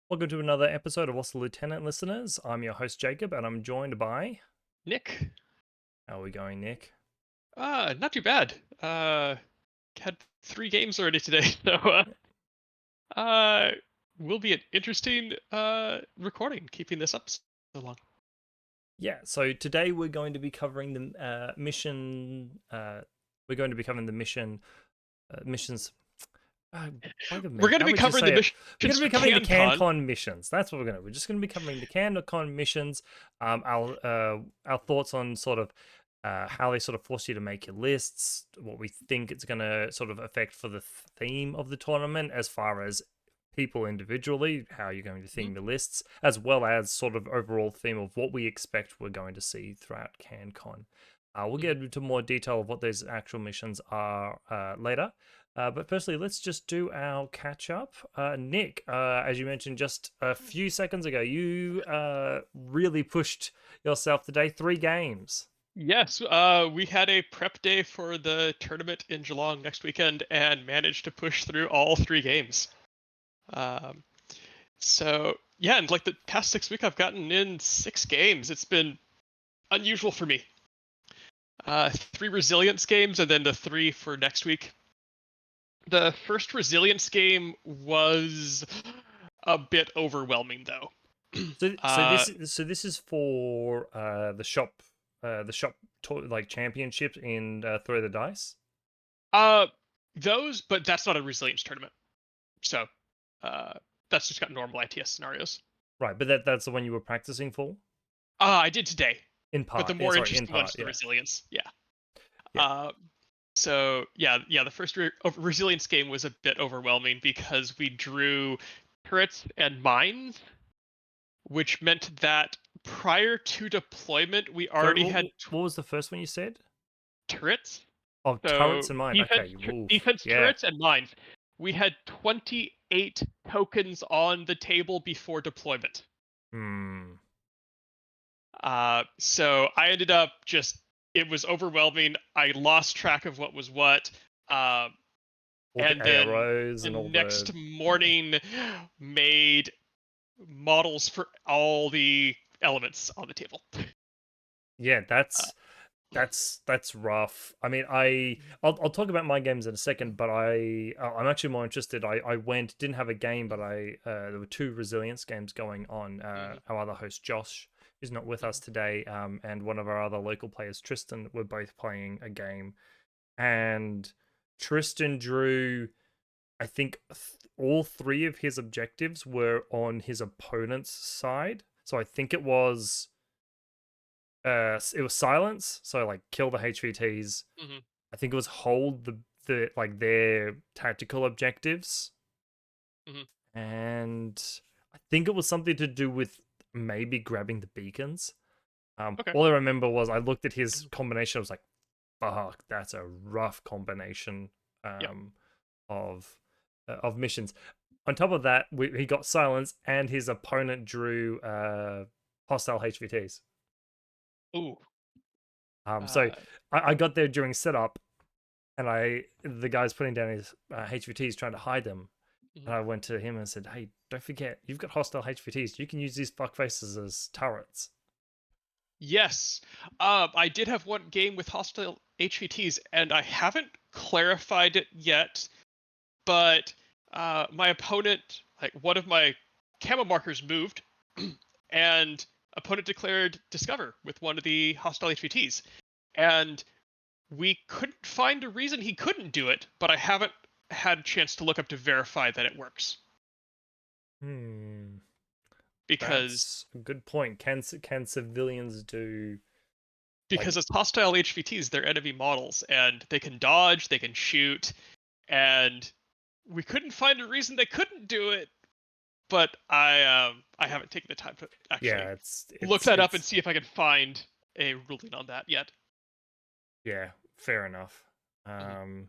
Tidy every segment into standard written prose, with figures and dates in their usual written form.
Welcome to another episode of Lossoflieutenant listeners. I'm your host Jacob, and I'm joined by. Nick, How are we going, Nick? not too bad. Had 3 games already today, so uh, will be an interesting recording. Keeping this up so long. Yeah, so today we're going to be covering the mission. We're going to be covering the missions. Bugger We're me. going to How be would you covering the say it? We're going missions to be for covering the CanCon. CanCon missions. That's what we're going to. We're just going to be covering the CanCon missions. Our thoughts on sort of how they sort of force you to make your lists, what we think it's going to sort of affect for the theme of the tournament, as far as people individually, how you're going to Mhm. theme the lists, as well as sort of overall theme of what we expect we're going to see throughout CanCon. We'll Mhm. get into more detail of what those actual missions are later. But firstly, let's just do our catch up. Nick, as you mentioned just a few seconds ago, you really pushed yourself today. 3 games. Yes, we had a prep day for the tournament in Geelong next weekend and managed to push through all 3 games. Um, so yeah, and like the past 6 weeks, I've gotten in 6 games. It's been unusual for me. 3 resilience games and then the 3 for next week. The first resilience game was a bit overwhelming though. So this is for the shop like championships in Throw the Dice. uh, those, but that's not a resilience tournament. So, uh, that's just got normal ITS scenarios. Right, but that's the one you were practicing for I did today, in but the part. Yeah, more sorry, in interesting part. one's the Yeah, resilience. Yeah. yeah. Uh, so yeah, the first resilience game was a bit overwhelming because we drew turrets and mines, which meant that prior to deployment, we Sorry, already had what was the first one you said? turrets. Oh, turrets So and mine. defense, Okay, woof. defense Yeah. turrets and mines. We had 28 tokens on the table before deployment. Hmm. So I ended up just it was overwhelming. I lost track of what was what. Uh, All the and then AROs the and all the next yeah. morning made models for all the elements on the table. Yeah, Uh, that's rough. I mean, I'll talk about my games in a second, but I'm actually more interested. I went didn't have a game, but I there were 2 resilience games going on. mhm, Our other host Josh is not with us mhm. today, and one of our other local players Tristan were both playing a game, and Tristan drew. I think all 3 of his objectives were on his opponent's side. So I think it was silence, so like kill the HVTs. Mhm. I think it was hold the like their tactical objectives, Mhm. and I think it was something to do with maybe grabbing the beacons. Okay. All I remember was I looked at his combination. I was like, "Fuck, that's a rough combination Yeah. um, of missions." On top of that, he got silence, and his opponent drew hostile HVTs. Ooh. So Uh, I got there during setup, and the guy's putting down his HVTs trying to hide them, mhm. and I went to him and said, "Hey, don't forget, you've got hostile HVTs. You can use these fuckfaces as turrets." Yes. I did have one game with hostile HVTs, and I haven't clarified it yet, but my opponent, like one of my camo markers moved, and opponent declared discover with one of the hostile HVTs. And we couldn't find a reason he couldn't do it, but I haven't had a chance to look up to verify that it works. Hmm, Because that's a good point. Can civilians do like? because it's hostile HVTs, they're enemy models, and they can dodge, they can shoot, and we couldn't find a reason they couldn't do it. But I haven't taken the time to Yeah, actually it's look it's that up and it's see if I can find a ruling on that yet. yeah, fair enough. Mhm.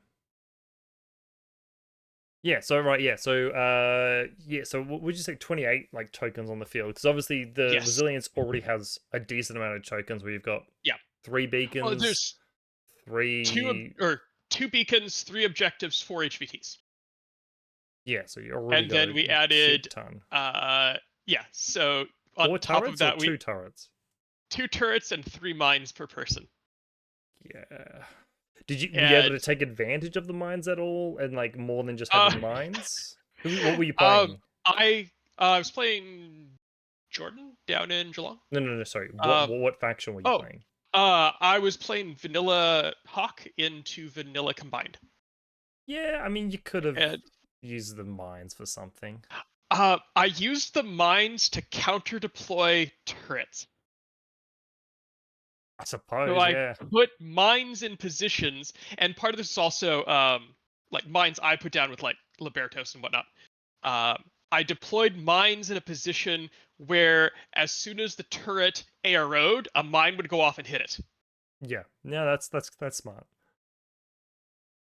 Yeah, so right, yeah, so yeah, so would you say 28 like tokens on the field? Because obviously the Yes. resilience already has a decent amount of tokens where you've got Yeah. 3 beacons, There's two 3 or 2 beacons, 3 objectives, 4 HVTs. Yeah, so you already And got then a we shit added, ton. yeah. So on 4 top of turrets or that, we 2 turrets? 2 turrets and 3 mines per person. Yeah. Were you able And to take advantage of the mines at all, and like more than just uh, having mines? What were you um, playing? I was playing Jordan down in Geelong. No, no, no. Sorry. Um, What faction were you oh, playing? I was playing Vanilla Hawk into Vanilla Combined, Yeah, I mean, you could have and used the mines for something. I used the mines to counter deploy turrets. I So suppose. I Yeah. put mines in positions, and part of this is also like mines I put down with like Libertos and whatnot. I deployed mines in a position where as soon as the turret ARO'd, a mine would go off and hit it. Yeah. Yeah. That's smart.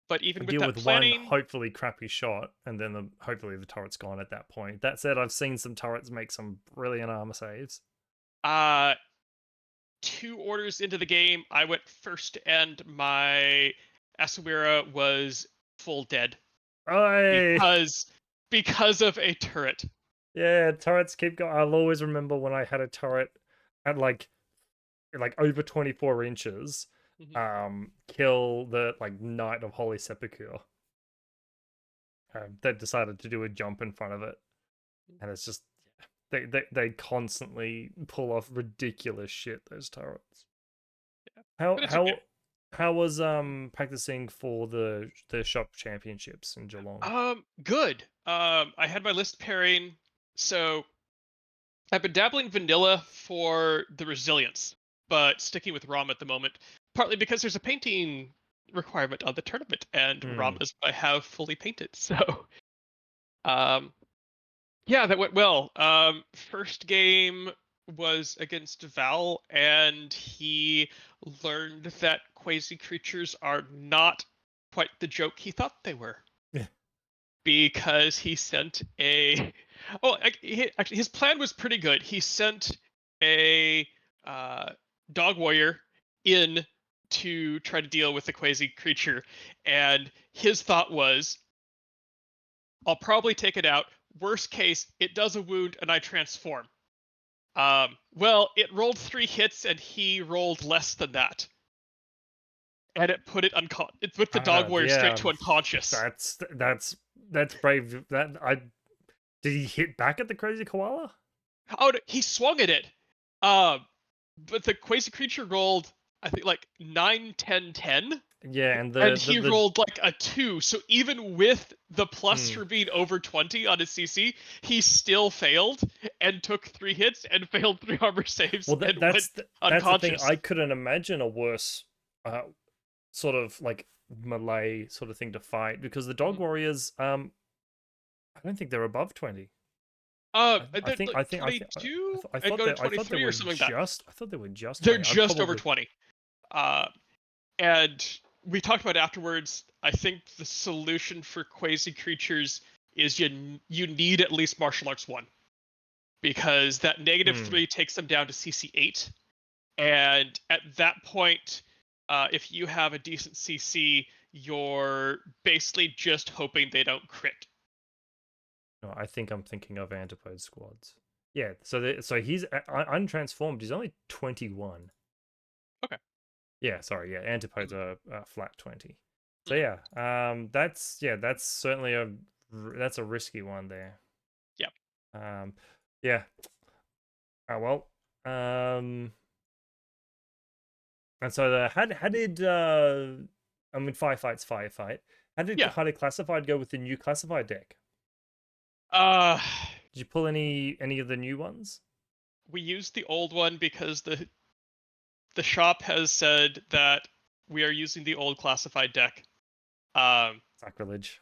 But even with Deal that with one planning, hopefully crappy shot, and then hopefully the turret's gone at that point. That said, I've seen some turrets make some brilliant armor saves. uh, 2 orders into the game, I went first, and my Asawira was full dead Oh, because of a turret. yeah, turrets keep going. I'll always remember when I had a turret at like over 24 inches, Mhm. kill the like Knight of Holy Sepulchre. They decided to do a jump in front of it, and it's just they constantly pull off ridiculous shit. Those turrets. Yeah, How but it's okay. how how was practicing for the shop championships in Geelong? Good. I had my list pairing, so I've been dabbling vanilla for the resilience, but sticking with ROM at the moment, partly because there's a painting requirement on the tournament, and Hmm. ROMs I have fully painted. So, um, yeah, that went well. First game was against Val, and he learned that quasi creatures are not quite the joke he thought they were. Yeah. Because he sent a oh actually his plan was pretty good. He sent a uh, dog warrior in to try to deal with the quasi creature, and his thought was, I'll probably take it out. Worst case, it does a wound and I transform. Well, it rolled 3 hits and he rolled less than that, and it put it put the dog warrior straight Yeah. to unconscious. That's brave. That I Did he hit back at the crazy koala? Oh, no, he swung at it. Um, but the quasi creature rolled, I think, like 9, 10, 10, Yeah, and and the he the rolled like a 2. So even with the plus hmm. for being over 20 on his CC, he still failed and took 3 hits and failed 3 armor saves Well, and went that's the thing. unconscious. I couldn't imagine a worse sort of like melee sort of thing to fight, because the dog Mhm. warriors I don't think they're above 20. I They're think like 22 and go to I thought they 23 or were something like that. just They're 20. I just over probably 20. Uh, and we talked about afterwards. I think the solution for quasi creatures is you need at least martial arts 1, because that negative hmm. 3 takes them down to CC 8, and at that point, if you have a decent CC, you're basically just hoping they don't crit. No, I think I'm thinking of antipode squads. Yeah, so he's untransformed. He's only 21. Okay. Yeah, sorry. Yeah, antipodes Mhm. are flat 20. So Mhm. yeah, that's certainly that's a risky one there. Yeah. Um, yeah. Oh well. And so how did I mean, firefight. Yeah. How did classified go with the new classified deck? Uh, Did you pull any of the new ones? we used the old one because the shop has said that we are using the old classified deck. Um, Sacrilege.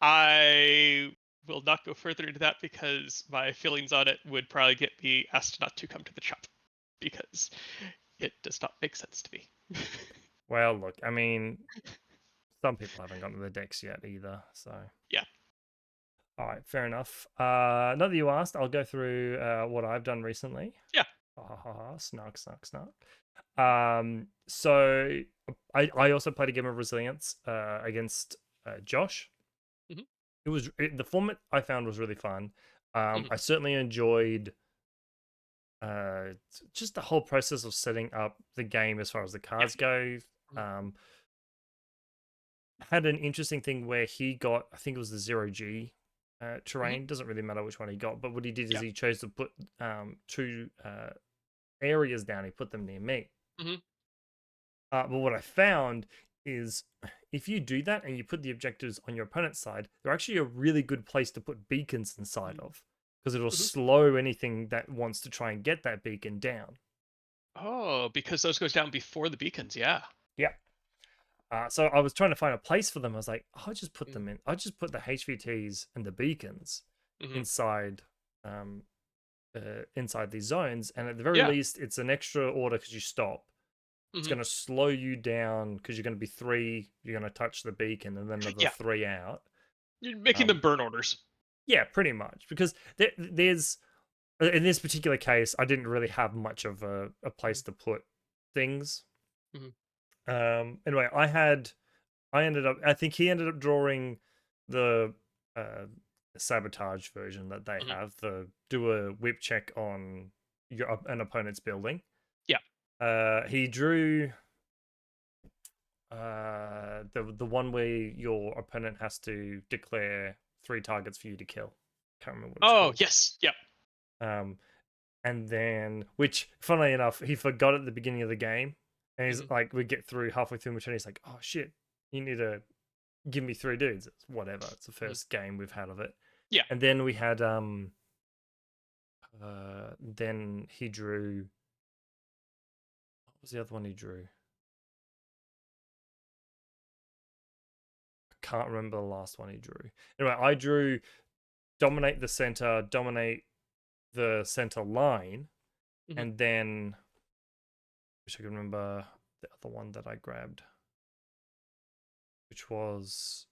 I will not go further into that because my feelings on it would probably get me asked not to come to the shop, because it does not make sense to me. Well, look, I mean, some people haven't gotten to the decks yet either, so. Yeah. All right, fair enough. Not that you asked, I'll go through what I've done recently. Yeah. Ha ha ha, ha, snark, snark, snark. So I also played a game of Resilience against Josh. Mhm. the format I found was really fun. Mhm. I certainly enjoyed just the whole process of setting up the game as far as the Yeah. cards go. Mhm. Um, had an interesting thing where he got, I think it was the 0G Mhm. terrain. Doesn't really matter which one he got, but what he did is Yeah. he chose to put two areas down. He put them near me. Mhm. But what I found is if you do that and you put the objectives on your opponent's side, they're actually a really good place to put beacons inside Mhm. of because it'll Mhm. slow anything that wants to try and get that beacon down. Oh, because those goes down before the beacons. Yeah. Yeah. So I was trying to find a place for them. I was like, I'll just put Mhm. them in. I'll just put the HVTs and the beacons Mhm. inside, inside these zones. And at the very Yeah. least, it's an extra order because you stop. It's Mhm. going to slow you down because you're going to be three. You're going to touch the beacon, and then another Yeah. three out. You're making Um, them burn orders. yeah, pretty much because there's in this particular case, I didn't really have much of a place Mhm. to put things. Mhm. Anyway, I ended up. I think he ended up drawing the uh, sabotage version that they Mhm. have. The do a whip check on an opponent's building. Yeah. He drew the one where your opponent has to declare three targets for you to kill. Can't remember what it's Oh, called. yes. Yep. Um, and then which, funnily enough, he forgot at the beginning of the game, and he's Mhm. like, we get through halfway through, and he's like, oh shit, you need to give me three dudes. It's whatever. It's the Mhm. first game we've had of it. Yeah. And then we had then he drew, what was the other one he drew? I can't remember the last one he drew. Anyway, I drew dominate the center, dominate the center line, Mhm. and then wish I could remember the other one that I grabbed, which was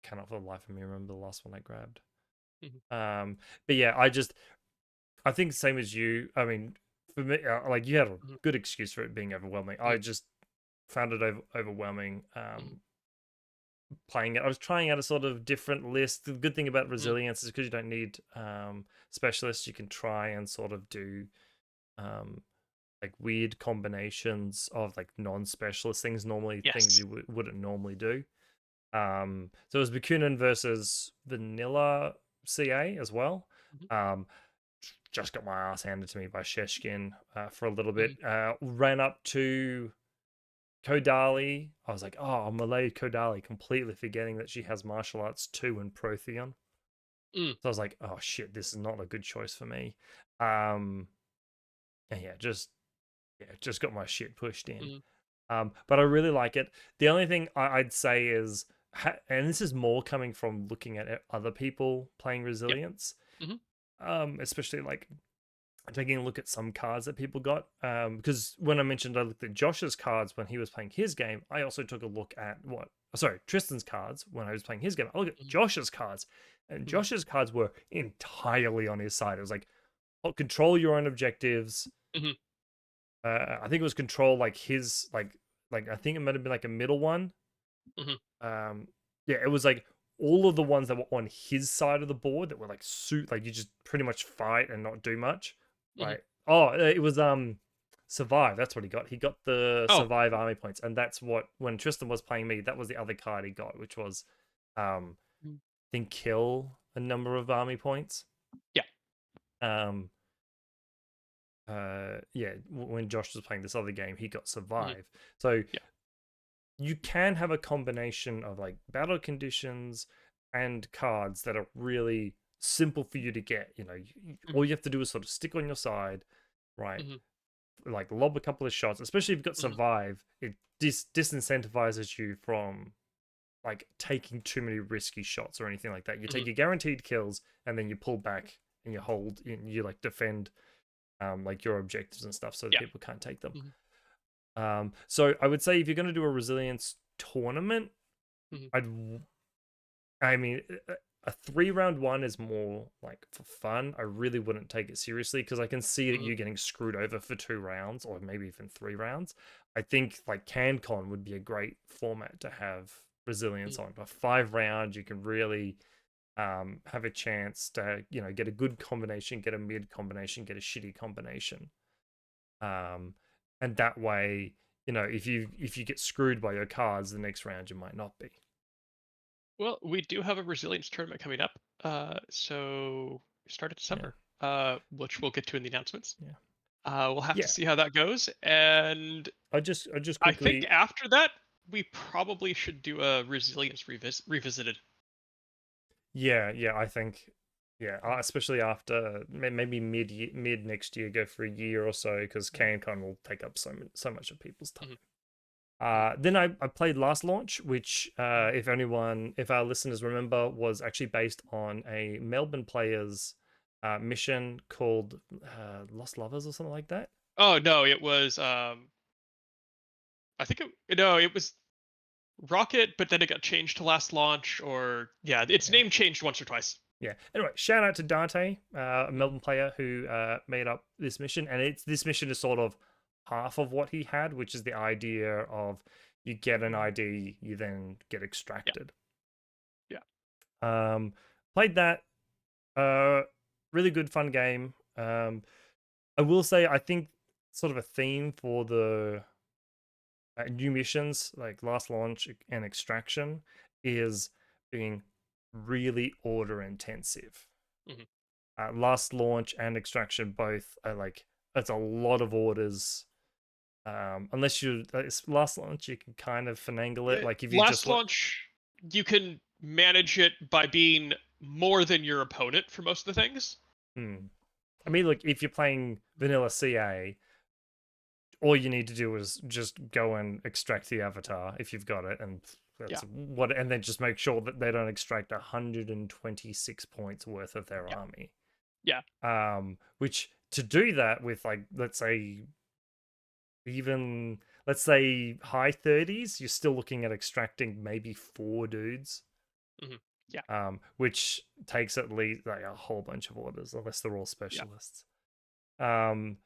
cannot for the life of me remember the last one I grabbed. Mhm. But yeah, I think same as you. I mean, for me, like you had a Mhm. good excuse for it being overwhelming. I Mhm. just found it overwhelming. Mhm. Playing it, I was trying out a sort of different list. The good thing about Mhm. resilience is because you don't need specialists, you can try and sort of do um, like weird combinations of like non-specialist things. Normally, things Yes. you wouldn't normally do. So it was Bakunin versus Vanilla CA as well. Mhm. Um, just got my ass handed to me by Sheshkin for a little bit. Mhm. Ran up to Kodali. I was like, oh, I'll Malay Kodali, completely forgetting that she has martial arts 2 and Protheon. Mm. So I was like, oh shit, this is not a good choice for me. Um, and just got my shit pushed in. Mhm. But I really like it. The only thing I'd say is, and this is more coming from looking at other people playing Yep. Resilience, Mhm. especially like taking a look at some cards that people got. Because when I mentioned I looked at Josh's cards when he was playing his game, I also took a look at Tristan's cards when I was playing his game. I look at Mhm. Josh's cards, and Mhm. Josh's cards were entirely on his side. It was like, oh, control your own objectives. Mhm. I think it was control like his like I think it might have been like a middle one. Mhm. Um, yeah, it was like all of the ones that were on his side of the board that were like suit like you just pretty much fight and not do much. Mhm. Right. Oh, it was survive. That's what he got. He got the Oh. survive army points, and that's what when Tristan was playing me, that was the other card he got, which was Mm. I think kill a number of army points. Yeah. Um yeah, when Josh was playing this other game, he got Mhm. survive. So Yeah. you can have a combination of like battle conditions and cards that are really simple for you to get. You know, all Mhm. you have to do is sort of stick on your side, right? Mhm. Like lob a couple of shots, especially if you've got Mhm. survive. It disincentivizes you from like taking too many risky shots or anything like that. You Mhm. take your guaranteed kills and then you pull back and you hold and you like defend like your objectives and stuff so that Yeah. people can't take them. Mhm. So I would say if you're going to do a resilience tournament, Mhm. I'd, I mean, a 3 round one is more like for fun. I really wouldn't take it seriously because I can see that Mhm. you're getting screwed over for 2 rounds or maybe even 3 rounds. I think like CanCon would be a great format to have resilience on. A 5 round, you can really have a chance to get a good combination, get a mid combination, get a shitty combination, and that way, if you get screwed by your cards, the next round you might not be. Well, we do have a resilience tournament coming up. So start of December. Which we'll get to in the announcements. We'll have to see how that goes, and I just I think quickly. after that we probably should do a resilience revisited. Yeah, I think, especially after maybe mid next year, go for a year or so, because CanCon will take up so much of people's time. Then I played Last Launch, which, if our listeners remember, was actually based on a Melbourne players mission called Lost Lovers or something like that. Oh no, it was I think it was Rocket, but then it got changed to Last Launch, or its name changed once or twice. Yeah. Anyway, shout out to Dante, a Melbourne player who made up this mission, and this mission is sort of half of what he had, which is the idea of you get an ID, you then get extracted. Yeah. Played that. Really good, fun game. I will say, I think sort of a theme for the new missions like Last Launch and Extraction is being really order intensive. Last Launch and Extraction both are like, it's a lot of orders. Unless you Last Launch, you can kind of finagle it. Like if you Last Launch, you can manage it by being more than your opponent for most of the things. I mean, look, if you're playing vanilla CA, all you need to do is just go and extract the avatar if you've got it, and that's and then just make sure that they don't extract 126 points worth of their army. Which, to do that with, like, let's say high 30s, you're still looking at extracting maybe 4 dudes. Which takes at least like a whole bunch of orders, unless they're all specialists. I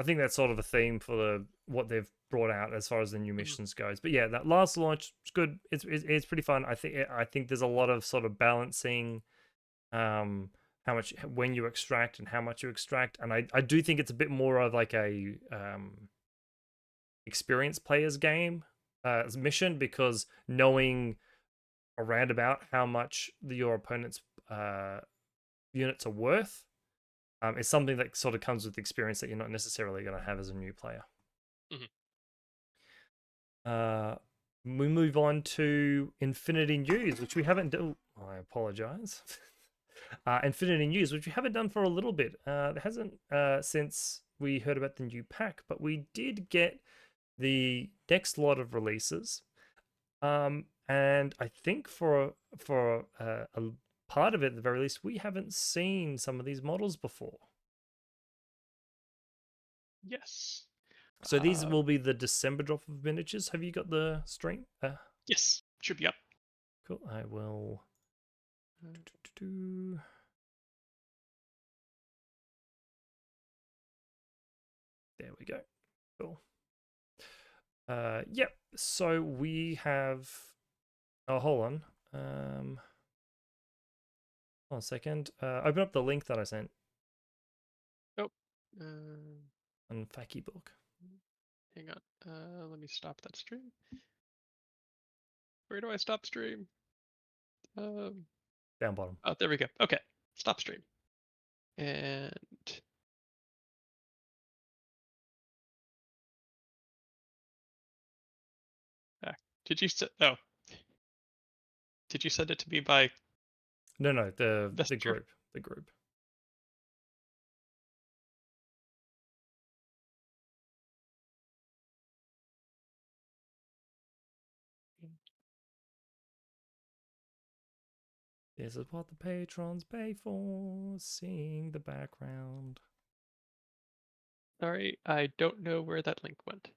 think that's sort of a theme for what they've brought out as far as the new missions goes. But yeah, that Last Launch is good. It's pretty fun. I think there's a lot of sort of balancing, how much, when you extract and how much you extract, and I do think it's a bit more of like a experienced players game mission, because knowing around about how much your opponent's units are worth is something that sort of comes with experience that you're not necessarily going to have as a new player. We move on to Infinity News, which we haven't done. I apologize. Infinity News, which we haven't done for a little bit. It hasn't since we heard about the new pack, but we did get the next lot of releases. And I think for a part of it, at the very least, we haven't seen some of these models before. Yes. So these will be the December drop of miniatures. Have you got the stream? Yes, should be up. Cool. I will. There we go. Cool. Yep. So we have. Oh, hold on. Hold on a second. Open up the link that I sent. Oh. On Facky Book. Hang on. Let me stop that stream. Where do I stop stream? Down bottom. Oh, there we go. Okay. Stop stream. And did you Did you send it to me by? No, the group. The group. This is what the patrons pay for, seeing the background. Sorry, I don't know where that link went.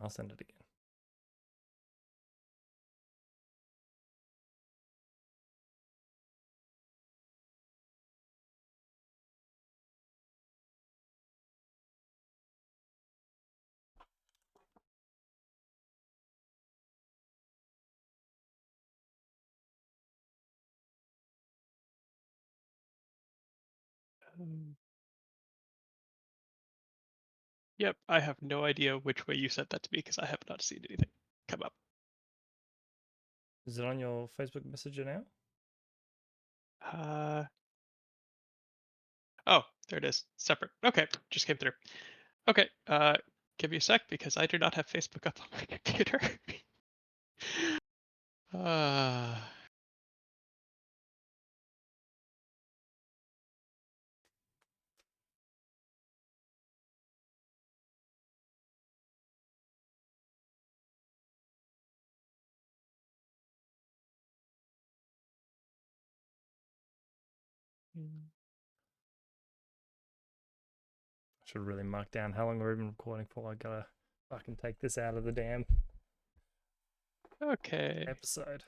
I'll send it again. Yep, I have no idea which way you sent that to me because I have not seen anything come up. Is it on your Facebook Messenger now? Uh, oh, there it is. Separate. Okay, just came through. Okay, give me a sec because I do not have Facebook up on my computer. uh, I should really mark down how long we've been recording for. I gotta fucking take this out of the damn okay. episode.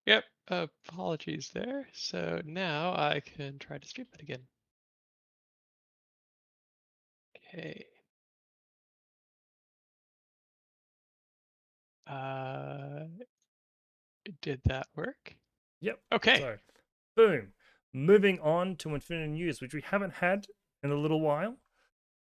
Yep, apologies there. So now I can try to stream that again. Okay. Uh, did that work? Yep. Okay. So, boom. Moving on to Infinity News, which we haven't had in a little while.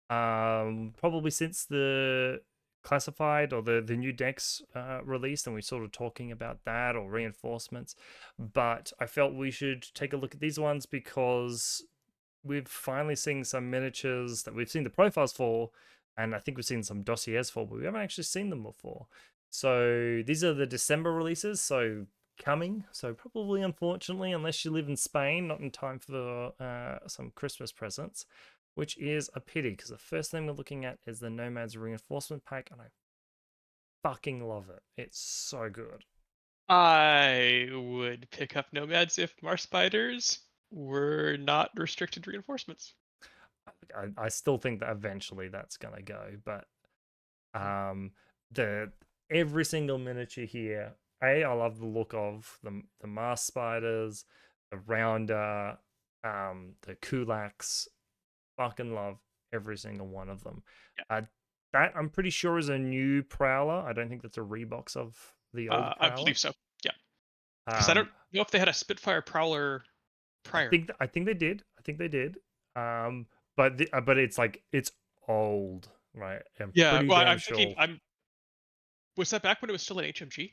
Probably since the classified or the new decks released, and we're sort of talking about that or reinforcements. But I felt we should take a look at these ones because we've finally seen some miniatures that we've seen the profiles for, and I think we've seen some dossiers for, but we haven't actually seen them before. So these are the December releases, so coming. So probably, unfortunately, unless you live in Spain, not in time for some Christmas presents, which is a pity because the first thing we're looking at is the Nomads Reinforcement Pack, and I fucking love it. It's so good. I would pick up nomads if Mars spiders were not restricted reinforcements. I still think that eventually that's gonna go, but the every single miniature here, I love the look of the Mars spiders, the rounder, the kulaks. Fucking love every single one of them. Yeah. That I'm pretty sure is a new prowler. I don't think that's a rebox of the old I prowler. believe so. Yeah. Because I um don't know if they had a Spitfire Prowler prior. I think they did. I think they did. But it's like it's old, right? I'm Yeah. pretty Well, damn I'm thinking. sure. Was that back when it was still an HMG?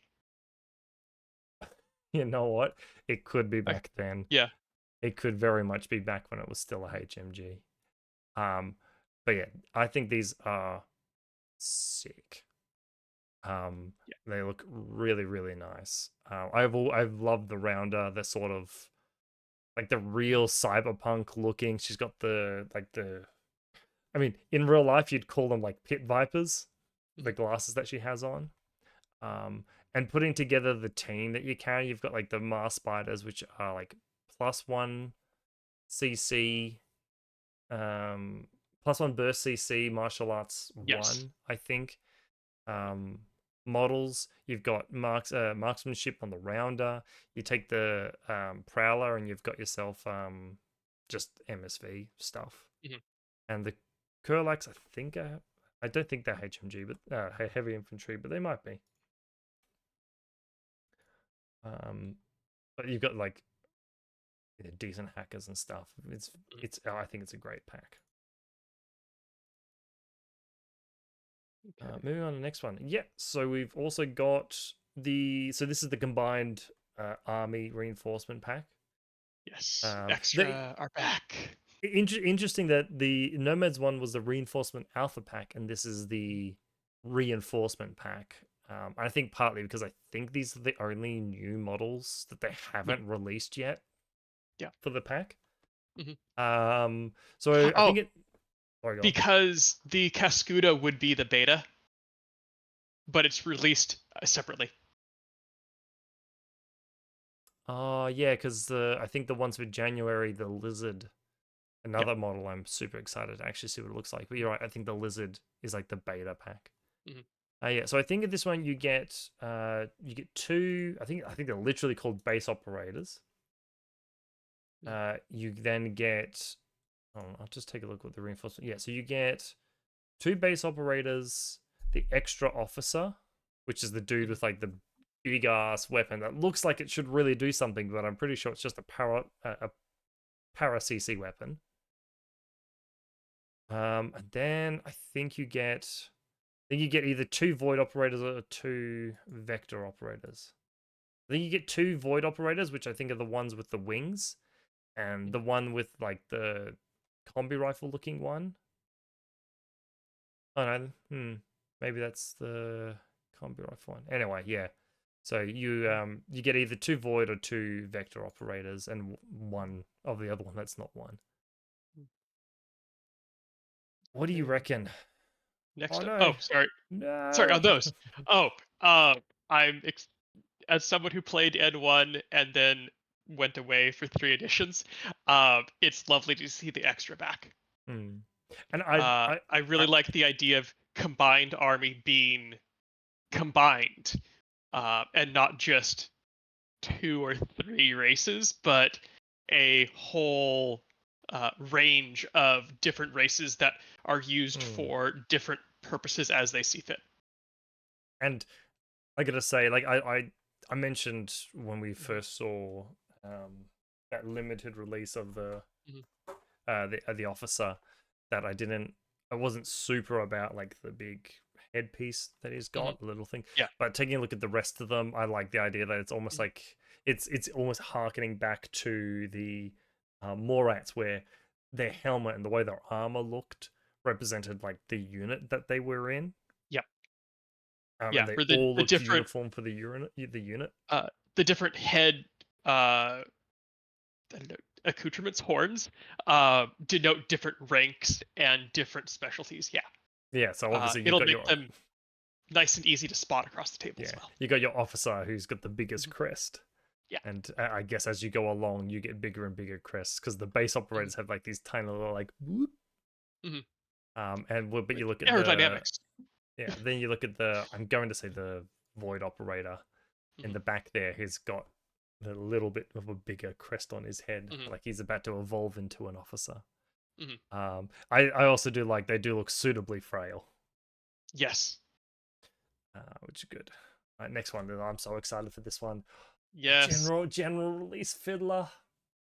You know what? It could be I, back then. yeah. It could very much be back when it was still a HMG. Um, but yeah, I think these are sick. Yeah. They look really, really nice. I've loved the rounder. The sort of like the real cyberpunk looking. She's got the like the. I mean, in real life, you'd call them like pit vipers. The Mhm. glasses that she has on. And putting together the team that you carry, you've got like the Mars spiders, which are like +1 CC, +1 burst CC, martial arts Yes. 1, I think. Models. You've got marksmanship on the rounder. You take the prowler, and you've got yourself just MSV stuff. Mhm. And the Kurlax, I don't think they're HMG, but heavy infantry, but they might be. But you've got like decent hackers and stuff. Mhm. I think it's a great pack. Okay. Moving on to the next one. Yeah, so we've also got so this is the combined army reinforcement pack. Yes. They Extra are back. interesting that the Nomads one was the reinforcement alpha pack, and this is the reinforcement pack. I think partly because I think these are the only new models that they Mhm. haven't released yet Yeah. for the pack. Mhm. So I Oh, think it. Sorry, go on. because the Cascuda would be the beta, but it's released separately. Oh yeah, because I think the ones for January, the lizard, Yeah. another model. I'm super excited to actually see what it looks like. But you're right. I think the lizard is like the beta pack. Mhm. Yeah. So I think at this one you get two. I think they're literally called base operators. Mhm. You then get. Oh, I'll just take a look at the reinforcement. Yeah. So you get two base operators, the extra officer, which is the dude Mhm. with like the big ass weapon that looks like it should really do something, but I'm pretty sure it's just a para CC weapon. And then I think you get either 2 void operators or 2 vector operators. I think you get 2 void operators, which I think are the ones with the wings, and the one with like the combi rifle looking one. Oh no, maybe that's the combi rifle one. Anyway, yeah. So you get either 2 void or 2 vector operators, and one of the other one that's not one. What do you reckon? Next Oh up. no, Oh, sorry. Sorry no. on those. Oh, I'm as someone who played N1 and then went away for 3 editions. It's lovely to see the extra back. And I really like the idea of combined army being combined, and not just 2 or 3 races, but a whole range of different races that are used for different purposes as they see fit. And I gotta say, like I mentioned when we first saw that limited release of the officer, that I wasn't super about like the big headpiece that he's got, the little thing. Yeah. But taking a look at the rest of them, I like the idea that it's almost like it's almost harkening back to the Morats, where their helmet and the way their armor looked represented like the unit that they were in. Yeah. And Yeah. they For all the looked different uniform for the unit. The unit. the different head I don't know, accoutrements, horns, denote different ranks and different specialties. Yeah. Yeah. So obviously you've It'll got make your them nice and easy to spot across the table as yeah, well. you got your officer who's got the biggest crest. Yeah. And I guess as you go along, you get bigger and bigger crests because the base operators have like these tiny little like whoop. But you look at Aerodynamics. then you look at I'm going to say the void operator in the back there. He's got a little bit of a bigger crest on his head, like he's about to evolve into an officer. I also do like they do look suitably frail. Yes. Which is good. Next one. I'm so excited for this one. Yes. General release fiddler.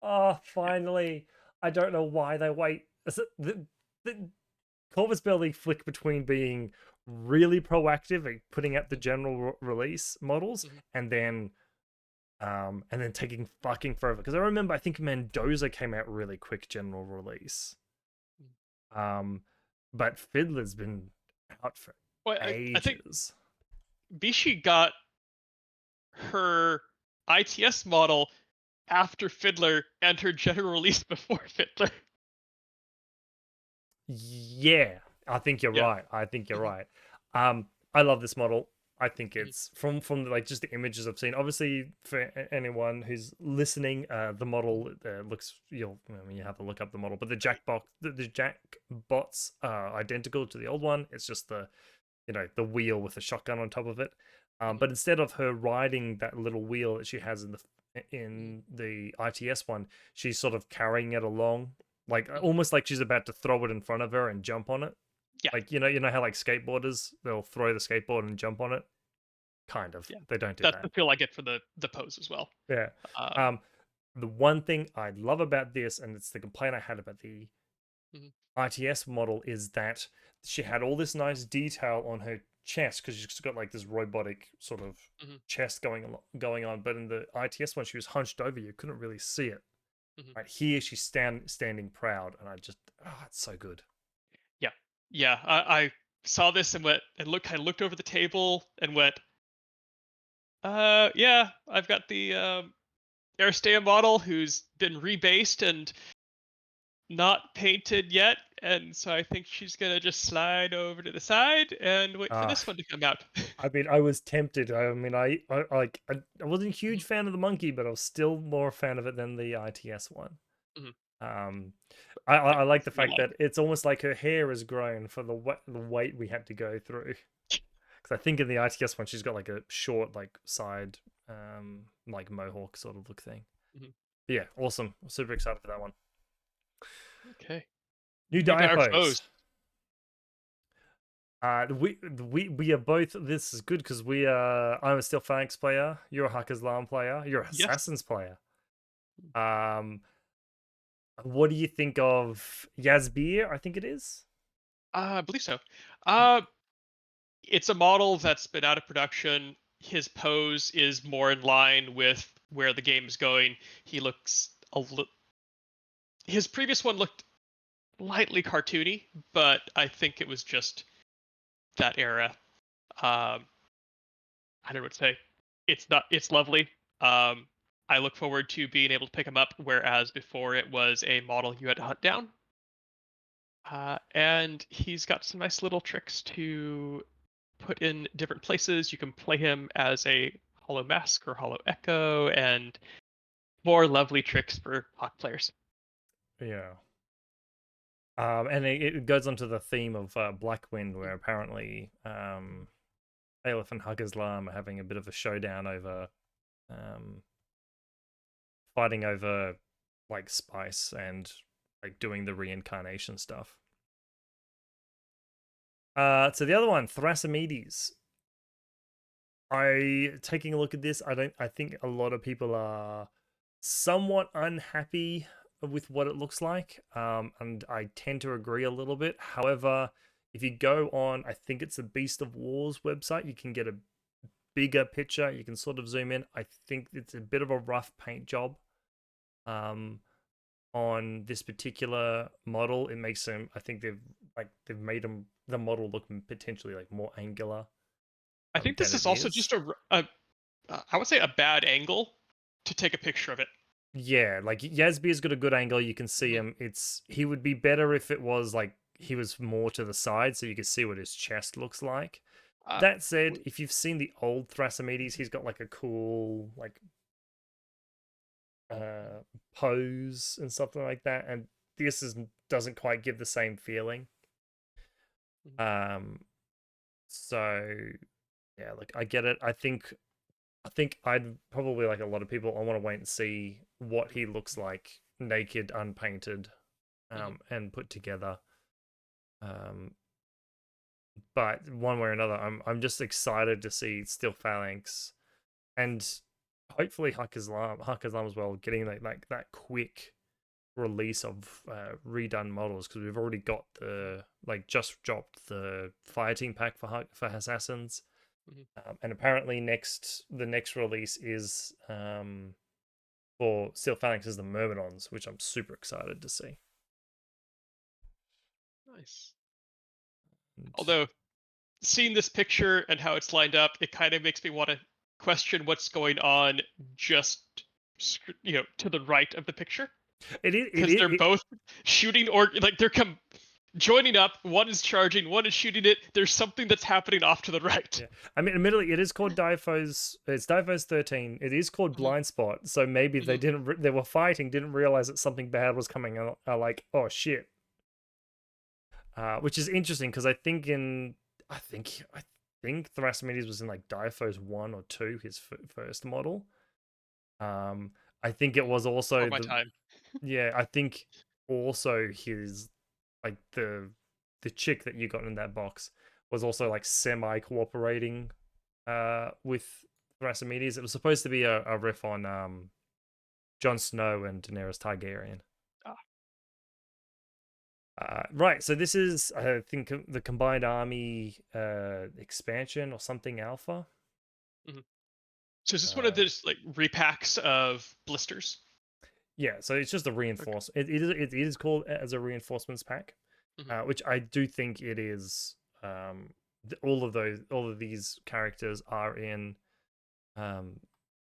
Oh, finally. I don't know why they wait. The Corvus Belly flick between being really proactive and putting out the general release models and then taking fucking forever. Because I remember I think Mendoza came out really quick general release. But Fiddler's been out for ages. I think Bishi got her ITS model after Fiddler and her general release before Fiddler. Yeah, I think you're right. I think you're right. I love this model. I think it's from like just the images I've seen. Obviously, for anyone who's listening, the model looks. You have to look up the model, but the Jack bots are identical to the old one. It's just the wheel with a shotgun on top of it. But instead of her riding that little wheel that she has in the ITS one, she's sort of carrying it along, like almost like she's about to throw it in front of her and jump on it. Yeah. Like you know how like skateboarders, they'll throw the skateboard and jump on it. Kind of. Yeah. They don't do that. That's the feel I get for the pose as well. Yeah. The one thing I love about this, and it's the complaint I had about the ITS model, is that she had all this nice detail on her chest because she's got like this robotic sort of chest going on. But in the ITS one, she was hunched over. You couldn't really see it. Right here, she's standing proud, and it's so good. Yeah. I saw this and looked over the table and went, yeah, I've got the Aristea model who's been rebased and not painted yet, and so I think she's gonna just slide over to the side and wait for this one to come out. I mean, I was tempted. I mean, I wasn't a huge fan of the monkey, but I was still more a fan of it than the ITS one. I like the fact that it's almost like her hair has grown for the weight we had to go through. Because I think in the ITS one, she's got like a short, like side, like mohawk sort of look thing. Yeah, awesome. I'm super excited for that one. Okay. New diapos. We are both. This is good because we are. I'm a Steel Phalanx player. You're a Hackers Lam player. You're an Assassins player. What do you think of Yazbir? I think it is. I believe so. Uh, it's a model that's been out of production. His pose is more in line with where the game is going. He looks a little. His previous one looked lightly cartoony, but I think it was just that era. Um, I don't know what to say. It's not. It's lovely. Um, I look forward to being able to pick him up, whereas before it was a model you had to hunt down. And he's got some nice little tricks to put in different places. You can play him as a Hollow Mask or Hollow Echo, and more lovely tricks for hawk players. Yeah. And it goes onto the theme of Blackwind, where apparently Aleph and Huggerslam are having a bit of a showdown over um, fighting over like spice and like doing the reincarnation stuff. So the other one, Thrasymedes. I taking a look at this, I think a lot of people are somewhat unhappy with what it looks like. And I tend to agree a little bit. However, if you go on, I think it's the Beast of War's website, you can get a bigger picture. You can sort of zoom in. I think it's a bit of a rough paint job. Um, on this particular model, it makes them. I think they've made them the model look potentially like more angular I think than this it is also is. just I would say a bad angle to take a picture of it. Yeah, like Yasbir's got a good angle. You can see Mhm. him. He would be better if it was like he was more to the side, so you could see what his chest looks like. Uh, That said, w- if you've seen the old Thrasymedes, he's got like a cool like uh pose and something like that, and this is doesn't quite give the same feeling. mhm, Um, so yeah, like I get it. I think I'd probably like a lot of people. I want to wait and see what he looks like naked, unpainted, mhm. and put together. Um, but one way or another, I'm just excited to see Steel Phalanx and hopefully Hack Islam as well, getting like that quick release of redone models because we've already got the like just dropped the fire team pack for assassins. Mhm. And apparently the next release is for Steel Phalanx is the Myrmidons, which I'm super excited to see. Nice. And Although seeing this picture and how it's lined up, it kind of makes me want to question what's going on just to the right of the picture, it because is they're both shooting, or like joining up. One is charging, one is shooting it. There's something that's happening off to the right. yeah. I mean, admittedly, it is called Diphos. It's Diphos 13. It is called Mhm, Blind Spot. So maybe they mhm, didn't. They were fighting, didn't realize that something bad was coming. And are like, oh shit. Which is interesting because I think Thrasymedes was in like Diphos 1 or 2, his first model. I think it was For also my time. yeah. I think also his like the chick that you got in that box was also like semi cooperating with Thrasymedes. It was supposed to be a riff on Jon Snow and Daenerys Targaryen. Ah, Right, so this is I think the combined army expansion or something alpha. mhm. So is this one of Uh, those like repacks of blisters? yeah, so it's just a Okay. reinforce. It is called as a reinforcements pack, Mhm, which I do think it is. Um, all of these characters um,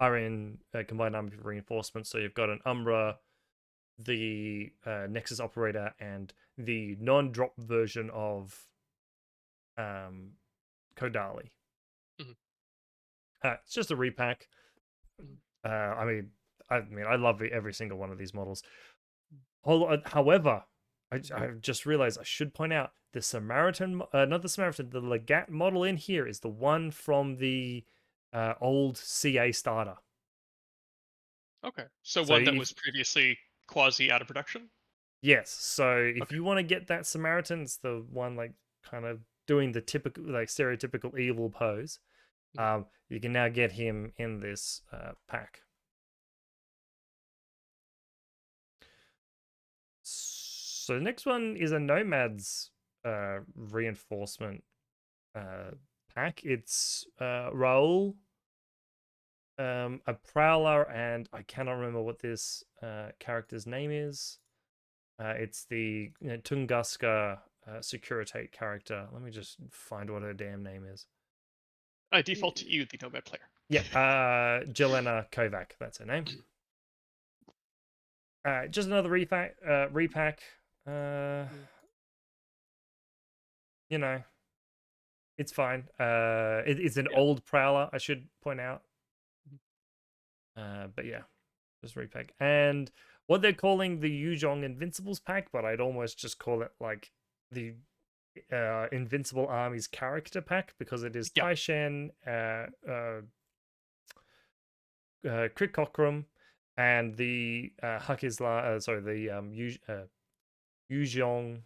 are in combined army reinforcements. So you've got an Umbra, the Nexus operator, and the non-drop version of um, Kodali. mhm, It's just a repack. mhm, I love every single one of these models. However, I just realized I should point out the Samaritan, not the Samaritan, the Legat model in here is the one from the old CA starter. okay. So So one that if was previously quasi out of production. yes, so if Okay. you want to get that Samaritan, it's the one like kind of doing the typical like stereotypical evil pose. Mhm. You can now get him in this pack. So the next one is a Nomads reinforcement pack. It's Raoul, a Prowler, and I cannot remember what this character's name is. It's the Tunguska Securitate character. Let me just find what her damn name is. I default to you, the Nomad player. Yeah, Jelena Kovac. That's her name. Just another repack. You know, it's fine. It's an old Prowler, I should point out. But yeah, just repack. And what they're calling the Yuzhong Invincibles pack, but I'd almost just call it like the Invincible Armies character pack, because it is Taishan, Crit Cockrum, and the Yuzhong.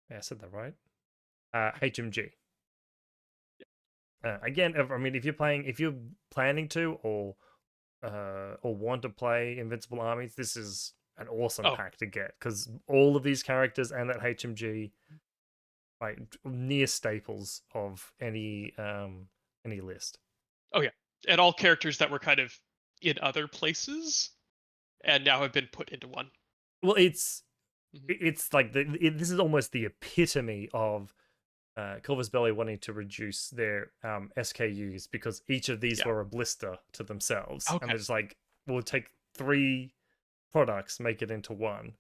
Yeah, I said that right. HMG. Again, I mean, if you're planning to, or want to play Invincible Armies, this is an awesome pack to get, because all of these characters and that HMG, like, near staples of any list. Oh yeah, and all characters that were kind of in other places and now have been put into one. Well, it's like this is almost the epitome of Culver's Belly wanting to reduce their SKUs, because each of these were a blister to themselves, and they're just like, we'll take 3 products, make it into one.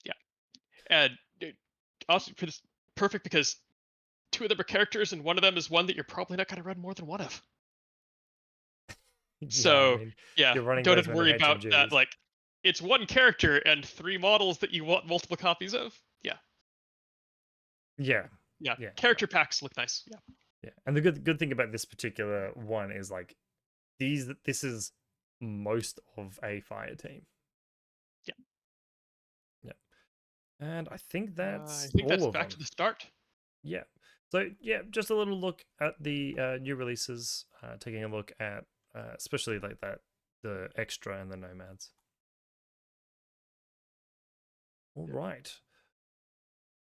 Yeah, and also for this, perfect, because 2 of them are characters, and one of them is one that you're probably not going to run more than one of. So I mean, you're running don't those have to worry about HMGs. that. Like, it's one character and 3 models that you want multiple copies of. Yeah. Character packs look nice. Yeah, and the good thing about this particular one is, like, this is most of a fire team. Yeah, and I think that's all of back them. to the start. Yeah. So yeah, just a little look at the new releases. Taking a look at especially like the extra and the nomads. All right.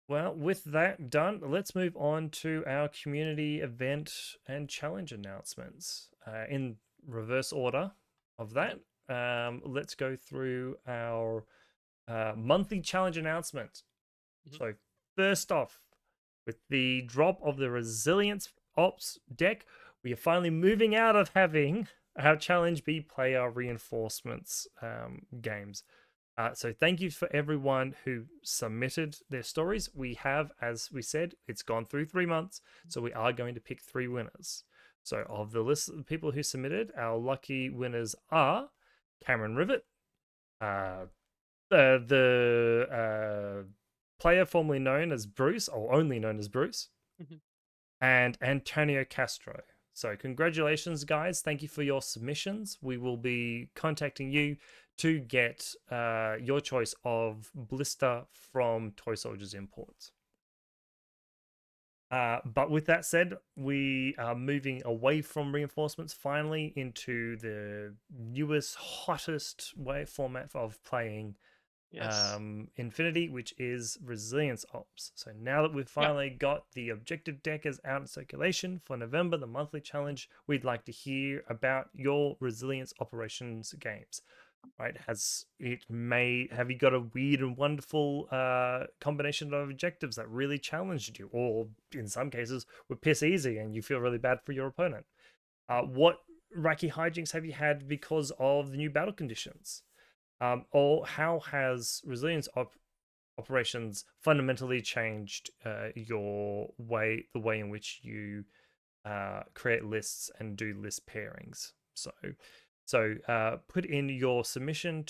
Well, with that done, let's move on to our community event and challenge announcements. In reverse order of that, let's go through our monthly challenge announcement. So, first off, with the drop of the Resilience Ops deck, we are finally moving out of having our challenge be player reinforcements games. So thank you for everyone who submitted their stories. We have, as we said, it's gone through 3 months, so we are going to pick 3 winners. So of the list of people who submitted, our lucky winners are Cameron Rivet, the player formerly known as Bruce, or only known as Bruce, and Antonio Castro. So congratulations, guys. Thank you for your submissions. We will be contacting you to get your choice of blister from Toy Soldiers Imports. But with that said, we are moving away from reinforcements finally into the newest, hottest format of playing Infinity, which is Resilience Ops. So now that we've finally got the objective deckers out in circulation for November, the monthly challenge, we'd like to hear about your Resilience Operations games. Right? Have you got a weird and wonderful combination of objectives that really challenged you, or in some cases were piss easy and you feel really bad for your opponent? What wacky hijinks have you had because of the new battle conditions? Or how has Resilience Operations fundamentally changed the way in which you create lists and do list pairings? So put in your submission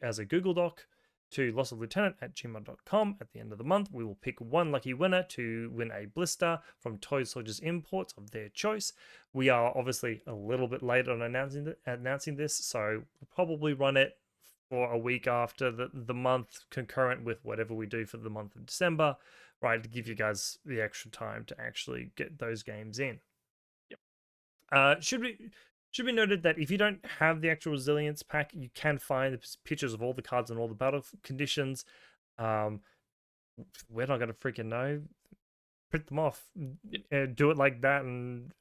as a Google Doc to Lossoflieutenant@gmail.com. At the end of the month, we will pick 1 lucky winner to win a blister from Toy Soldiers Imports of their choice. We are obviously a little bit late on announcing this, so we'll probably run it for a week after the month, concurrent with whatever we do for the month of December, right, to give you guys the extra time to actually get those games in. Should be noted that if you don't have the actual Resilience pack, you can find the pictures of all the cards and all the battle conditions. we're not gonna freaking know. Print them off, do it like that, and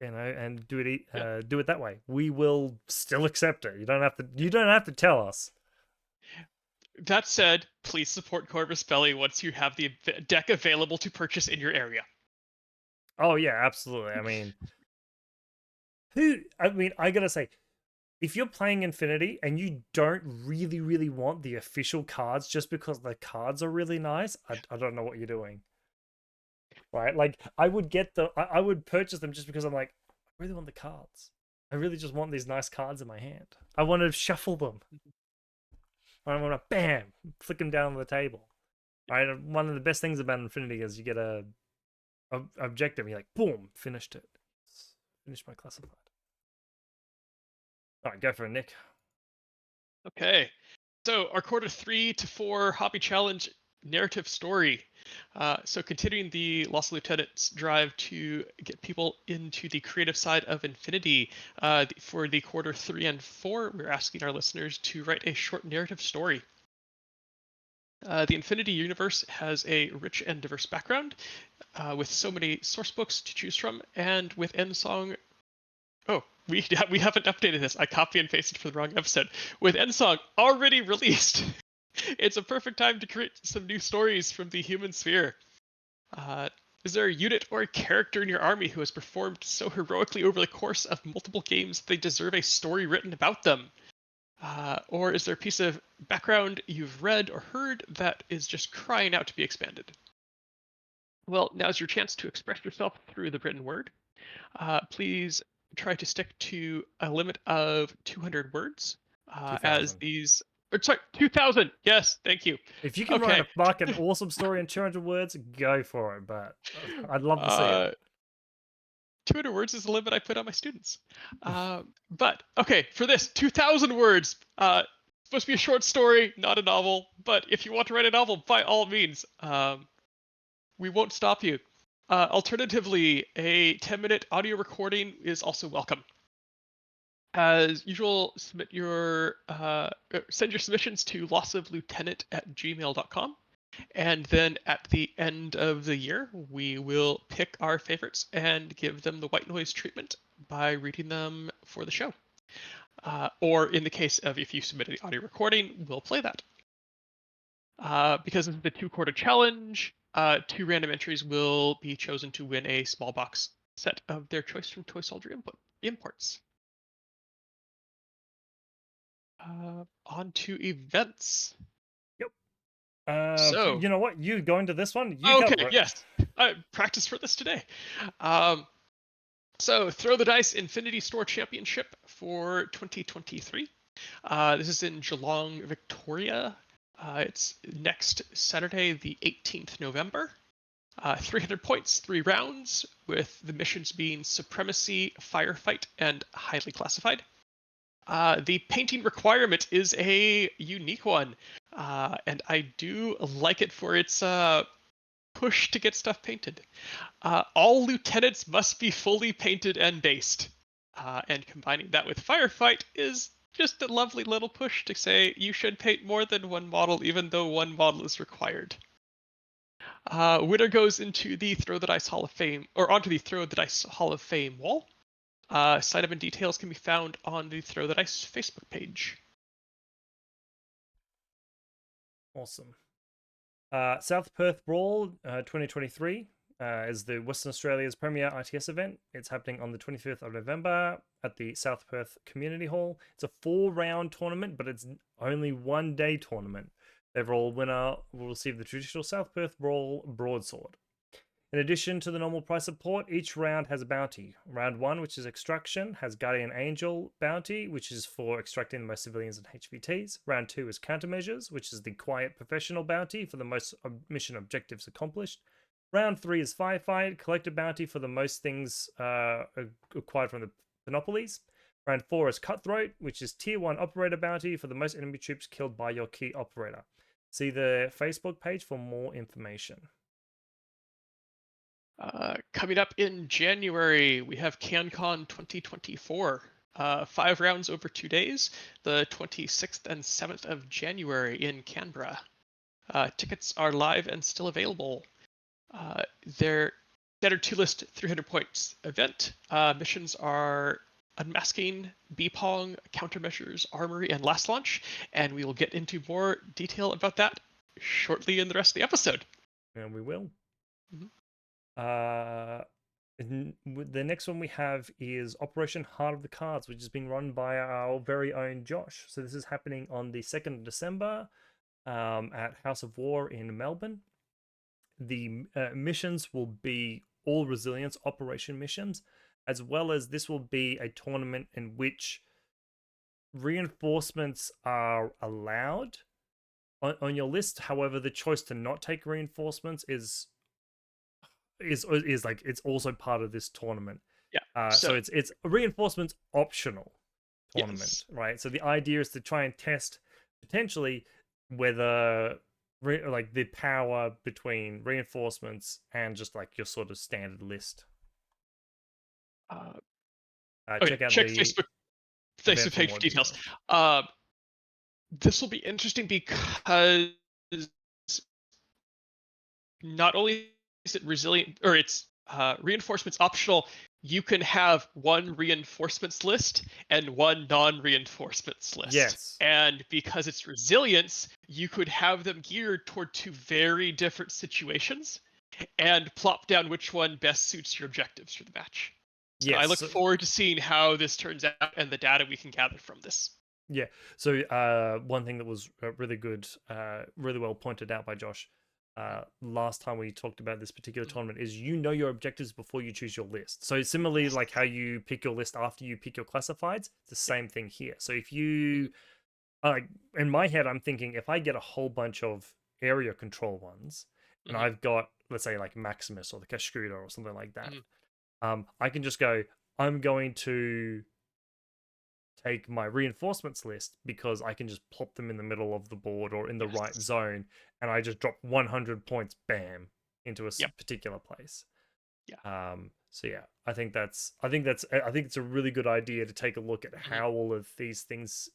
and do it Yeah. do it that way. We will still accept it. You don't have to. You don't have to tell us. That said, please support Corvus Belli once you have the deck available to purchase in your area. Oh yeah, absolutely. I mean, who? I mean, I gotta say, if you're playing Infinity and you don't really want the official cards just because the cards are really nice, I don't know what you're doing. Right? Like I would get the I would purchase them just because I'm like, I really want the cards. I really just want these nice cards in my hand. I want to shuffle them. I want to bam, flick them down on the table. Right? One of the best things about Infinity is you get a objective. And you're like, boom, finished it. Finished my classified. All right, go for it, Nick. Okay. So our quarter 3 to 4 hobby challenge narrative story. So continuing the Lost Lieutenant's drive to get people into the creative side of Infinity, for the quarter 3 and 4, we're asking our listeners to write a short narrative story. The Infinity universe has a rich and diverse background, with so many source books to choose from, and with Endsong. Oh, we haven't updated this. I copy and pasted for the wrong episode. With Endsong already released, it's a perfect time to create some new stories from the human sphere. Is there a unit or a character in your army who has performed so heroically over the course of multiple games they deserve a story written about them? Or is there a piece of background you've read or heard that is just crying out to be expanded? Well, now's your chance to express yourself through the written word. Please try to stick to a limit of 200 words, as 2000. these. Or, sorry, 2,000. Yes, thank you. If you can write Okay. a fucking awesome story in 200 words, go for it. But I'd love to see it. 200 words is the limit I put on my students. But okay, for this 2,000 words, supposed to be a short story, not a novel. But if you want to write a novel, by all means, we won't stop you. Alternatively, a 10-minute audio recording is also welcome. As usual, send your submissions to lossoflieutenant@gmail.com. And then at the end of the year, we will pick our favorites and give them the white noise treatment by reading them for the show. Or in the case of if you submit an audio recording, we'll play that. Because this is the 2-quarter challenge, 2 random entries will be chosen to win a small box set of their choice from Toy Soldier imports. On to events. Yep. So, you know what? You going to this one? You okay, cover it. yes, I practiced for this today. So, Throw the Dice Infinity Store Championship for 2023. This is in Geelong, Victoria. It's next Saturday, the 18th November. 300 points, 3 rounds, with the missions being Supremacy, Firefight, and Highly Classified. The painting requirement is a unique one, and I do like it for its push to get stuff painted. All lieutenants must be fully painted and based, and combining that with Firefight is just a lovely little push to say you should paint more than one model, even though one model is required. Winner goes into the Throw the Dice Hall of Fame, or onto the Throw the Dice Hall of Fame wall. Sign-up and details can be found on the Throw the Dice Facebook page. Awesome. South Perth Brawl 2023 is the Western Australia's premier ITS event. It's happening on the 25th of November at the South Perth Community Hall. It's a 4-round tournament, but it's only 1-day tournament. The overall winner will receive the traditional South Perth Brawl broadsword. In addition to the normal prize support, each round has a bounty. Round 1, which is Extraction, has Guardian Angel bounty, which is for extracting the most civilians and HVTs. Round 2 is Countermeasures, which is the Quiet Professional bounty for the most mission objectives accomplished. Round 3 is Firefight, Collector bounty for the most things acquired from the Monopolies. Round 4 is Cutthroat, which is Tier 1 Operator bounty for the most enemy troops killed by your key operator. See the Facebook page for more information. Coming up in January, we have CanCon 2024. 5 rounds over 2 days, the 26th and 7th of January in Canberra. Tickets are live and still available. Their standard 2-list 300 points event. Missions are unmasking, B-pong, countermeasures, armory, and last launch, and we will get into more detail about that shortly in the rest of the episode. And we will. Mhm. The next one we have is Operation Heart of the Cards, which is being run by our very own Josh. So this is happening on the 2nd of December at House of War in Melbourne. The missions will be all resilience operation missions, as well as this will be a tournament in which reinforcements are allowed on your list. However, the choice to not take reinforcements is like it's also part of this tournament. Yeah. So it's reinforcements optional tournament, Yes. right? So the idea is to try and test potentially whether like the power between reinforcements and just like your sort of standard list. Okay. Check out Check the Facebook event Facebook for page more for details. details. This will be interesting because not only is it resilient, or it's reinforcements optional, you can have one reinforcements list and one non-reinforcements list. Yes. And because it's resilience, you could have them geared toward two very different situations and plop down which one best suits your objectives for the match. So I look Yes. forward to seeing how this turns out and the data we can gather from this. Yeah. So one thing that was really good, really well pointed out by Josh last time we talked about this particular tournament is your objectives before you choose your list. So similarly, like how you pick your list after you pick your classifieds, it's the same thing here. So if you like in my head, I'm thinking if I get a whole bunch of area control ones, and I've got let's say like Maximus or the Kashkuda or something like that, I can just go. I'm going to take my reinforcements list because I can just plop them in the middle of the board or in the right Yes. zone, and I just drop 100 points, bam, into a Yep. particular place. Yeah. So yeah, I think it's a really good idea to take a look at how all of these things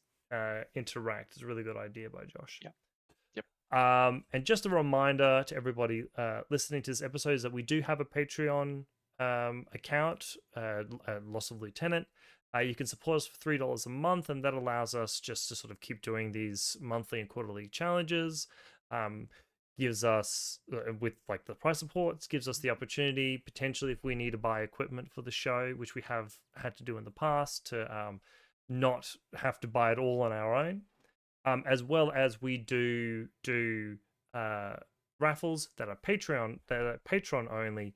interact. It's a really good idea by Josh. Yeah. Yep. And just a reminder to everybody listening to this episode is that we do have a Patreon account, Lossoflieutenant. You can support us for $3 a month, and that allows us just to sort of keep doing these monthly and quarterly challenges. Gives us, with like the price supports, gives us the opportunity potentially if we need to buy equipment for the show, which we have had to do in the past, to not have to buy it all on our own. As well as we do raffles that are Patreon only,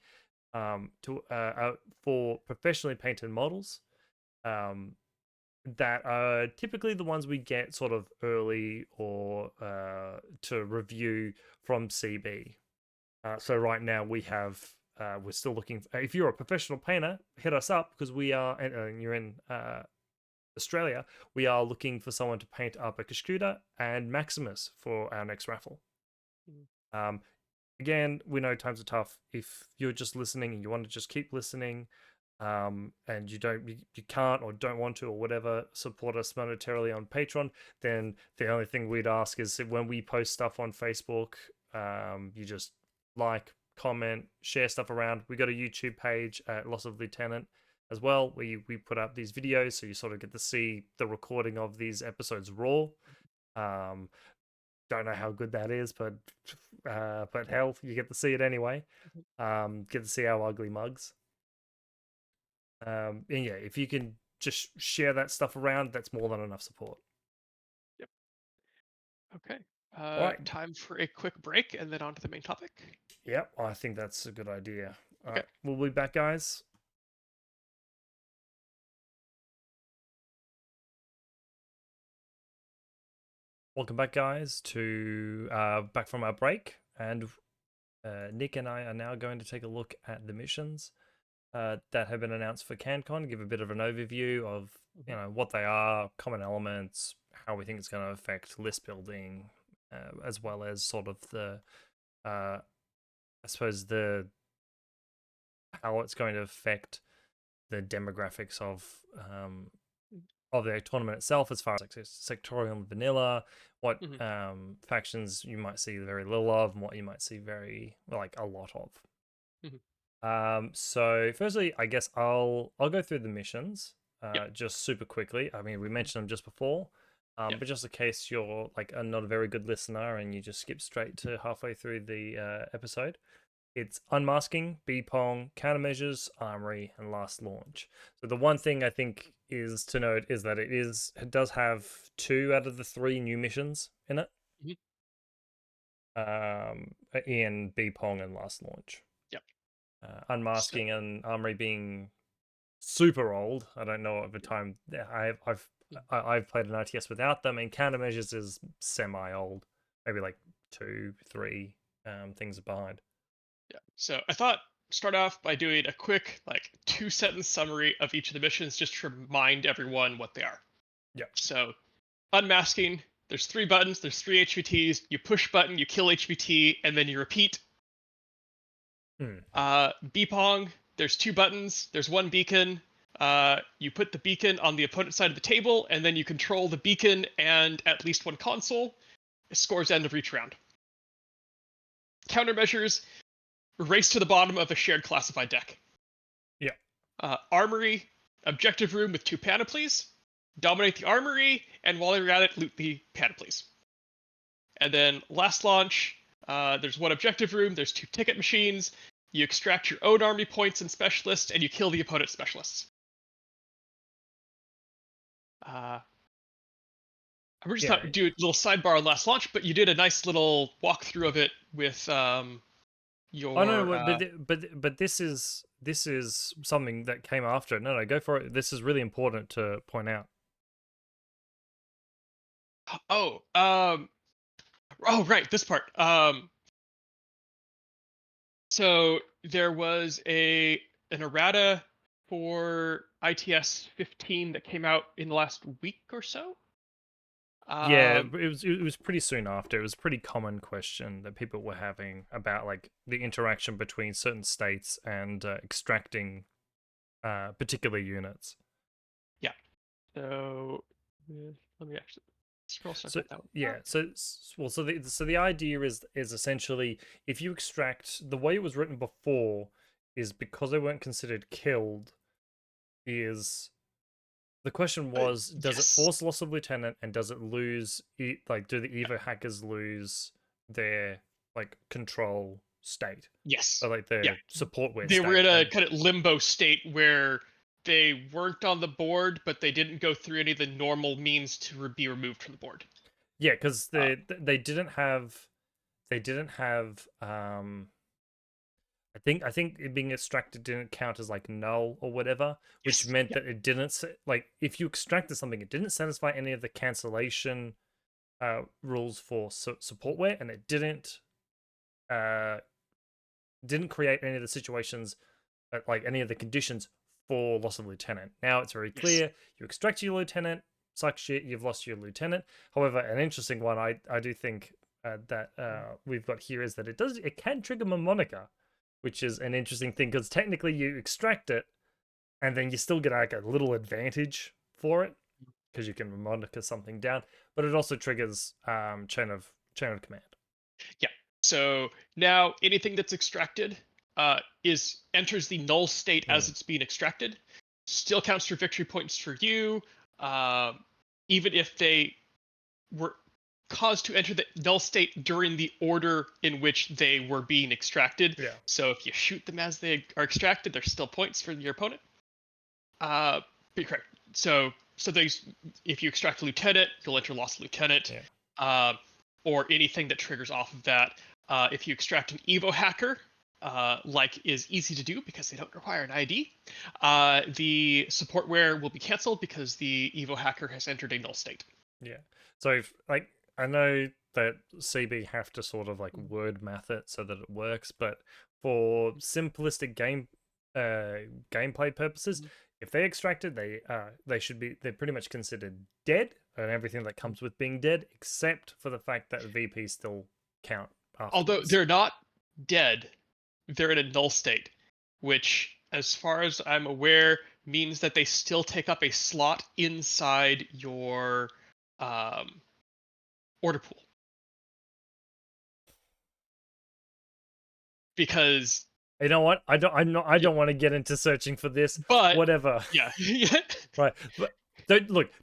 for professionally painted models. That are typically the ones we get sort of early or to review from CB. So right now we're still looking. If you're a professional painter, hit us up because we are, and you're in Australia, we are looking for someone to paint up a Kashkuda and Maximus for our next raffle. Again, we know times are tough. If you're just listening and you want to just keep listening, and you can't or don't want to or whatever support us monetarily on Patreon, then the only thing we'd ask is when we post stuff on Facebook, you just like, comment, share stuff around. We got a YouTube page at Lossoflieutenant as well, where we put up these videos, so you sort of get to see the recording of these episodes raw. Don't know how good that is, but hell, you get to see it anyway. Get to see our ugly mugs. And yeah, if you can just share that stuff around, that's more than enough support. Yep. Okay. All right. Time for a quick break and then on to the main topic. Yep, I think that's a good idea. All Okay. right, we'll be back, guys. Welcome back, guys, to back from our break, and Nick and I are now going to take a look at the missions that have been announced for CanCon. Give a bit of an overview of what they are, common elements, how we think it's going to affect list building, as well as sort of the, I suppose how it's going to affect the demographics the tournament itself, as far as like sectorial and vanilla, what Mhm. factions you might see very little of, and what you might see very like a lot of. Mhm. So firstly, I guess I'll go through the missions Yep. just super quickly. I mean, we mentioned them just before, Yep. but just in case you're like not a very good listener and you just skip straight to halfway through the episode, it's unmasking, B-pong, countermeasures, armory, and last launch. So the one thing I think is to note is that it does have 2 out of the 3 new missions in it. Mhm. In B-pong and last launch. Yep. So, Unmasking and armory being super old. I don't know at the time. I've played an RTS without them, and countermeasures is semi old, maybe like 2, 3 things behind. yeah. So I thought start off by doing a quick like 2 sentence summary of each of the missions just to remind everyone what they are. Yeah. So unmasking, there's 3 buttons, there's 3 HVTs. You push button, you kill HVT, and then you repeat. Hmm. Beepong, there's 2 buttons, there's 1 beacon. You put the beacon on the opponent's side of the table, and then you control the beacon and at least 1 console. It scores end of each round. Countermeasures, race to the bottom of a shared classified deck. Yeah. Armory, objective room with 2 panoplies. Dominate the armory, and while you're at it, loot the panoplies. And then last launch, there's 1 objective room, there's 2 ticket machines. You extract your own army points and specialists, and you kill the opponent's specialists. I just Yeah. thought do a little sidebar on last launch, but you did a nice little walkthrough of it with Oh no, your. but this is something that came after it. No, no, go for it. This is really important to point out. Oh, oh, right, this part. So there was an errata for ITS 15 that came out in the last week or so. Yeah, Um, it was pretty soon after. It was a pretty common question that people were having about like the interaction between certain states and extracting particular units. yeah. So let me actually scroll so I've So got that one yeah, up. so the idea is essentially if you extract the way it was written before is because they weren't considered killed is the question was does it Yes. force loss of lieutenant and does it lose like do the Evo hackers lose their like control state Yes. or like Yeah. their supportware They were state in a and kind of limbo state where they weren't on the board, but they didn't go through any of the normal means to be removed from the board. yeah because Uh, they didn't have I think it being extracted didn't count as like null or whatever, which yes. meant Yeah. that it didn't like if you extracted something, it didn't satisfy any of the cancellation rules for supportware, and it uh didn't create any of the situations like any of the conditions for loss of lieutenant. Now it's very Yes. clear: you extract your lieutenant, suck shit, you've lost your lieutenant. However, an interesting one I do think that we've got here is that it can trigger Mnemonica, which is an interesting thing because technically you extract it and then you still get like a little advantage for it because you can mnemonica something down, but it also triggers chain of command. Yeah. So now anything that's extracted is enters the null state as Mm. it's being extracted. Still counts for victory points for you, um, even if they were caused to enter the null state during the order in which they were being extracted. Yeah. So if you shoot them as they are extracted, there's still points for your opponent. Be correct. So there's if you extract a lieutenant, you'll enter lost lieutenant, Yeah. uh, or anything that triggers off of that. If you extract an Evo hacker, like is easy to do because they don't require an ID, the supportware will be canceled because the Evo hacker has entered a null state. Yeah. So if, like I know that CB have to sort of like word math it so that it works, but for simplistic gameplay purposes, if they extracted, they're pretty much considered dead and everything that comes with being dead, except for the fact that VPs still count Although afterwards. they're not dead, they're in a null state, which, as far as I'm aware, means that they still take up a slot inside your um, order pool. Because You know what? I don't want to get into searching for this. but Whatever. yeah. Right. But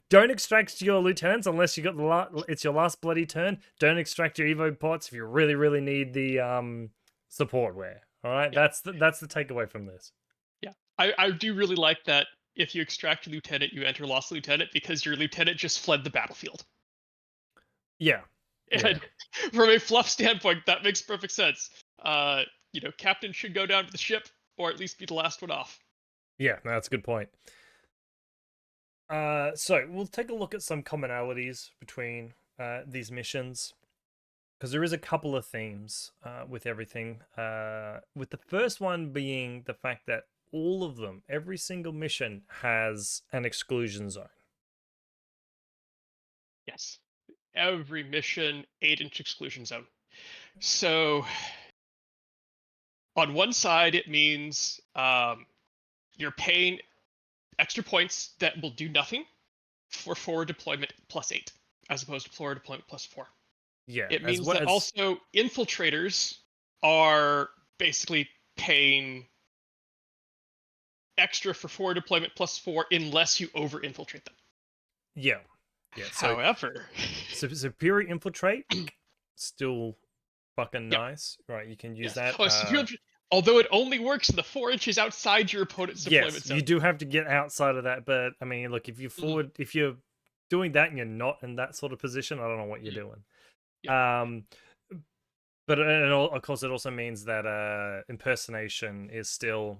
don't extract your lieutenants unless you got it's your last bloody turn. Don't extract your evo pots if you really need the support wear. All right? Yeah. That's the takeaway from this. Yeah. I do really like that if you extract your lieutenant, you enter Lost Lieutenant because your lieutenant just fled the battlefield. Yeah. Yeah. And from a fluff standpoint, that makes perfect sense. Captain should go down to the ship, or at least be the last one off. Yeah, that's a good point. So we'll take a look at some commonalities between these missions, because there is a couple of themes with everything. With the first one being the fact that all of them, every single mission, has an exclusion zone. Yes. Every mission, 8-inch exclusion zone. So, on one side, it means you're paying extra points that will do nothing for forward deployment +8, as opposed to forward deployment +4. Yeah, It as means well that as also infiltrators are basically paying extra for forward deployment +4 unless you over infiltrate them. yeah. So However, superior infiltrate still fucking yep, nice, right? You can use yes. that. Oh, so although it only works in the 4 inches outside your opponent's deployment Yes, zone. you do have to get outside of that, but I mean, look, if you're doing that and you're not in that sort of position, I don't know what you're doing. Yep. But of course, it also means that impersonation is still,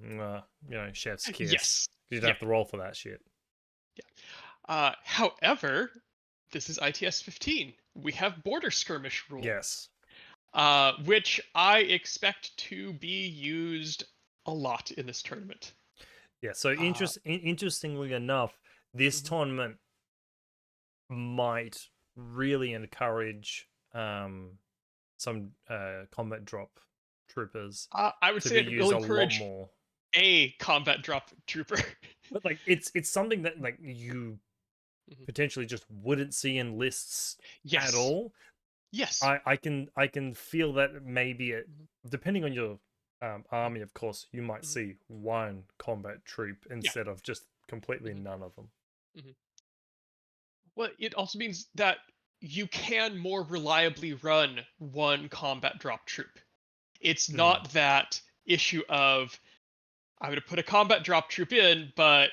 chef's kiss. Yes. You don't have to roll for that shit. Yeah. However, this is ITS 15. We have border skirmish rule. Yes. Which I expect to be used a lot in this tournament. Yeah. So interestingly enough, this tournament might really encourage some combat drop troopers I would to say be it will used a lot encourage more. a combat drop trooper. But like it's something that like you potentially just wouldn't see in lists Yes. at all. Yes. I can feel that maybe depending on your army, of course, you might see one combat troop instead of just completely none of them. Well, it also means that you can more reliably run one combat drop troop. It's not that issue of I'm going to put a combat drop troop in, but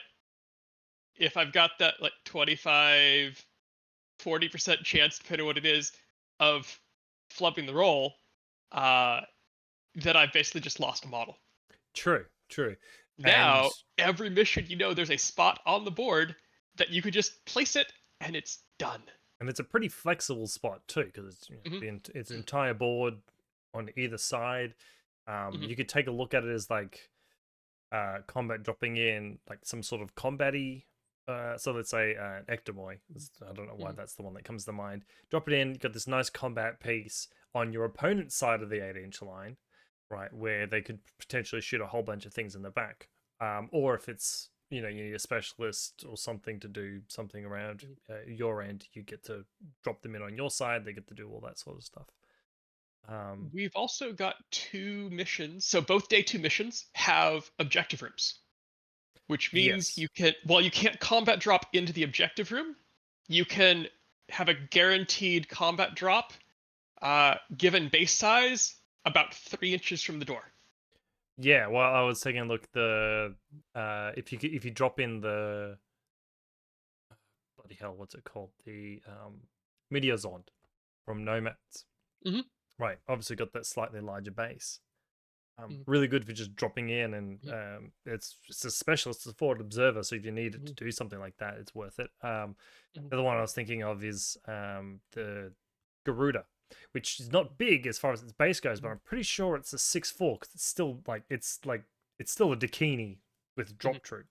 if I've got that like 25, 40% chance, depending on what it is, of flubbing the roll, then I've basically just lost a model. True. Now, And every mission, there's a spot on the board that you could just place it, and it's done. and it's a pretty flexible spot too, because it's entire board on either side. You could take a look at it as like combat dropping in like some sort of combat-y. So let's say Ectomoy. I don't know why that's the one that comes to mind. Drop it in, you got this nice combat piece on your opponent's side of the 8-inch line, right, where they could potentially shoot a whole bunch of things in the back. Or if it's, you need a specialist or something to do something around your end, you get to drop them in on your side, they get to do all that sort of stuff. We've also got 2 missions. So both day 2 missions have objective rooms, which means you can't combat drop into the objective room. You can have a guaranteed combat drop given base size about 3 inches from the door. Yeah, well, I was taking a look. If you drop in the bloody hell, what's it called? The Meteorzond from Nomads. Right, obviously got that slightly larger base. Really good for just dropping in, and it's a specialist, it's a forward observer, so if you need it to do something like that, it's worth it. The other one I was thinking of is the Garuda, which is not big as far as its base goes, but I'm pretty sure it's a 6'4", because it's still it's still a Dakini with drop troop.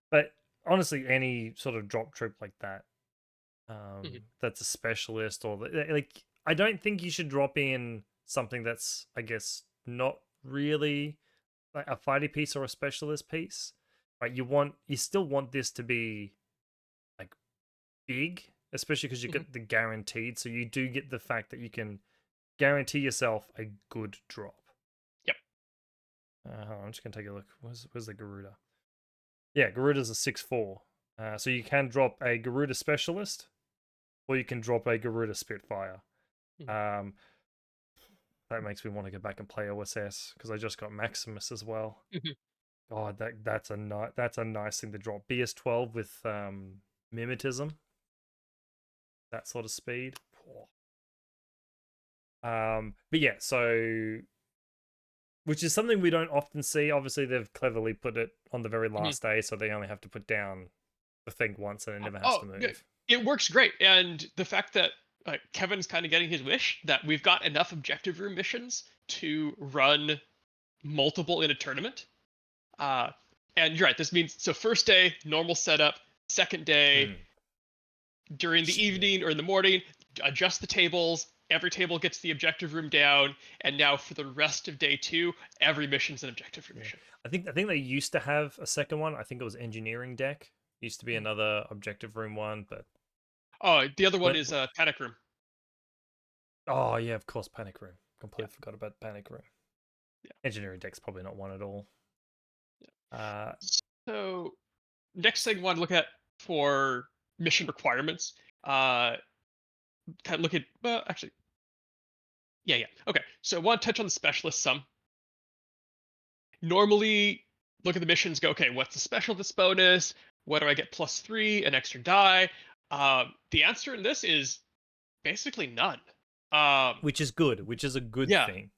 But honestly, any sort of drop troop like that, that's a specialist or like, I don't think you should drop in something that's, I guess, not really like a fighty piece or a specialist piece. right? You still want this to be like big, especially because you Mhm. get the guaranteed. So you do get the fact that you can guarantee yourself a good drop. Yep. Hold on, I'm just gonna take a look. Where's the Garuda? Yeah, Garuda's a 6/4. So you can drop a Garuda Specialist, or you can drop a Garuda Spitfire. Mhm. Um, that makes me want to go back and play OSS because I just got Maximus as well. Mhm. God, that's a nice thing to drop. BS12 with mimetism, that sort of speed. But yeah, so which is something we don't often see. Obviously, they've cleverly put it on the very Mhm. last day, so they only have to put down the thing once, and it never has Oh, to yeah, move. it works great, and the fact that Kevin's kind of getting his wish that we've got enough objective room missions to run multiple in a tournament. Uh, and you're right. This means so first day normal setup, second day Mm. during the Yeah, evening or in the morning, adjust the tables. Every table gets the objective room down, and now for the rest of day two, every mission's an objective room yeah. mission. I think they used to have a second one. I think it was engineering deck. Used to be Mhm. another objective room one, but Oh, the other one when is panic room. oh yeah, of course, panic room. Yeah, Completely forgot about panic room. yeah, Engineering deck's probably not one at all. yeah. Uh, So next thing I want to look at for mission requirements, uh, kind of look at actually, yeah. Okay, so I want to touch on the specialist some. Normally, look at the missions, go, okay, what's the special this bonus? What do I get +3, an extra die? The answer in this is basically none. Um, which is good, which is a good yeah. thing.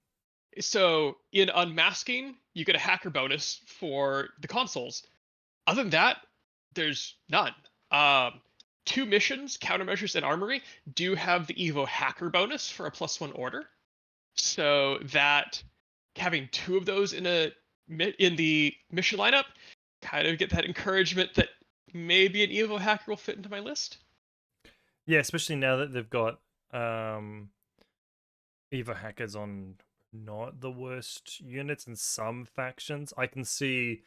So in unmasking, you get a hacker bonus for the consoles. Other than that, there's none. Um, Two missions, countermeasures and armory, do have the Evo hacker bonus for a +1 order. So that having two of those in the mission lineup, kind of get that encouragement that maybe an Evo hacker will fit into my list. Yeah, especially now that they've got um Evo hackers on not the worst units in some factions. I can see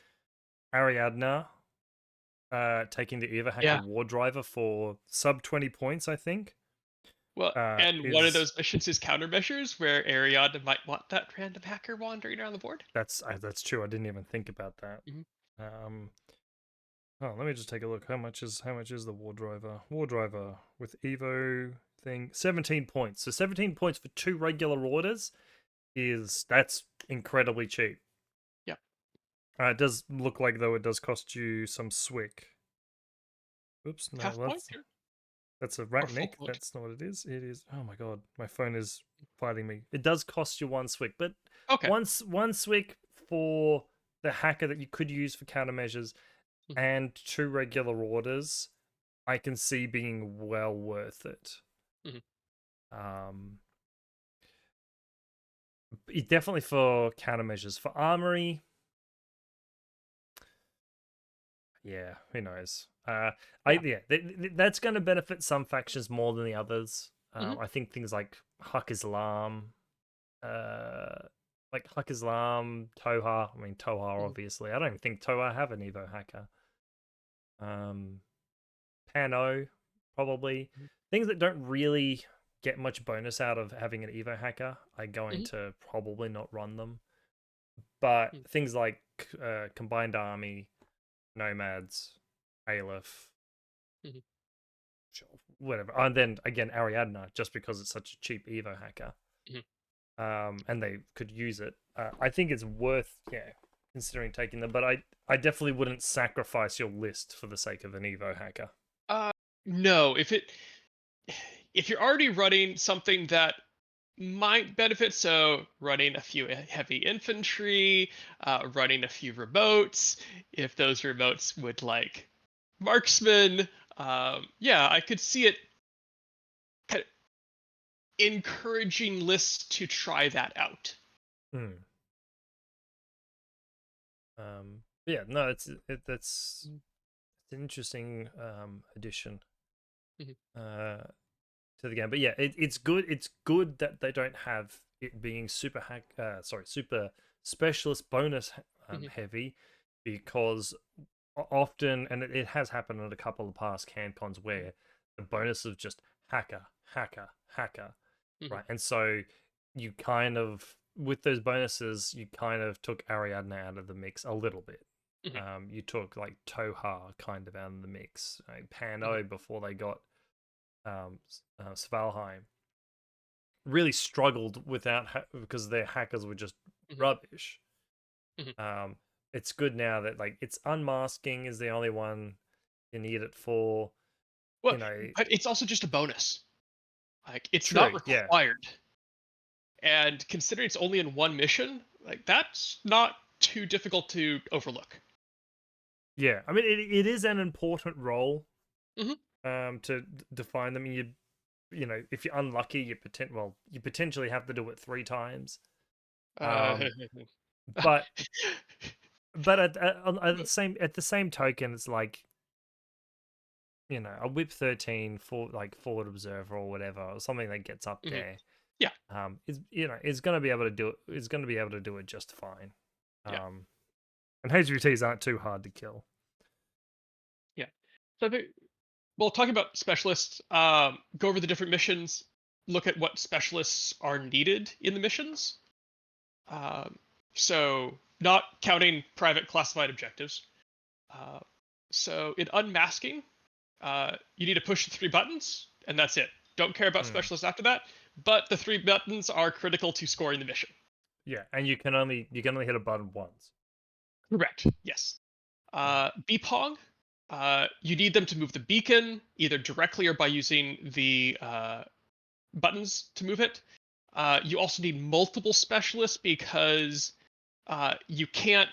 Ariadna taking the Evo hacker Yeah. war driver for sub 20 points, I think. Well, and one of Is those missions is countermeasures where Ariadne might want that random hacker wandering around the board. that's true. I didn't even think about that. Hmm. Um oh, let me just take a look. How much is the war driver? War driver with Evo thing 17 points. So 17 points for two regular orders that's incredibly cheap. Yeah. It does look like though it does cost you some swick. Oops, no, Half point that's a or rat full nick. point? That's not what it is. It is. Oh my god, my phone is fighting me. It does cost you one swick, but Okay. one swick for the hacker that you could use for countermeasures Mhm. and two regular orders, I can see being well worth it. Mhm. Um, definitely for countermeasures. For armory, yeah, who knows? Yeah. That's going to benefit some factions more than the others. Hmm. I think things like Hak Islam, uh, Toha. I mean Toha, Hmm. obviously. I don't even think Toha have an Evo hacker. Um, Pano, probably things that don't really get much bonus out of having an Evo hacker are going Hmm. to probably not run them. But things like Combined Army, Nomads, Aleph, Hmm. sure, whatever. And then again, Ariadna, just because it's such a cheap Evo hacker, Hmm. and they could use it. I think it's worth, yeah, considering taking them. But I definitely wouldn't sacrifice your list for the sake of an Evo hacker. Uh, no, if you're already running something that might benefit, so running a few heavy infantry, running a few remotes, if those remotes would like marksman, yeah, I could see it kind of encouraging lists to try that out. Hmm. Yeah, no, that's an interesting addition Mhm. uh, to the game. But yeah, it's good. It's good that they don't have it being super specialist bonus Mhm. heavy, because often, and it has happened at a couple of past CanCons where the bonus is just hacker, hacker, hacker, Mhm. right? And so you kind of, with those bonuses, you kind of took Ariadne out of the mix a little bit. Mhm. You took like Toha kind of out of the mix. Mhm. Pano before they got Svalheim really struggled because their hackers were just Mhm. rubbish. Mhm. Um, it's good now that like it's unmasking is the only one you need it for. Well, You know, but it's also just a bonus. Like it's not true, yeah, required. And considering it's only in one mission, like that's not too difficult to overlook. yeah. I mean, it is an important role Hmm. to define them. You know, if you're unlucky, you potentially have to do it 3 times. Uh, Um, but at the same token, it's like, you know, a whip 13 for like forward observer or whatever, or something that gets up mhm. there, Yeah, is, you know, is going to be able to do it. Is going to be able to do it just fine. yeah, And HVTs aren't too hard to kill. yeah. So I think, well, talking about specialists, go over the different missions, look at what specialists are needed in the missions. Um, so not counting private classified objectives. Uh, so in unmasking, you need to push the 3 buttons, and that's it. Don't care about Hmm. specialists after that. But the 3 buttons are critical to scoring the mission. Yeah, and you can only hit a button once. Correct. Yes. Yeah. Bpong, you need them to move the beacon either directly or by using the buttons to move it. You also need multiple specialists because you can't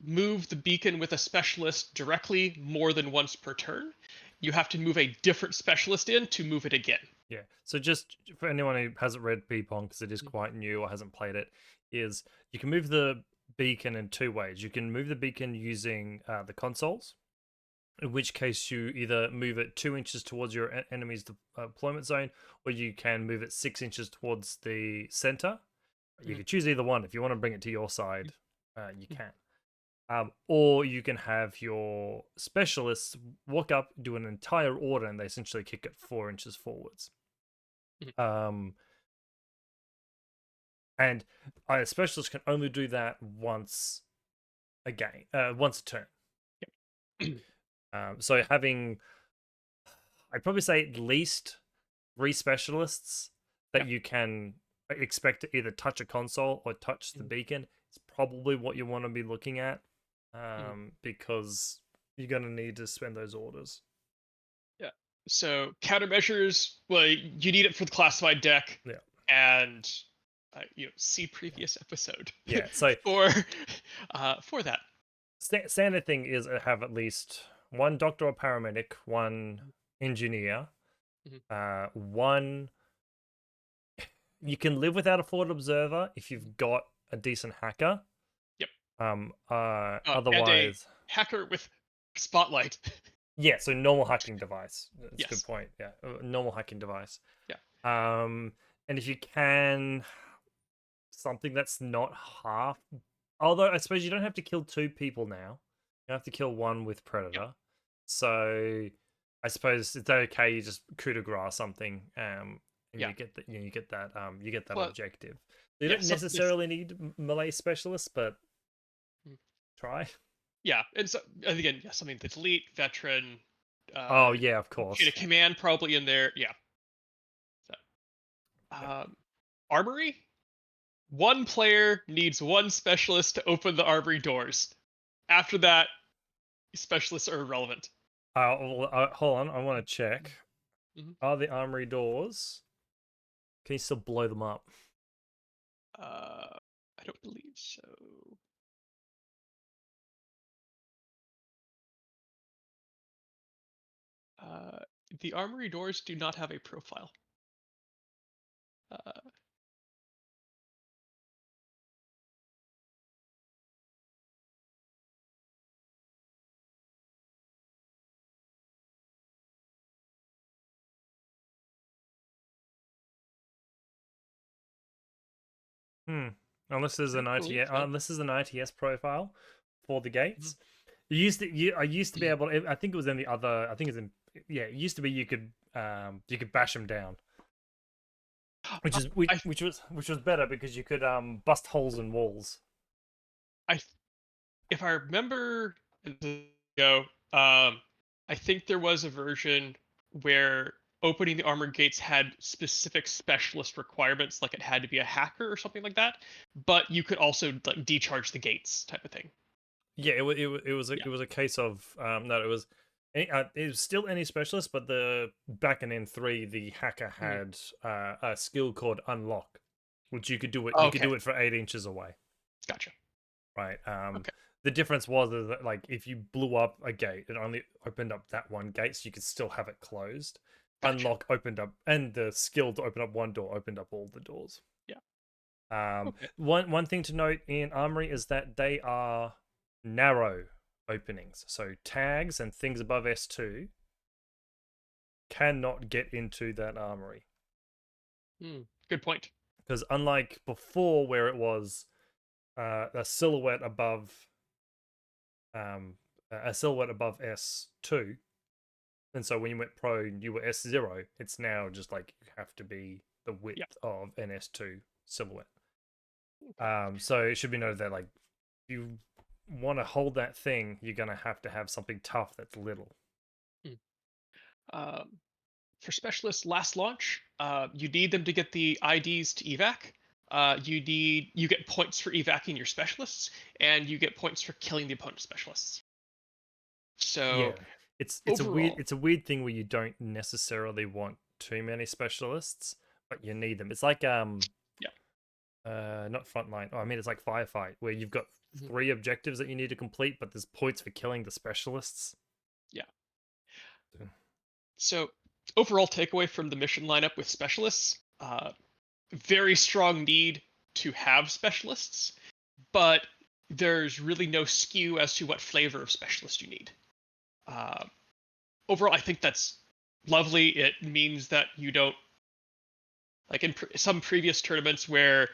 move the beacon with a specialist directly more than once per turn. You have to move a different specialist in to move it again. Yeah. So just for anyone who hasn't read Pong because it is quite new or hasn't played it, is you can move the beacon in 2 ways. You can move the beacon using the consoles, in which case you either move it 2 inches towards your enemy's deployment zone, or you can move it 6 inches towards the center. You Mhm. can choose either one. If you want to bring it to your side, you can. Or you can have your specialists walk up, do an entire order, and they essentially kick it 4 inches forwards. Mhm. Um, and a specialist can only do that once a game, once a turn. So having, I'd probably say at least 3 specialists Yeah. that you can expect to either touch a console or touch the Mhm. beacon is probably what you want to be looking at, Mhm. because you're going to need to spend those orders. Yeah. So countermeasures, well, you need it for the classified deck, Yeah. and see previous episode Yeah. So for for that. standard thing is have at least one doctor or paramedic, one engineer, Mhm. one. You can live without a forward observer if Mhm. you've got a decent hacker. Yep. And a Otherwise, hacker with spotlight. yeah. So normal hacking device. That's a good Yes. point. Yeah, normal hacking device. Yeah. Um, and if you can, something that's not half. Although I suppose you don't have to kill 2 people now. You have to kill one with Yep. predator. So I suppose it's okay. You just coup de grace something, and Yeah. you get that Plus, objective. You yeah. don't Something that's necessarily need melee specialists, but mm, try. yeah, and again, yeah, something that's elite, veteran, Oh uh, yeah, of chain of course. command probably in there. Yeah. So, Yeah. armory. One player needs one specialist to open the armory doors. After that, specialists are irrelevant. Hold on, I want to check. Hmm. Are the armory doors? Can you still blow them up? I don't believe so. Uh, the armory doors do not have a profile. Uh, Hmm. Unless there's I an don't believe ITS, so. unless there's an ITS profile for the Mhm. gates. I used to be able to, I think it was in the other, I think it's in, yeah, it used to be you could bash them down, which is I which was better because you could bust holes in walls. I if I remember go, I think there was a version where opening the armor gates had specific specialist requirements, like it had to be a hacker or something like that. But you could also like decharge the gates type of thing. Yeah, Yeah. it was a case of no, it was still any specialist, but the back in N3, the hacker Mhm. had a skill called unlock, which you could Okay, do it for 8 inches away, gotcha. right? Okay, The difference was is that like if you blew up a gate, it only opened up that one gate, so you could still have it closed. gotcha. Unlock opened up, and the skill to open up one door opened up all the doors. Yeah. Okay. One thing to note in Armory is that they are narrow openings. So tags and things above S2 cannot get into that armory. Good point. Because unlike before, where it was a silhouette um, above S2, and so when you went pro, you were S0. It's now just like you have to be the Yeah. width of an S2 silhouette. Okay. So it should be noted that like you want to hold that thing, you're gonna have to have something tough that's little. Hmm. Um, for specialists last launch, you need them to get the IDs to evac. You get points for evacing your specialists, and you get points for killing the opponent specialists. Yeah, So overall, it's a weird thing where you don't necessarily want too many specialists, but you need them. It's like yeah. not frontline. Oh, I mean it's like firefight where you've got Mhm. 3 objectives that you need to complete, but there's points for killing the specialists. Yeah. So overall takeaway from the mission lineup with specialists, very strong need to have specialists, but there's really no skew as to what flavor of specialist you need. Uh, overall, I think that's lovely. It means that you don't like in some previous tournaments where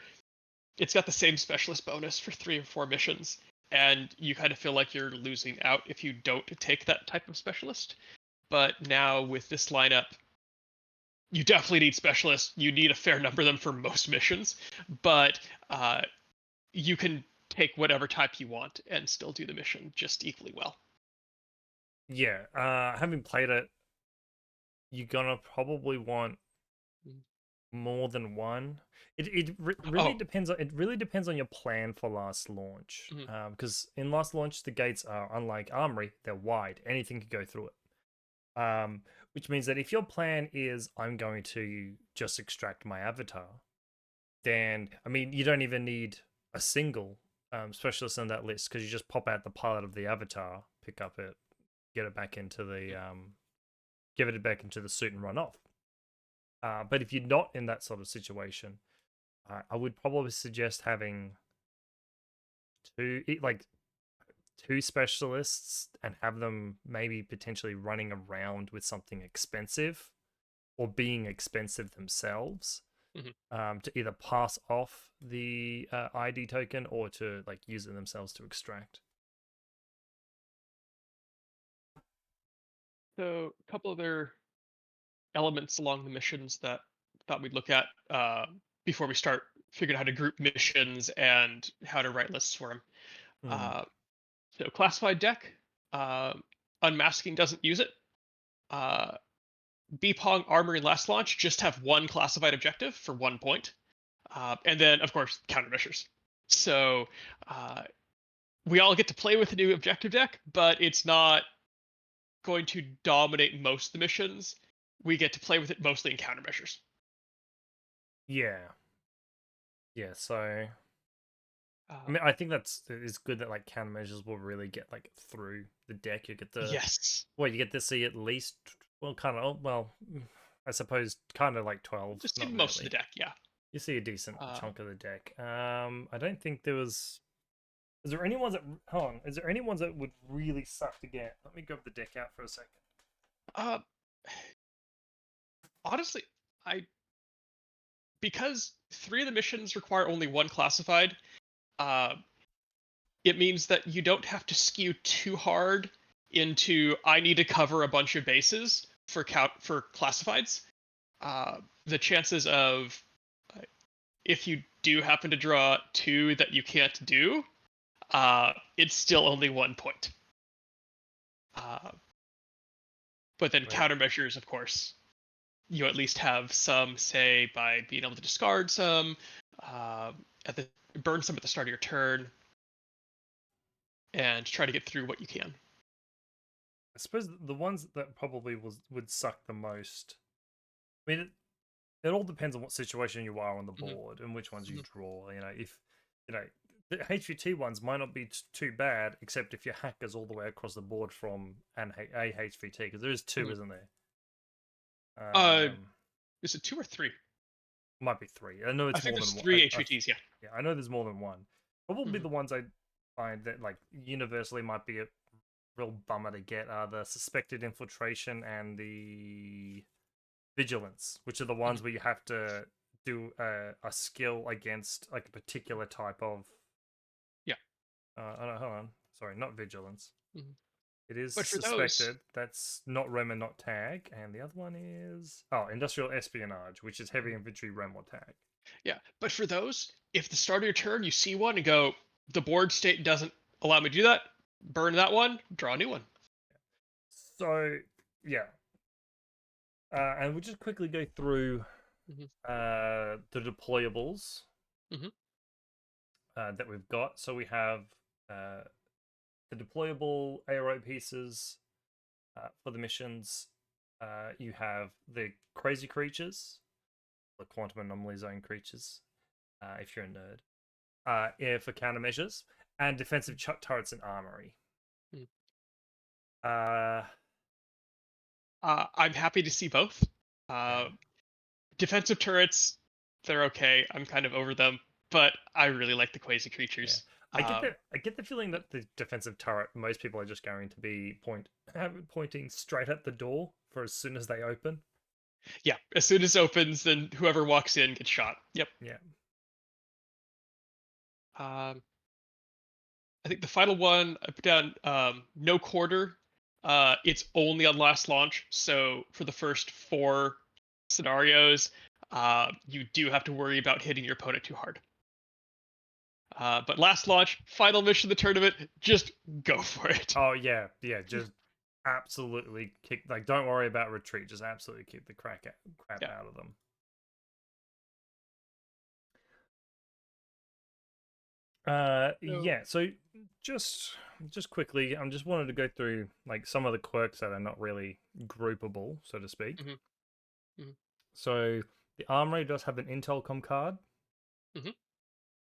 it's got the same specialist bonus for 3 or 4 missions, and you kind of feel like you're losing out if you don't take that type of specialist. But now with this lineup, you definitely need specialists. You need a fair number of them for most missions, but you can take whatever type you want and still do the mission just equally well. Yeah, having played it, you're gonna probably want Mm. more than one. Really Oh, depends on your plan for last launch. mhm, Because in last launch the gates are unlike Armory, they're wide. Anything could go through it. Which means that if your plan is I'm going to just extract my avatar, then I mean you don't even need a single specialist on that list because you just pop out the pilot of the avatar, pick up it, get it back into the give it back into the suit and run off. But if you're not in that sort of situation, I would probably suggest having like two specialists and have them maybe potentially running around with something expensive or being expensive themselves, mhm. to either pass off the ID token or to like use it themselves to extract. So a couple other elements along the missions that thought we'd look at before we start figuring out how to group missions and how to write lists for them. Hmm. Uh, so classified deck, uh, unmasking doesn't use it. Uh, Bpong, Armory, and Last Launch just have one classified objective for 1 point. And then, of course, countermeasures. So uh, we all get to play with the new objective deck, but it's not going to dominate most of the missions. We get to play with it mostly in countermeasures. Yeah, yeah. So I Uh, mean, I think it's good that like countermeasures will really get like through the deck. You get the yes, well, you get to see at least well, kind of I suppose kind of like 12, just not in most of the really. deck, yeah. You see a decent Uh, chunk of the deck. I don't think there was. Is there any ones that hold on? Is there any ones that would really suck to get? Let me grab the deck out for a second. uh, honestly, I because 3 of the missions require only one classified. Uh, it means that you don't have to skew too hard into I need to cover a bunch of bases for classifieds. The chances of if you do happen to draw 2 that you can't do, it's still only 1 point. But then Right. countermeasures, of course, you at least have some say by being able to discard some, burn some at the start of your turn, and try to get through what you can. I suppose the ones that probably would suck the most. I mean, it all depends on what situation you are on the board and which ones you draw. You know, if the HVT ones might not be too bad, except if your hackers all the way across the board from a HVT, because there is 2, isn't there? Is it 2 or 3? Might be 3. I know I it's think more there's than 3 HVTs. Yeah. Yeah, I know there's more than one. Probably the ones I find that like universally might be a real bummer to get are the suspected infiltration and the vigilance, which are the ones where you have to do a skill against like a particular type of. Yeah. Oh no, hold on. Sorry, not vigilance. It is But for suspected. those, That's not rem and not tag. And the other one is industrial espionage, which is heavy infantry rem or tag. yeah, but for those, if the start of your turn you see one and go, the board state doesn't allow me to do that, burn that one, draw a new one. So yeah, and we'll just quickly go through the deployables that we've got. So we have the deployable ARO pieces for the missions. You have the crazy creatures, the quantum anomaly zone creatures, if you're a nerd. Yeah, for countermeasures and defensive turrets and armory. I'm happy to see both. Defensive turrets, they're okay. I'm kind of over them, but I really like the quasi creatures. I get the feeling that the defensive turret, most people are just going to be pointing straight at the door for as soon as they open. Yeah, as soon as it opens, then whoever walks in gets shot. Yep. Yeah. I think the final one I put down, no quarter. It's only on last launch, so for the first 4 scenarios, you do have to worry about hitting your opponent too hard. But last launch, final mission of the tournament, just go for it. Oh yeah, just absolutely kick. Like, don't worry about retreat. Just absolutely kick the crap out of them. Yeah. So just quickly, I'm just wanted to go through like some of the quirks that are not really groupable, so to speak. So the armory does have an Intelcom card.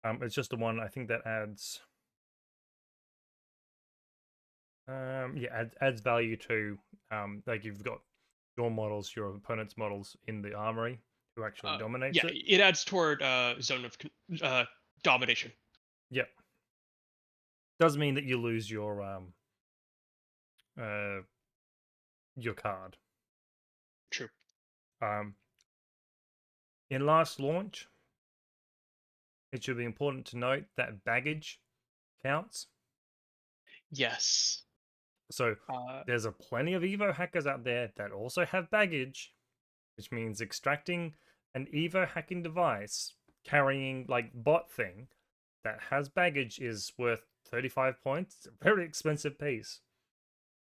It's just the one I think that adds. Adds value to like you've got your models, your opponent's models in the armory who actually dominates it. It adds toward zone of domination. Yep. Does mean that you lose your card. True. In last launch, it should be important to note that baggage counts. Yes. So there's a plenty of Evo hackers out there that also have baggage, which means extracting an Evo hacking device carrying like bot thing that has baggage is worth 35 points. It's a very expensive piece,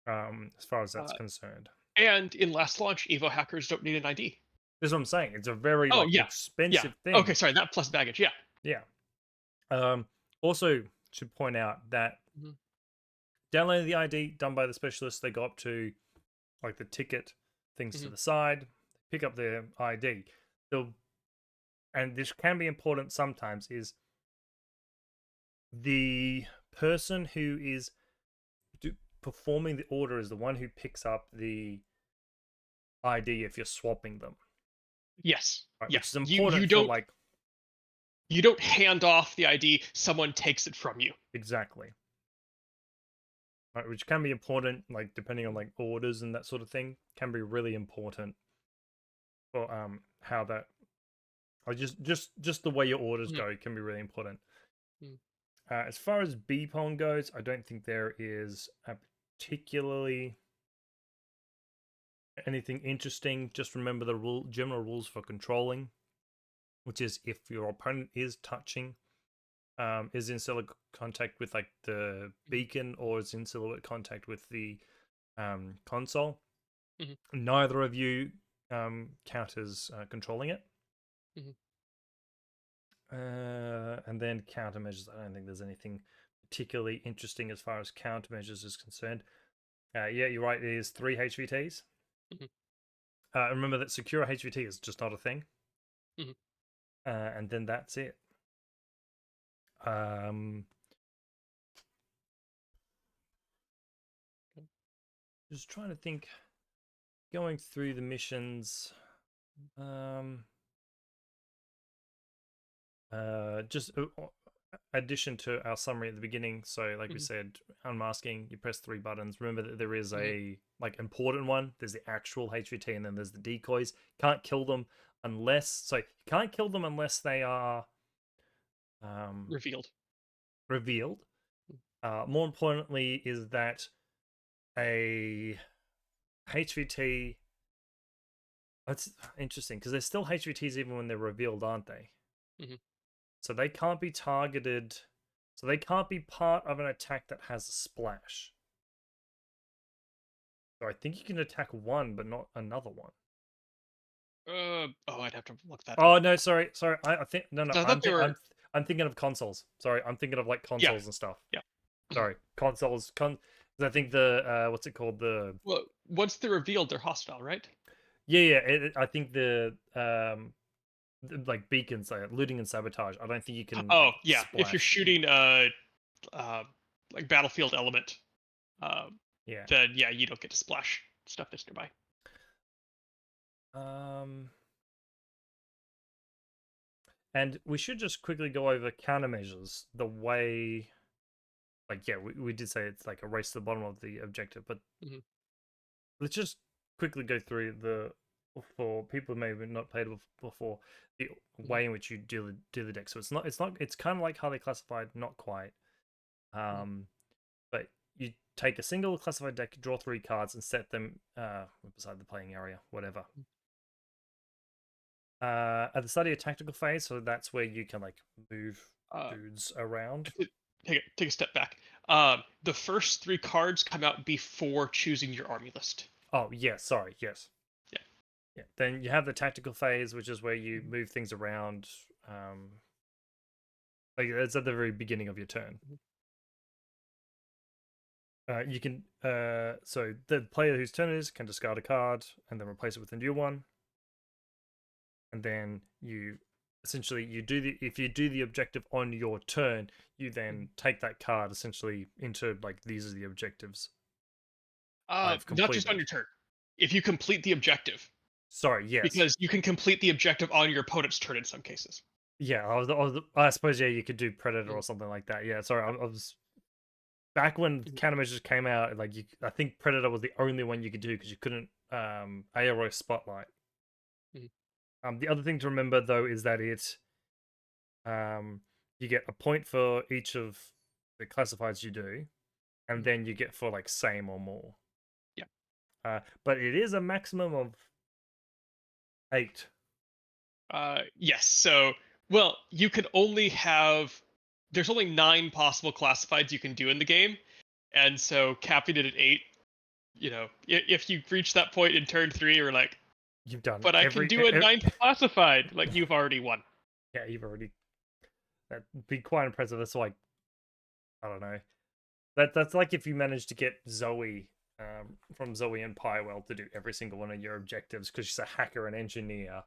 as far as that's concerned. And in last launch, Evo hackers don't need an ID. That's what I'm saying. It's a very expensive thing. Okay, sorry, that plus baggage. Yeah. Yeah. Also, should point out that downloading the ID done by the specialists, they go up to like the ticket things to the side, pick up their ID. And this can be important sometimes, is the person who is performing the order is the one who picks up the ID if you're swapping them. Yes. Right, yeah. Which is important for like. You don't hand off the ID; someone takes it from you. Exactly. Right, which can be important, like depending on like orders and that sort of thing, can be really important for how that, or just the way your orders go can be really important. As far as B-Pong goes, I don't think there is a particularly anything interesting. Just remember the general rules for controlling, which is if your opponent is touching, is in silhouette contact with like the beacon, or is in silhouette contact with the console. Mm-hmm. Neither of you count as controlling it. Mm-hmm. And then countermeasures. I don't think there's anything particularly interesting as far as countermeasures is concerned. Yeah, you're right. It is 3 HVTs. Mm-hmm. Remember that secure HVT is just not a thing. Mm-hmm. And then that's it. Just trying to think. Going through the missions. Just addition to our summary at the beginning. So, like we Mm-hmm. said, unmasking. You press 3 buttons. Remember that there is Mm-hmm. a like important one. There's the actual HVT, and then there's the decoys. Can't kill them unless you can't kill them unless they are Revealed. revealed. More importantly, is that a HVT. That's interesting because they're still HVTs even when they're revealed, aren't they? Mm-hmm. So they can't be targeted. So they can't be part of an attack that has a splash. So I think you can attack one, but not another one. I'd have to look that Oh up. no, sorry. I think no. I thought they were. I'm thinking of consoles. Sorry, I'm thinking of like Yeah. consoles and stuff. Yeah. Sorry, consoles. I think the what's it called? The Well, once they're revealed, they're hostile, right? yeah. I think like beacons, like looting and sabotage. I don't think you can Oh, like yeah. If you're splash. shooting uh like battlefield element, um, Yeah. then yeah, you don't get to splash stuff that's nearby. And we should just quickly go over countermeasures. The way, like, yeah, we did say it's like a race to the bottom of the objective, but Mm-hmm. let's just quickly go through for people who may have not played before, the Mm-hmm. way in which you do the deck. So it's kind of like how they classified, not quite. But you take a single classified deck, draw 3 cards, and set them beside the playing area, whatever. At the start of your tactical phase, so that's where you can like move dudes around. Take a step back. The first 3 cards come out before choosing your army list. Oh yeah, sorry, yes. Yeah. Yeah. Then you have the tactical phase, which is where you move things around. Like it's at the very beginning of your turn. You can so the player whose turn it is can discard a card and then replace it with a new one. And then you essentially if you do the objective on your turn, you then take that card essentially into like these are the objectives I've Not just on completed. your turn. If you complete the objective, Sorry, yes. because you can complete the objective on your opponent's turn in some cases. Yeah, I suppose yeah, you could do Predator Mm-hmm. or something like that. Yeah, sorry, I was back when countermeasures came out. Like I think Predator was the only one you could do because you couldn't AOO Spotlight. The other thing to remember though is that you get a point for each of the classifieds you do, and then you get for like same or more. Yeah. But it is a maximum of 8. Yes. So, well, you can only have. There's only 9 possible classifieds you can do in the game, and so capping it at 8. If you reach that point in turn 3, you're like, You've done but I can do a 9th classified. Like you've already won. Yeah, you've already. That'd be quite impressive. That's like, I don't know. That's like if you managed to get Zoe from Zoe and Pywell to do every single one of your objectives because she's a hacker and engineer.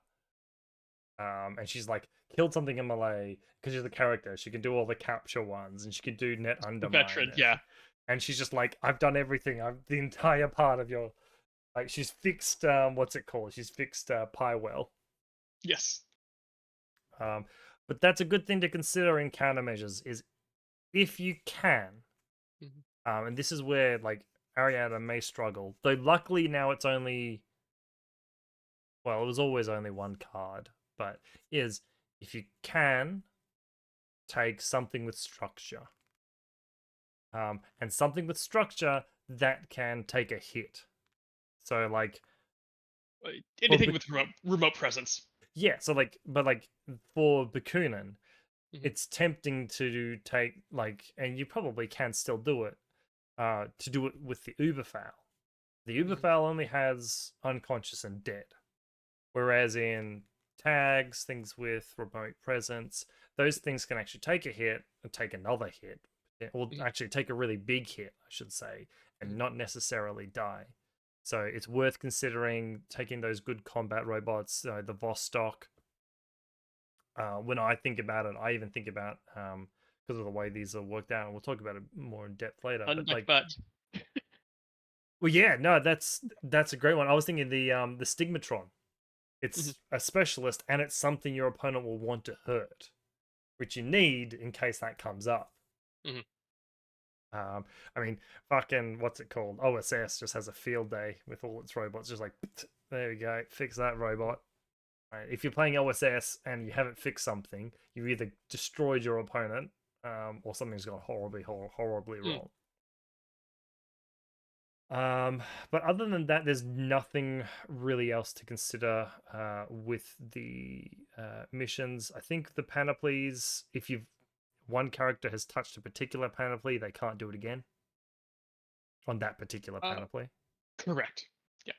And she's like killed something in Malay because she's the character. She can do all the capture ones and she can do net The undermine. veteran, yeah. And she's just like, I've done everything. I've the entire part of your like she's fixed what's it called? She's fixed Pywell. Yes. But that's a good thing to consider in countermeasures is if you can, and this is where like Ariana may struggle. Though luckily now it's only well, it was always only 1 card, but is if you can take something with structure. And something with structure that can take a hit. So like Anything with remote presence. yeah, so like but like for Bakunin, Mhm. it's tempting to take like, and you probably can still do it, to do it with the Uberfowl. The Mhm. Uberfowl only has unconscious and dead. Whereas in tags, things with remote presence, those things can actually take a hit and take another hit, or Mhm. actually take a really big hit, I should say, and Mhm. not necessarily die. So it's worth considering taking those good combat robots, the Vostok. When I think about it, I even think about because of the way these are worked out, and we'll talk about it more in depth later. But Undeck like, butt. well, yeah, no, that's a great one. I was thinking the Stigmatron. Mhm. It's a specialist, and it's something your opponent will want to hurt, which you need in case that comes up. Mhm. Um, I mean, fucking what's it called? OSS just has a field day with all its robots. Just like, there we go, fix that robot. Right? If you're playing OSS and you haven't fixed something, you've either destroyed your opponent, or something's gone horribly Mhm. wrong. But other than that, there's nothing really else to consider with the missions. I think the panoplies, if you've one character has touched a particular panoply, they can't do it again on that particular Uh, panoply. Correct. Yeah.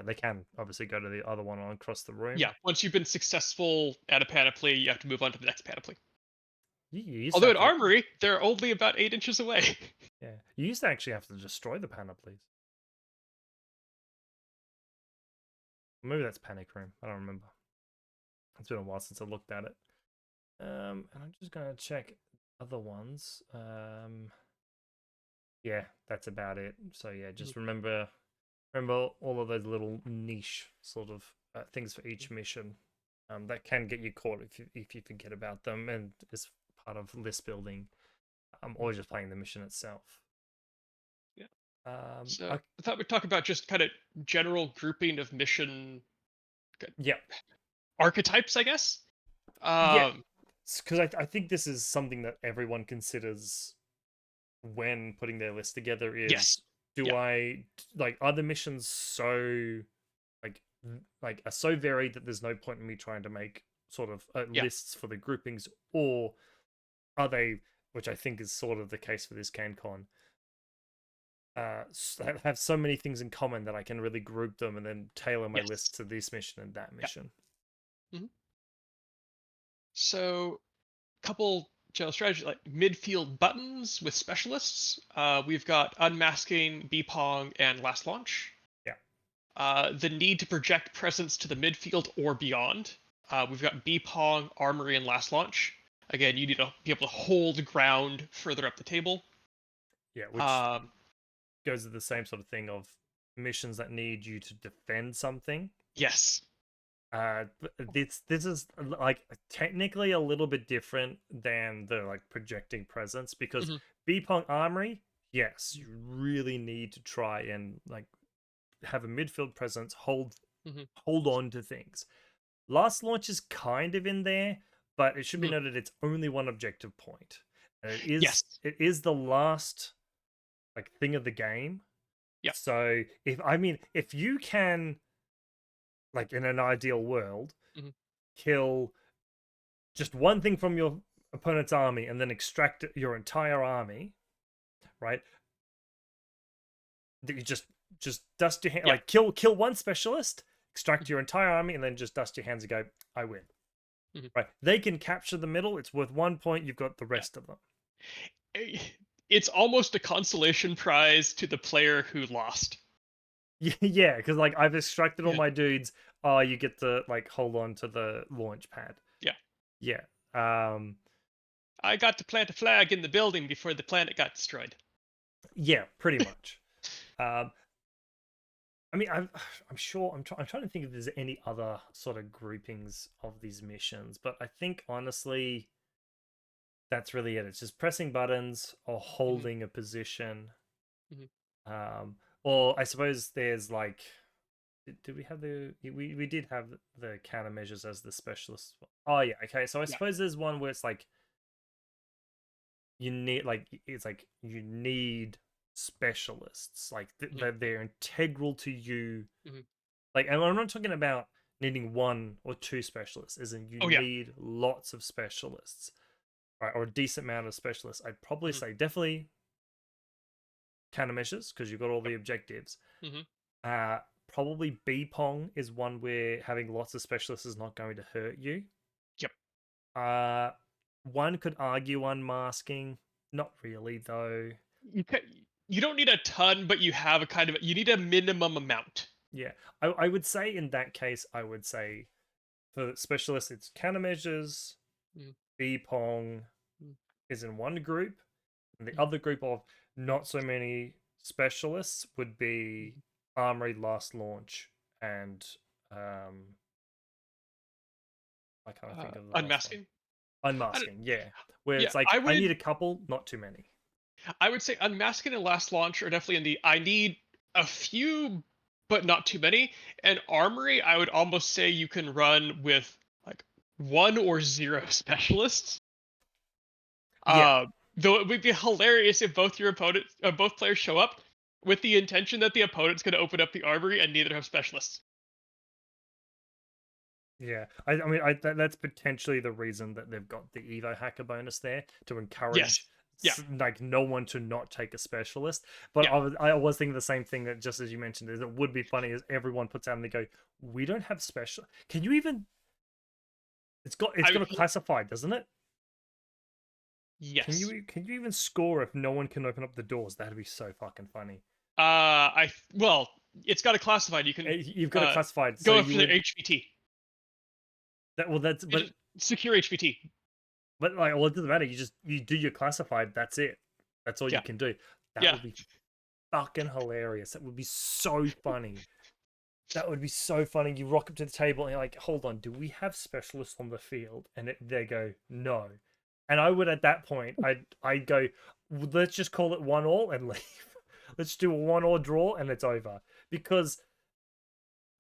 They can obviously go to the other one across the room. Yeah. Once you've been successful at a panoply, you have to move on to the next panoply. You used to Although have at to, Armory, they're only about 8 inches away. yeah, you used to actually have to destroy the panoplies. Maybe that's Panic Room. I don't remember. It's been a while since I looked at it. And I'm just gonna check other ones. Yeah, that's about it. So yeah, Mhm. just remember all of those little niche sort of things for each mission. That can get you caught if you forget about them, and as part of list building, or just playing the mission itself. Yeah. Um, So I, I thought we'd talk about just kind of general grouping of mission yeah, archetypes, I guess. yeah, Um, because I think this is something that everyone considers when putting their list together. yes. Is do Yeah. I like, are the missions so like are so varied that there's no point in me trying to make sort of Yeah. lists for the groupings, or are they, which I think is sort of the case for this CanCon, have so many things in common that I can really group them and then tailor my Yes. list to this mission and that Yeah. mission. Mhm. So, couple general strategy like midfield buttons with specialists. We've got unmasking, Pong, and last launch. Yeah, The need to project presence to the midfield or beyond. We've got Pong, armory, and last launch. Again, you need to be able to hold ground further up the table. yeah, which Um, goes to the same sort of thing of missions that need you to defend something. yes. This is like technically a little bit different than the like projecting presence, because Hmm. Pong Armory, yes, you really need to try and like have a midfield presence, Hmm. hold on to things. Last launch is kind of in there, but it should be Hmm. noted it's only one objective point, and Yes. it is the last like thing of the game. Yeah. So if you can, like in an ideal world, Hmm. kill just one thing from your opponent's army and then extract your entire army, right? That you just dust your hand, Yeah. like kill one specialist, extract Mhm. your entire army, and then just dust your hands and go, I win. Mhm. Right? They can capture the middle. It's worth 1 point. You've got the Yeah. rest of them. It's almost a consolation prize to the player who lost. Yeah, because like I've extracted all Yeah. my dudes. Oh, you get to like hold on to the launch pad. Yeah. Yeah. Um. I got to plant a flag in the building before the planet got destroyed. Yeah. Pretty much. Um. I mean, I'm sure I'm trying to think if there's any other sort of groupings of these missions, but I think honestly that's really it. It's just pressing buttons or Hmm. holding a position. Hmm. Um, or I suppose there's like, did we have we did have the countermeasures as the specialist. Oh yeah, okay. So I Yeah. suppose there's one where it's like you need it's like you need specialists. Like they're integral to you. Mhm. Like, and I'm not talking about needing one or two specialists. As in, you Oh yeah. need lots of specialists, right? Or a decent amount of specialists. I'd probably Mhm. say definitely countermeasures because you've got all the Yep. objectives. Mhm. Uh, Probably B pong is one where having lots of specialists is not going to hurt you. Yep. Uh, One could argue unmasking. Not really though. You ca you don't need a ton, but you have a kind of you need a minimum amount. Yeah, I would say in that case, I would say for specialists, it's countermeasures. Mhm. B pong Mhm. is in one group, and the Mhm. other group of not so many specialists would be Mhm. armory, last launch, and um, I can't think of the last one. Unmasking. I don't, Unmasking, yeah. Where yeah, it's like I need a couple, not too many. I would say unmasking and last launch are definitely in the I need a few, but not too many. And armory, I would almost say you can run with like one or zero specialists. Yeah, Uh, though it would be hilarious if both your opponents, both players show up with the intention that the opponent's going to open up the armory and neither have specialists. yeah. I mean, that's potentially the reason that they've got the Evo hacker bonus there to Yes. encourage Yeah. like no one to not take a specialist. But Yeah. I was thinking the same thing that just as you mentioned is it would be funny as everyone puts out and they go, we don't have special. Can you even? It's I got mean, a classified, doesn't it? yes. Can you even score if no one can open up the doors? That'd be so fucking funny. Well, it's got a classified. You can You've got a classified, so go you after their would HVT. that's Secure HVT. but like well it doesn't matter. You do your classified. That's it. That's all you Yeah. can do. That Yeah. would be fucking hilarious. That would be so funny. That would be so funny. You rock up to the table and you're like, hold on, do we have specialists on the field? And they go, no. And I would at that point, I'd go, let's just call it 1-1 and leave. Let's do a 1-1 draw and it's over. Because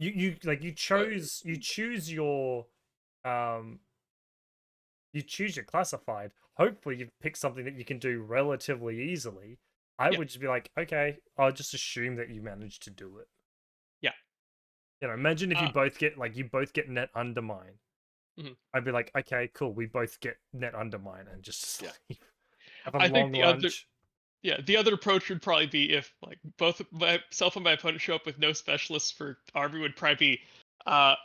Uh, um you choose your classified. Hopefully you've picked something that you can do relatively easily. I yeah. would just be like, okay, I'll just assume that you managed to do it. Yeah. You know, imagine if Uh, you both get net undermine. mhm. I'd be like, okay, cool, we both get net undermine and just Yeah. leave. Have a I think long the other lunch. yeah, the other approach would probably be if like both myself and my opponent show up with no specialists for army would probably be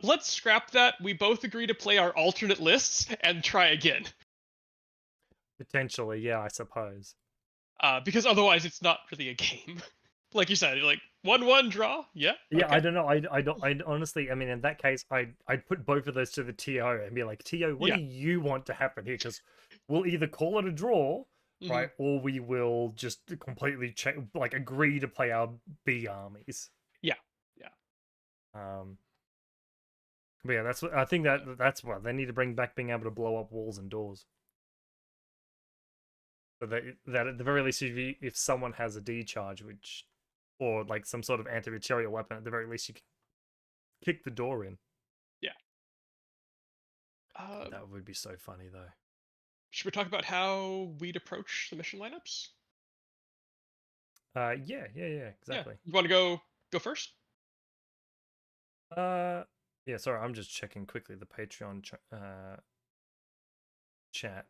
let's scrap that. We both agree to play our alternate lists and try again. Potentially, yeah, I suppose. Because otherwise it's not really a game. Like you said, like 1-1 draw. Yeah, Yeah, I okay. don't know. I don't. I honestly. I mean, in that case, I'd put both of those to the TO and be like, TO, what do Yeah. you want to happen here? Because we'll either call it a draw, Hmm. right, or we will just completely like agree to play our B armies. Yeah. Yeah. Um, but yeah, that's what I think that's what they need to bring back, being able to blow up walls and doors. So that at the very least, if someone has a D charge, which or like some sort of anti-material weapon, at the very least you can kick the door in. Yeah. Uh, That would be so funny though. should we talk about how we'd approach the mission lineups? Yeah, Yeah. exactly. You want to go first? Uh, yeah. Sorry, I'm just checking quickly the Patreon chat.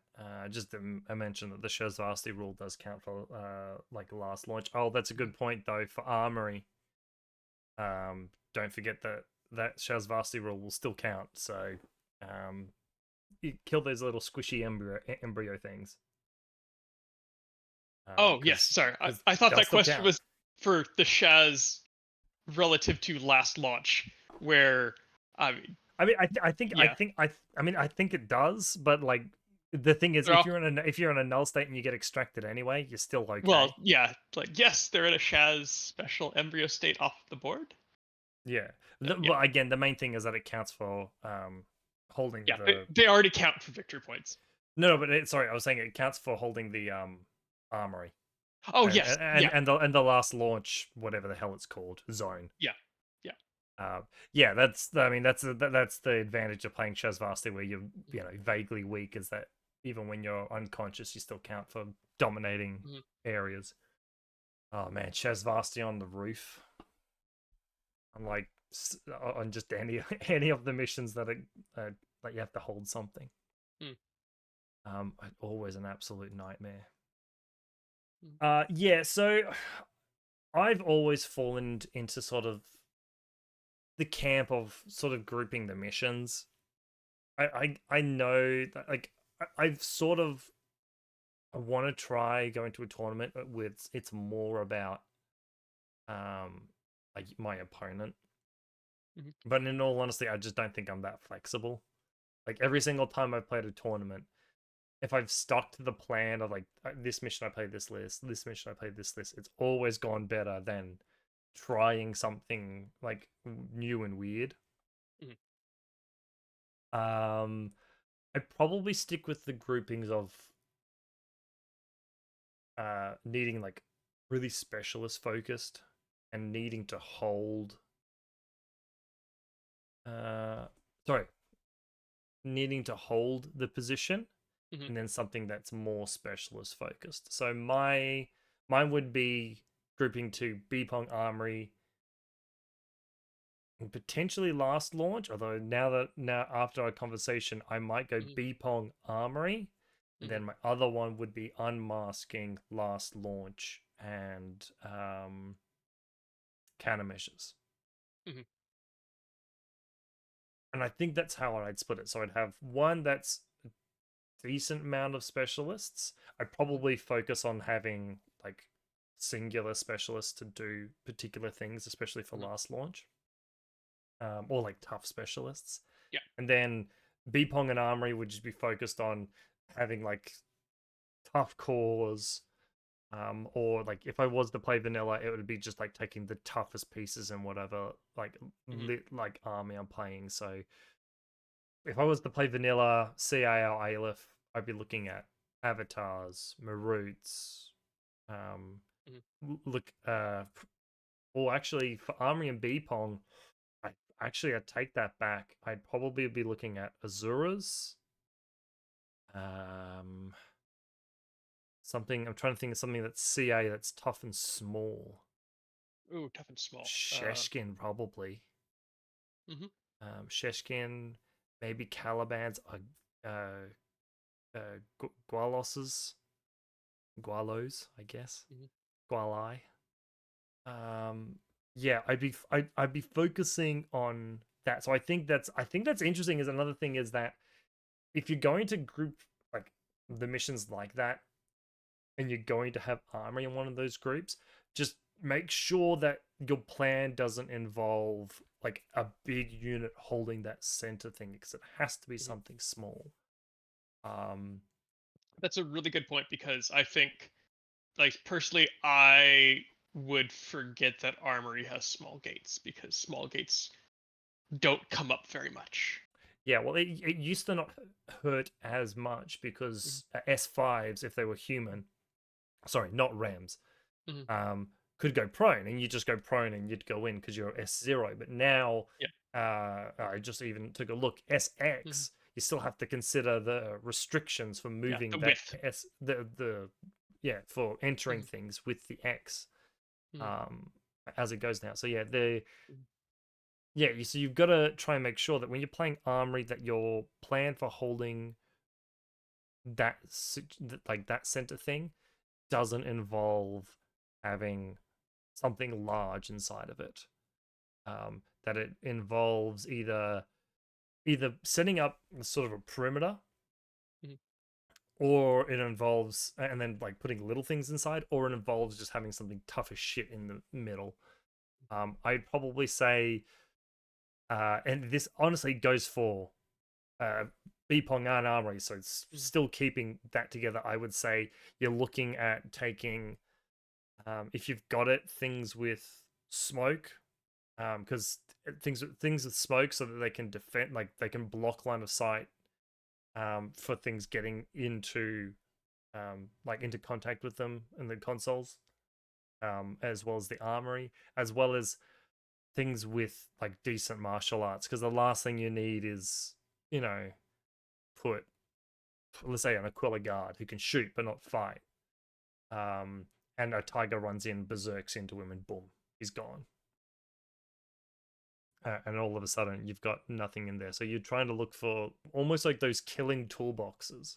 Just I mentioned that the Shazvasti rule does count for like last launch. Oh, that's a good point though for armory. Don't forget that Shazvasti rule will still count. So, you kill those little squishy embryo things. Oh yes, Because sorry. I thought they'll that still question count. was for the Shaz relative to last launch, where I mean, I mean, yeah, I mean, I think it does, but like the thing is, they're all if you're in a null state and you get extracted anyway, you're still well, okay. yeah, like yes, they're in a Shaz special embryo state off the board. Yeah. Yeah, But again, the main thing is that it counts for holding yeah, the they already count for victory points. no, but sorry, I was saying it counts for holding the armory Oh and yes, yeah, the last launch, whatever the hell it's called, zone. yeah, yeah. Yeah, I mean that's the advantage of playing Shazvasti, where you're vaguely weak, is that even when you're unconscious, you still count for dominating Mhm. areas. Oh man, Shazvasti on the roof. I'm like on just any any of the missions that are like you have to hold something. Mm. Always an absolute nightmare. Mm. Yeah, so I've always fallen into sort of the camp of sort of grouping the missions. I know that like I've sort of I want to try going to a tournament with it's more about like my opponent. Mhm. But in all honesty, I just don't think I'm that flexible. Like every single time I've played a tournament, if I've stuck to the plan of like this mission I played this mission I played this list, it's always gone better than trying something like new and weird. Mhm. I'd probably stick with the groupings of needing like really specialist focused and needing to hold uh sorry, needing to hold the position Mhm. and then something that's more specialist focused. So mine would be grouping to Bpong Armory and potentially last launch. Although now after our conversation, I might go Mhm. Bpong Armory, and Mhm. then my other one would be unmasking last launch and countermeasures. Mhm. And I think that's how I'd split it. So I'd have one that's a decent amount of specialists. I'd Mhm. probably focus on having like singular specialists to do particular things, especially for Mhm. last launch, or like tough specialists. Yeah. And then Bpong and Armory would just be focused on having like tough cores. Or like if I was to play vanilla, it would be just like taking the toughest pieces and whatever like Mhm. lit like army I'm playing. So if I was to play vanilla CAL Aleph, I'd be looking at avatars, Maroots, um, Mhm. look, or actually for Armory and Bpong, I I'd take that back. I'd probably be looking at Azuras, um, something. I'm trying to think of something that's CA that's tough and small. Ooh, tough and small. Sheshkin probably. Mhm. Sheshkin, maybe Caliban's, Gualoses, Gualos, I guess. Mhm. Gualai. Yeah, I'd be focusing on that. So I think that's interesting. Is another thing is that if you're going to group like the missions like that, and you're going to have armory in one of those groups, just make sure that your plan doesn't involve like a big unit holding that center thing because it has to be Mhm. something small. Um, That's a really good point because I think, like personally, I would forget that Armory has small gates because small gates don't come up very much. yeah, well, it used to not hurt as much Mhm. because S5s, if they were human, sorry, not Rams, Mhm. um, could go prone, and you just go prone and you'd go in because you're S0. But now, Yeah. I just even took a look. Mhm. SX, you still have to consider the restrictions for Yeah. The moving that width. the yeah for entering Mhm. things with the X Mhm. um as it goes now. So yeah, the Mhm. yeah so you've got to try and make sure that when you're playing Armory that your plan for holding that like that center thing doesn't involve having something large inside of it. That it involves either setting up sort of a perimeter, Mhm. or it involves and then like putting little things inside, or it involves just having something tough as shit in the middle. I'd probably say, and this honestly goes for uh, Bpong and Armory, so it's Mhm. still keeping that together. I would say you're looking at taking, if you've got it, things with smoke, because things with smoke so that they can defend, like they can block line of sight, for things getting into, like into contact with them in the consoles, as well as the armory, as well as things with like decent martial arts. Because the last thing you need is, you know, put let's say an Aquila guard who can shoot but not fight. and a tiger runs in, berserks into him, and boom, he's gone. And all of a sudden, you've got nothing in there. So you're trying to look for almost like those killing toolboxes.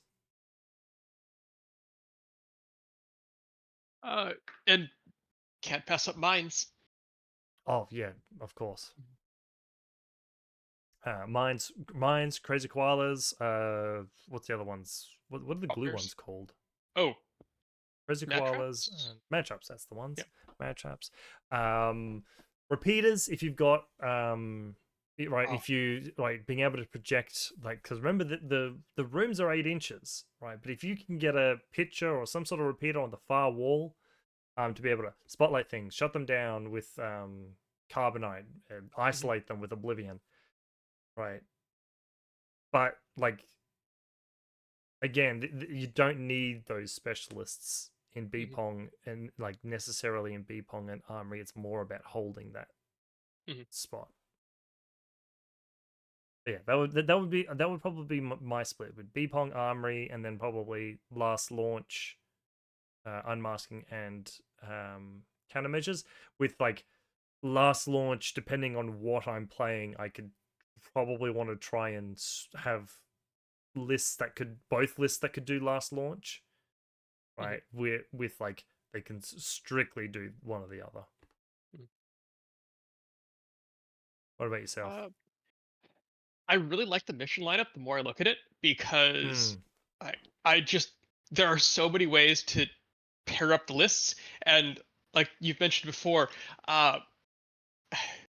And can't pass up mines. Oh yeah, of course. Mines, crazy koalas. What's the other ones? What are the glue Bunkers. ones called? Oh, Crazy koalas, Matraps? matchups. That's the Yeah. ones. Matchups. Repeaters. If you've got right, Oh. if you like being able to project, like, because remember the rooms are 8 inches, right? But if you can get a picture or some sort of repeater on the far wall, to be able to spotlight things, shut them down with carbonite, and isolate them with oblivion, right? But like again, you don't need those specialists in Mm-hmm. Bpong, and like necessarily in Bpong and Armory. It's more about holding that Mm-hmm. spot. But yeah, that would probably be my split with Bpong, Armory, and then probably last launch, unmasking and countermeasures. With like last launch, depending on what I'm playing, I could probably want to try and have both lists that could do last launch, Mm-hmm. right? With like they can strictly do one or the other. Mm-hmm. What about yourself? Uh, I really like the mission lineup the more I look at it because Hmm. I I just there are so many ways to pair up the lists, and like you've mentioned before, uh,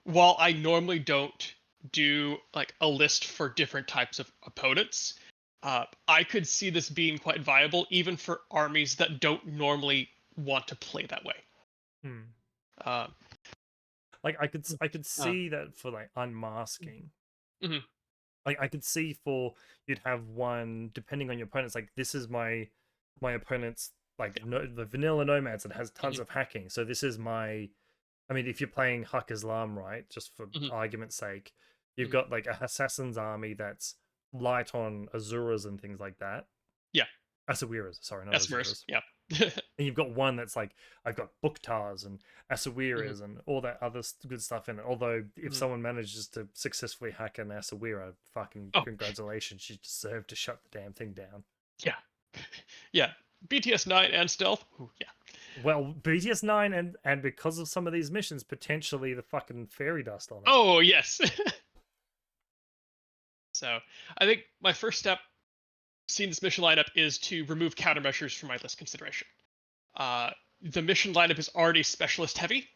while I normally don't do like a list for different types of opponents, I could see this being quite viable even for armies that don't normally want to play that way. Hmm. Uh, Like I could uh, see that for like unmasking. mhm, Like I could see for you'd have one depending on your opponents. Like this is my opponent's like yeah, no, the vanilla nomads that has tons mhm, of hacking. So this is my. I mean, if you're playing Huck Islam, right, just for mhm, argument's sake, you've mhm, got like a assassin's army that's light on Azuras and things like that. yeah, Asawiras, sorry, not Esmers, Azuras. yeah, And you've got one that's like I've got Booktars and mhm, Asawiras and all that other good stuff in it. Although if mhm. someone manages to successfully hack an Asawira, fucking Oh, congratulations, you deserve to shut the damn thing down. yeah, yeah. BTS 9 and stealth. Ooh, yeah. Well, BTS 9 and because of some of these missions, potentially the fucking fairy dust on it. Oh yes. So I think my first step, seeing this mission lineup, is to remove countermeasures from my list consideration. Uh, the mission lineup is already specialist heavy,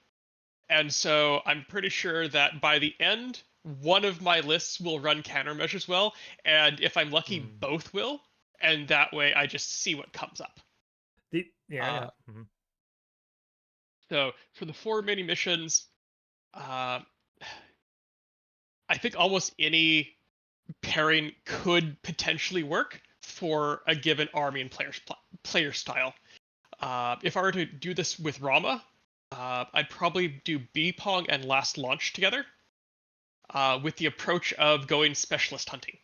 and so I'm pretty sure that by the end, one of my lists will run countermeasures well, and if I'm lucky, Hmm. both will, and that way I just see what comes up. Yeah, yeah. Uh, Mhm. so for the 4 mini missions, uh, I think almost any pairing could potentially work for a given army and player style. If I were to do this with Rama, I'd probably do Bpong and Last Launch together, with the approach of going specialist hunting.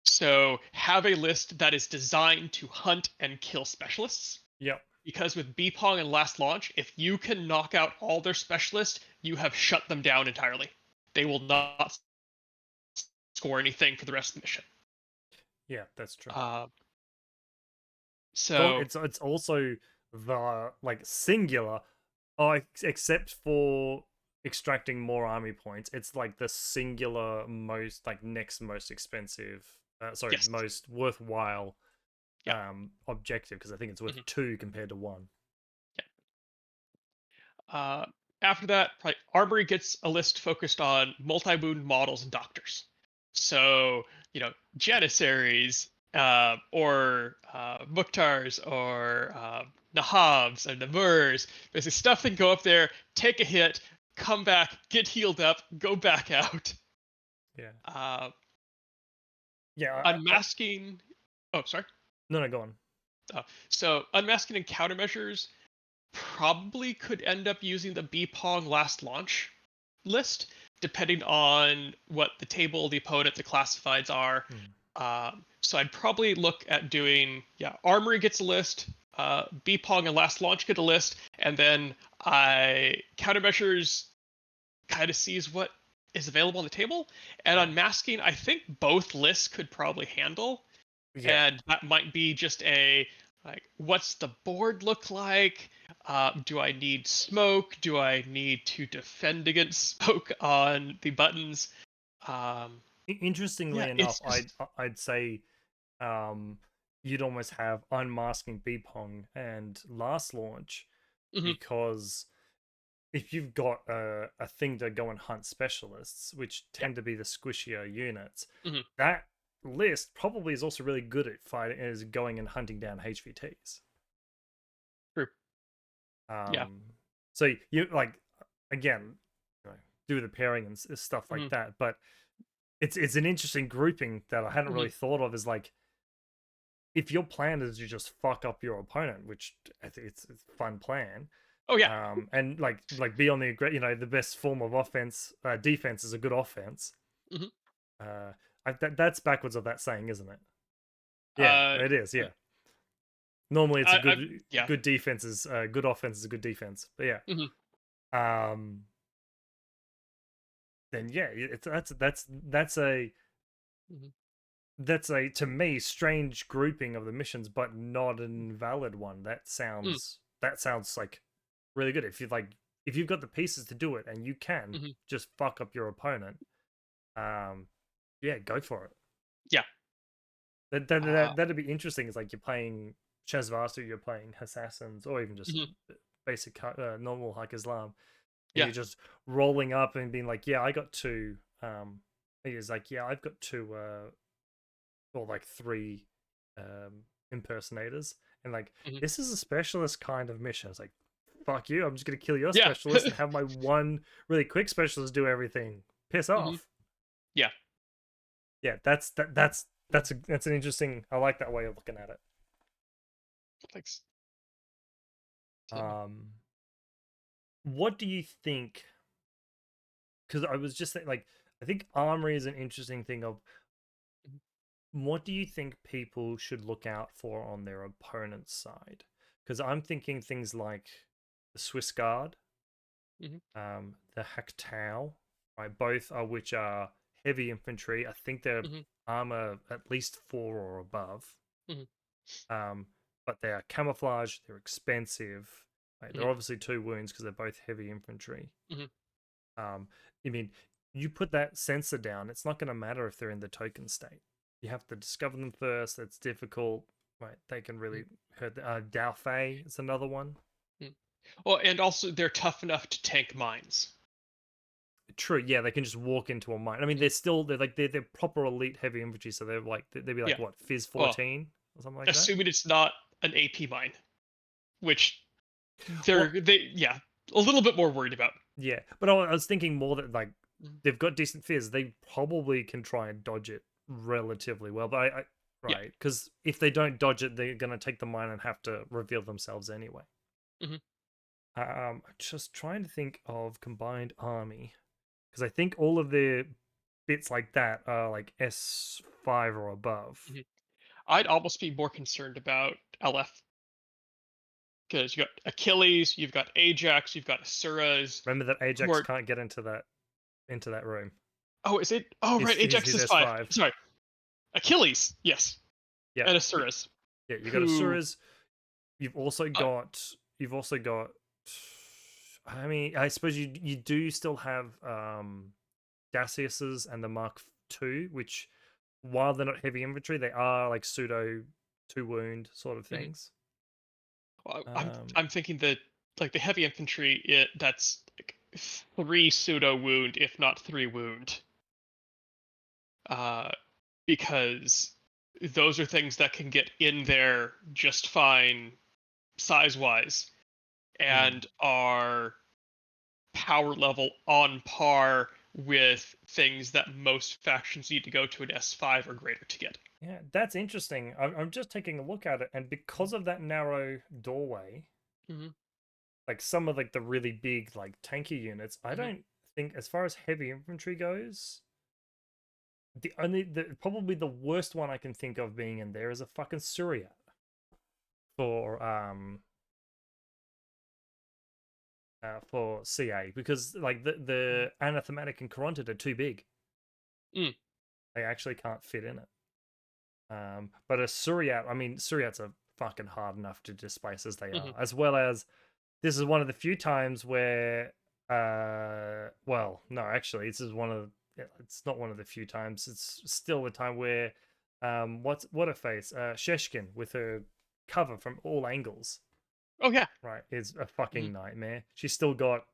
So have a list that is designed to hunt and kill specialists. Yep. Because with Bpong and Last Launch, if you can knock out all their specialists, you have shut them down entirely. They will not score anything for the rest of the mission. Yeah, that's true. Uh, So so it's also the like singular, oh, except for extracting more army points. It's like the singular most like next most expensive, sorry, yes, most worthwhile yeah. objective because I think it's worth Mhm. 2 compared to 1. Uh, After that, like, Armory gets a list focused on multi-wound models and doctors. So, Janissaries, or Mukhtars, or Nahabs, and Namurs. Basically, stuff that can go up there, take a hit, come back, get healed up, go back out. Yeah. Uh, Yeah, Unmasking. Oh, sorry. no, go on. So, unmasking and countermeasures probably could end up using the Bpong last launch list, depending on what the table, the opponent, the classifieds are. Hmm. So I'd probably look at doing, yeah, Armory gets a list, BPOG and last launch get a list, and then I countermeasures kind of sees what is available on the table. And Yeah. unmasking, I think both lists could probably handle. Yeah. And that might be just a like, what's the board look like? Do I need smoke? Do I need to defend against smoke on the buttons? Interestingly Yeah, enough, it's just. I'd say you'd almost have unmasking Beepong and last launch, Mhm, because if you've got a thing to go and hunt specialists, which yeah. tend to be the squishier units, Mhm, that list probably is also really good at fighting, is going and hunting down HVTs. true. Yeah. Um, so you like, again, you know, do the pairing and stuff like Mhm, that, but it's an interesting grouping that I hadn't mhm. really thought of. Is like, if your plan is to just fuck up your opponent, which I think it's a fun plan, Oh yeah. and like be on the the best form of offense, defense is a good offense. Mhm. Uh, that's backwards of that saying, isn't it? Yeah, Uh, it is. uh, Yeah, normally it's a I good yeah. good defense is good offense is a good defense. But yeah, Mhm, um, then yeah, it's mhm, that's a, to me, strange grouping of the missions, but not an invalid one. mm, That sounds like really good. If you like, if you've got the pieces to do it and you can mhm. just fuck up your opponent, yeah, go for it. Yeah. That'd be interesting. It's like you're playing Shazvastu, you're playing Assassins, or even just Mhm, basic normal Hike Islam, and yeah. you're just rolling up and being like, yeah, I got two. He's like, yeah, I've got two. Or like three impersonators, and like, Mhm. this is a specialist kind of mission. It's like, fuck you, I'm just gonna kill your Yeah. specialist and have my one really quick specialist do everything. Piss Mhm. off. Yeah. Yeah, that's an interesting, I like that way of looking at it. Thanks. Yeah. um what do you think, because I was just like, I think armory is an interesting thing of, Mhm, what do you think people should look out for on their opponent's side? Because I'm thinking things like the Swiss Guard, mhm, the Haktau, right? Both are which are heavy infantry. I think they're mhm, armor at least 4 or above. mhm, Um, but they are camouflage. They're expensive. Right? mhm, They're obviously 2 wounds because they're both heavy infantry. mhm. Um, I mean, you put that sensor down, it's not going to matter if they're in the token state. You have to discover them first. It's difficult. Right? They can Mhm, really hurt. Dao Fei is another one. mhm. Well, and also they're tough enough to tank mines. True, yeah, they can just walk into a mine. I mean, Mhm. they're proper elite heavy infantry, so they're like, they'd be Yeah. like, what, Fizz Well, 14 or something like that. assuming it's not an AP mine, which Well, they yeah a little bit more worried about. yeah, but I was thinking more that like, Mhm. they've got decent Fizz, they probably can try and dodge it relatively well. But I Yeah. right, because if they don't dodge it, they're gonna take the mine and have to reveal themselves anyway. Mhm. Just trying to think of combined army, because I think all of the bits like that are like S5 or above. Mhm. I'd almost be more concerned about LF because you got Achilles, you've got Ajax, you've got Asuras, Remember that who Ajax are. can't get into that room. Oh, is it? Oh, right. Ajax He's is five. S5. Sorry, Achilles. Yes, Yeah, and Asuras, yeah. You got who. Asuras. You've also Uh, got. You've also got. I mean, I suppose you do still have Daciuses and the Mark II, which, while they're not heavy infantry, they are like pseudo 2 wound sort of mhm. things. Well, I'm Um, I'm thinking that like the heavy infantry, that's like three pseudo wound, if not three wound, uh, because those are things that can get in there just fine size wise hmm. and are power level on par with things that most factions need to go to an S5 or greater to get. Yeah, that's interesting. I'm just taking a look at it, and because of that narrow doorway, Mm-hmm. like some of like the really big like tanky units, I Mm-hmm. don't think, as far as heavy infantry goes, the probably the worst one I can think of being in there is a fucking Suryat. for CA because like the anathematic and carotid are too big. Mm. They actually can't fit in it. But a Suryat, I mean, Suryats are fucking hard enough to displace as they Mhm. are, as well as this is one of the few times where, well, no, actually, this is one of it's not one of the few times. It's still the time where, what a face, Sheshkin with her cover from all angles, Oh yeah. right, is a Mhm. fucking nightmare. She's got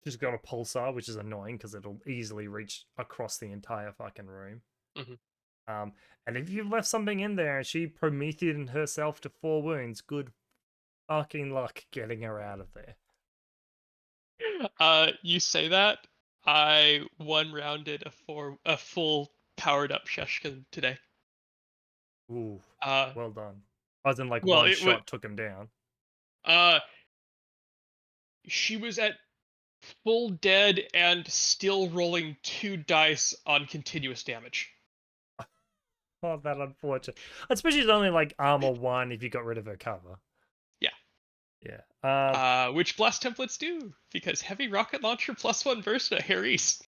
a pulsar, which is annoying because it'll easily reach across the entire fucking room. Mhm. Um, and if you've left something in there and she Promethean herself to 4 wounds, good fucking luck getting her out of there. You say that. I one rounded a full powered up Sheshkin today. Ooh, Uh, well done. As in, like, well, one it would. shot took him down. Uh, she was at full dead and still rolling 2 dice on continuous damage. Oh, that unfortunate. Especially it's only like armor 1 if you got rid of her cover. Yeah. Yeah. Which blast templates do because heavy rocket launcher +1 burst at Harry's.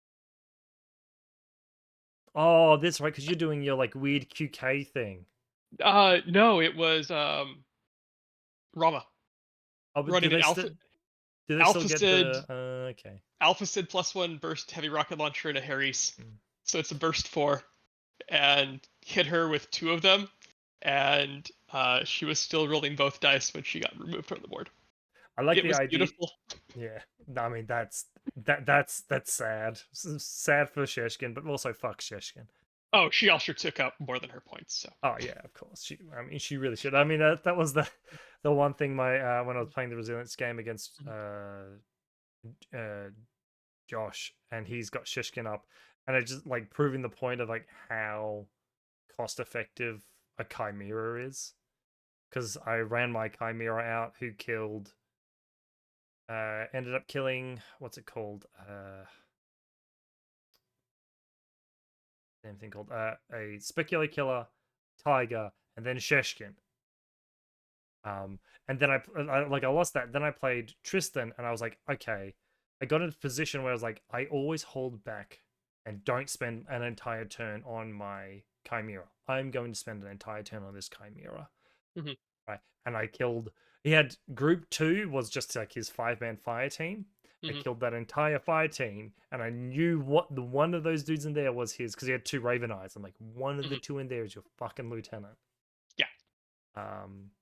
Oh, that's right, because you're doing your like weird QK thing. No, it was Rama Oh, but running an do they still Alpha get Sid the okay. Alpha Sid +1 burst heavy rocket launcher and a Harry's. Mm. So it's a burst 4, and hit her with 2 of them, and she was still rolling both dice when she got removed from the board. I like It the was idea. beautiful. Yeah, I mean that's sad. Sad for Sheshkin, but also fuck Sheshkin. Oh, she also took up more than her points. So. Oh yeah, of course. I mean, she really should. I mean, that was the one thing my when I was playing the resilience game against uh Josh, and he's got Shishkin up, and it just like proving the point of like how cost effective a Chimera is. Because I ran my Chimera out, who killed, ended up killing what's it called, same thing called a Specular Killer, Tiger, and then Sheshkin. And then I lost that. Then I played Tristan, and I was like, okay, I got in a position where I was like, I always hold back and don't spend an entire turn on my Chimera. I'm going to spend an entire turn on this Chimera, Mhm. right? And I killed. He had group 2 was just like his 5-man fire team. I Mhm. killed that entire fire team, and I knew what the one of those dudes in there was his because he had 2 Raven Eyes. I'm like, one of the Mhm. 2 in there is your fucking lieutenant. Yeah. Um,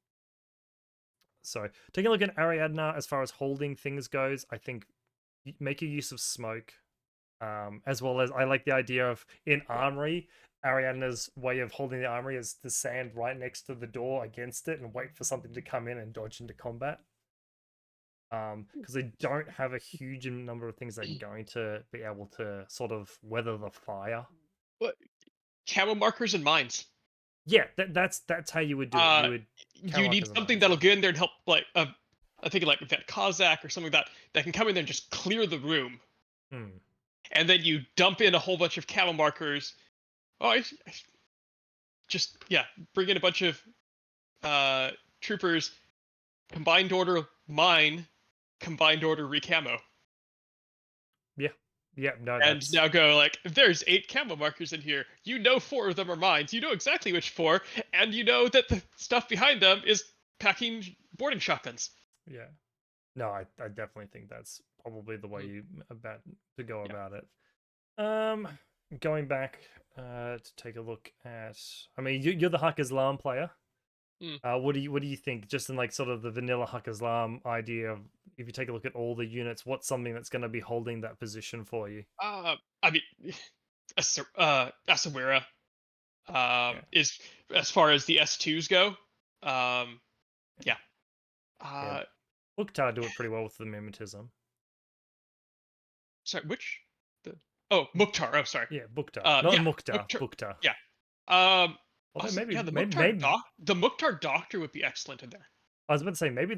So taking a look at Ariadna as far as holding things goes, I think make a use of smoke. As well as I like the idea of in armory, Ariadna's way of holding the armory is to stand right next to the door against it and wait for something to come in and dodge into combat. Because they don't have a huge number of things they're going to be able to sort of weather the fire. What camo markers and mines? Yeah, that's how you would do it. You Uh, would you count need as a something mines, that'll yeah. get in there and help, like I think like that Kozak or something that can come in there and just clear the room, Hmm. and then you dump in a whole bunch of camo markers. Oh, just yeah, bring in a bunch of uh, troopers, combined order mine, combined order recamo, Yeah. Yeah, no, and that's now go like, there's 8 camo markers in here. You know 4 of them are mines. You know exactly which 4, and you know that the stuff behind them is packing boarding shotguns. yeah. No, I definitely think that's probably the way Mhm. you about to go Yeah. about it. Um, Going back to take a look at, I mean, you're the Hak Islam player. Mm. What do you think? Just in like sort of the vanilla Hak Islam idea of if you take a look at all the units, what's something that's going to be holding that position for you? I mean, Asawira Yeah, is as far as the S2s go. Um, yeah. yeah. Uh, Mukhtar do it pretty well with the mimetism. sorry, which the oh Mukhtar. Oh, sorry. Yeah, Mukhtar, not Yeah, Mukhtar, Mukhtar. Mukhtar. Yeah. Um, Although also, yeah, maybe The Mukhtar Doctor would be excellent in there. I was about to say maybe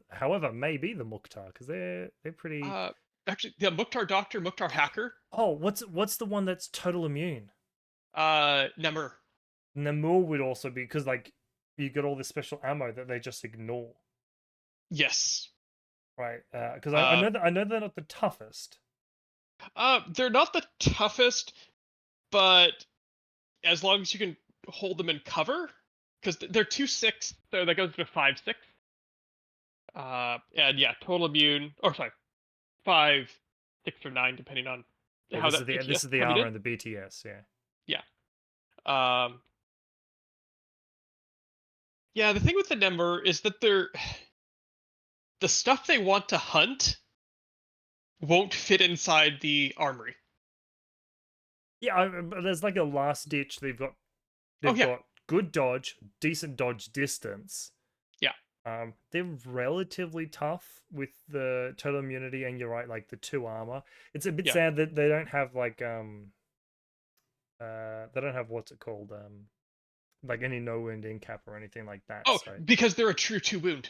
however, maybe the Mukhtar because they're pretty. Uh, Actually, the Mukhtar Doctor, Mukhtar Hacker, Oh, what's the one that's total immune? Nemur. Namur would also be because like you got all this special ammo that they just ignore, Yes. right? Because I Uh, know that I know they're not the toughest. they're not the toughest, but as long as you can hold them in cover, because they're 2/6, so that goes to 5/6. And yeah, total immune, or sorry, 5, 6, or 9, depending on Yeah, how this that is the BTS this is the coming armor in. and the BTS. Yeah. Yeah. Um, yeah, the thing with the number is that the stuff they want to hunt won't fit inside the armory. Yeah, but there's like a last ditch. Oh They've yeah, got good dodge, decent dodge distance. yeah, They're relatively tough with the total immunity, and you're right, like the 2 armor. It's a bit yeah. sad that they don't have like they don't have what's it called like any no wound in cap or anything like that. Oh, So because they're a true 2 wound.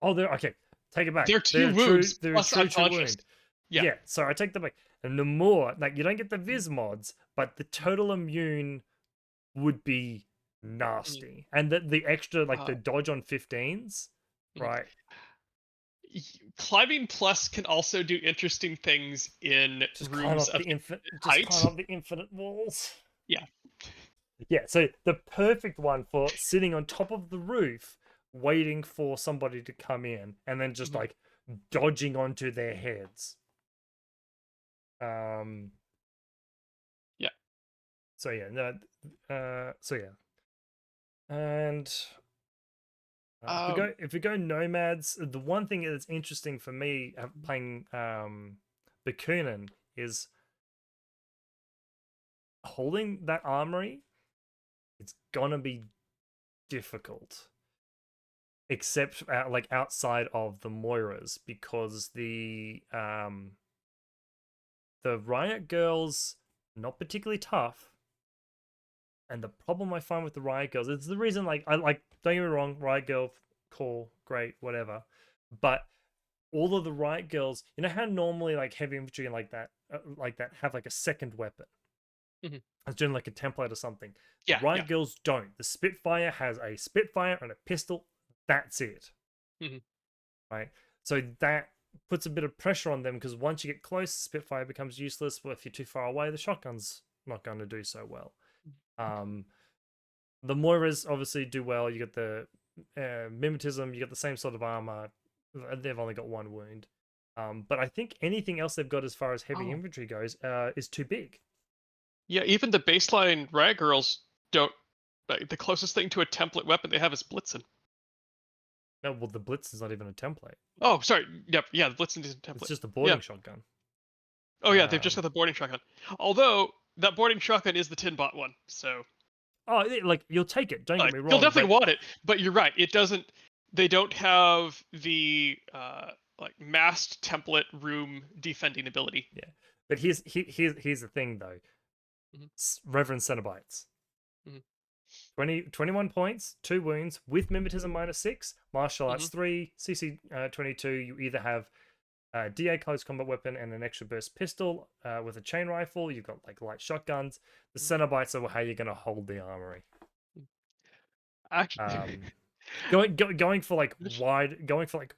oh, they're okay. Take it back. They're 2 wounds They're a plus true to unconscious. wound. Yeah. Yeah, so I take that back. And the more like you don't get the Viz mods, but the total immune would be Mhm. nasty. And the extra like Uh, the dodge on 15s, mhm. right? Climbing plus can also do interesting things in rooms of Just climb height. up the infinite walls. Yeah. Yeah, so the perfect one for sitting on top of the roof waiting for somebody to come in and then just Mhm. like dodging onto their heads. Um Yeah. so yeah, no so yeah. And Um. if we go nomads, the one thing that's interesting for me playing Bakunin is holding that armory. It's gonna be difficult, except like outside of the Moiras, because the Riot Girls not particularly tough. And the problem I find with the Riot Girls, it's the reason like I like, don't get me wrong, Riot Girl, cool, great, whatever, but all of the Riot Girls, you know how normally like heavy infantry and like that have like a second weapon. Mhm. It's doing like a template or something. The Yeah. Yeah. Riot Girls don't. The Spitfire has a Spitfire and a pistol. That's it, Mhm. right? So that puts a bit of pressure on them because once you get close, Spitfire becomes useless. But if you're too far away, the shotgun's not going to do so well. Um, the Moiras obviously do well. You get the mimetism. You get the same sort of armor. They've only got 1 wound. But I think anything else they've got as far as heavy Oh. infantry goes is too big. Yeah. Even the baseline rag girls don't. Like, the closest thing to a template weapon they have is Blitzen. No, well, the Blitz is not even a template. Oh, sorry. Yep. Yeah, the Blitzen is a It's template. just a Yeah. boarding shotgun. Oh yeah, they've just got Um, the boarding shotgun. Although that boarding shotgun is the tin bot one, so like you'll take it. Don't get me you'll wrong, definitely but want it. But you're right, it doesn't. They don't have the like masked template room defending ability. yeah. But here's the thing though. Mhm, Reverend Cenobites. mhm, 21 points, 2 wounds with mimetism -6, martial mhm, arts 3, CC 22. You either have DA close combat weapon and an extra burst pistol with a chain rifle. You've got like light shotguns. The mhm, Cenobites are how you're going to hold the armory. mhm. Actually, Um, going for like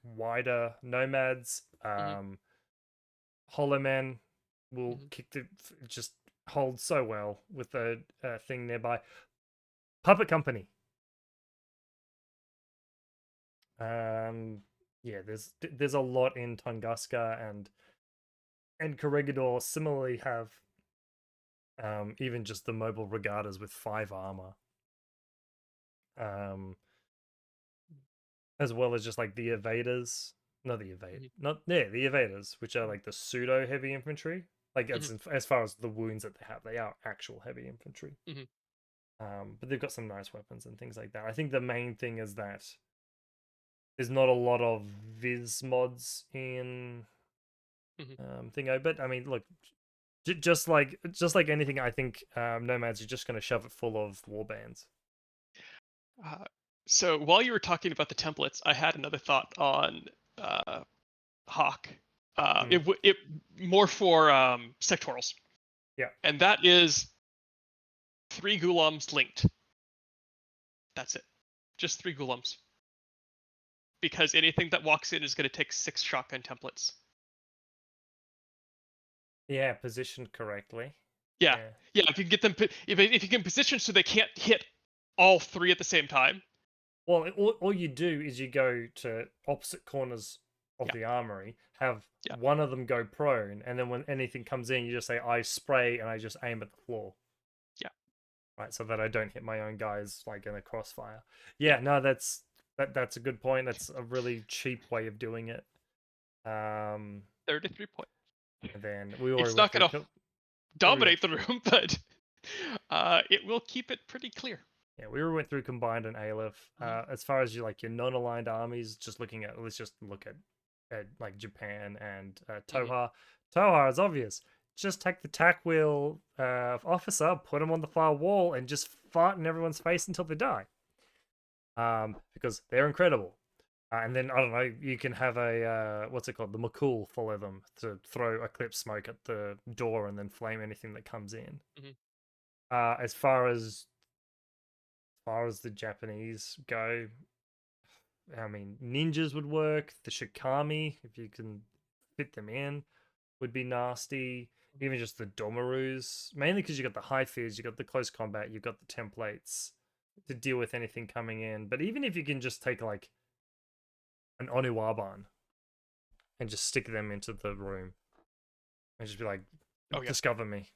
wider nomads. mhm, Hollow Man will mhm. kick the just hold so well with the thing nearby. Puppet Company. Um, yeah, there's a lot in Tunguska and Corregidor. Similarly, have even just the mobile regatas with 5 armor. Um, as well as just like the evaders. Not the evade, Mhm, not yeah, the evaders, which are like the pseudo heavy infantry. Like mhm, as far as the wounds that they are actual heavy infantry. mhm, But they've got some nice weapons and things like that. I think the main thing is that there's not a lot of Viz mods in mhm. Thingo, but I mean, look, just like anything, I think Nomads are just going to shove it full of warbands. Uh, so while you were talking about the templates, I had another thought on uh, Hawk. Mm, It more for sectorals, yeah, and that is 3 Gulams linked. That's it. Just 3 golems. Because anything that walks in is going to take 6 shotgun templates. Yeah, positioned correctly. Yeah, Yeah. yeah. If you can get them, if you can position so they can't hit all 3 at the same time. Well, all you do is you go to opposite corners of Yeah, the armory, have yeah, one of them go prone, and then when anything comes in, you just say, I spray, and I just aim at the floor. yeah, Right, so that I don't hit my own guys like in a crossfire. yeah. Yeah, no, that's a good point. That's a really cheap way of doing it. 33 points. And then we already It's went not through. going to We already went dominate the room, but it will keep it pretty clear. Yeah, we already went through combined and Aleph. Mhm, As far as your non-aligned armies, just looking at let's just look at like Japan and mhm. Toha. Toha is obvious. Just take the tack wheel officer, put him on the far wall, and just fart in everyone's face until they die. Because they're incredible. And then I don't know, you can have a what's it called, the McCool follow them to throw eclipse smoke at the door and then flame anything that comes in. Mhm. As far as the Japanese go, I mean, ninjas would work. The Shikami, if you can fit them in, would be nasty. Even just the Domarus, mainly because you got the high fears, you got the close combat, you've got the templates to deal with anything coming in. But even if you can just take like an Onuwaban and just stick them into the room and just be like, Oh yeah. discover me.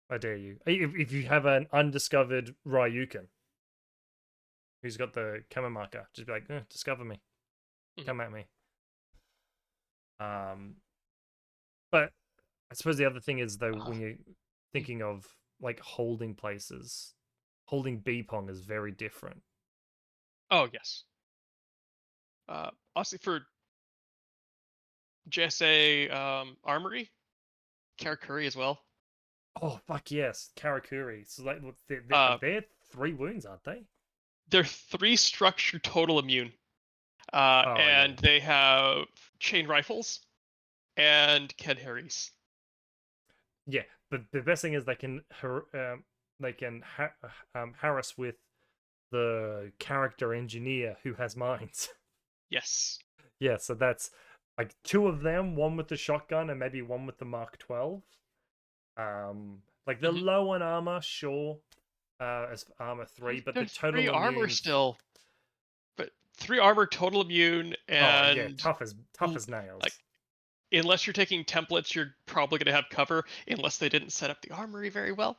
I dare you. If you have an undiscovered Ryukin who's got the Kamamaka, just be like, discover me. Mhm. Come at me. But I suppose the other thing is though, Uh, when you're mhm. thinking of like holding places, holding B pong is very different. Oh yes. Honestly, for JSA Armory, Karakuri as well. Oh fuck yes, Karakuri. So like Uh, they're 3 wounds, aren't they? they're 3 structure total immune, Oh yeah, and they have chain rifles and Ken Harry's. yeah. But the best thing is they can harass with the character engineer who has mines. Yes. Yeah, so that's like 2 of them, one with the shotgun and maybe one with the Mark 12. Like they're Hmm. low on armor, sure, as armor They're, 3, but the they're 3 total armor immune. still, but 3 armor total immune, Oh yeah, and tough as like nails. unless you're taking templates, you're probably gonna have cover unless they didn't set up the armory very well.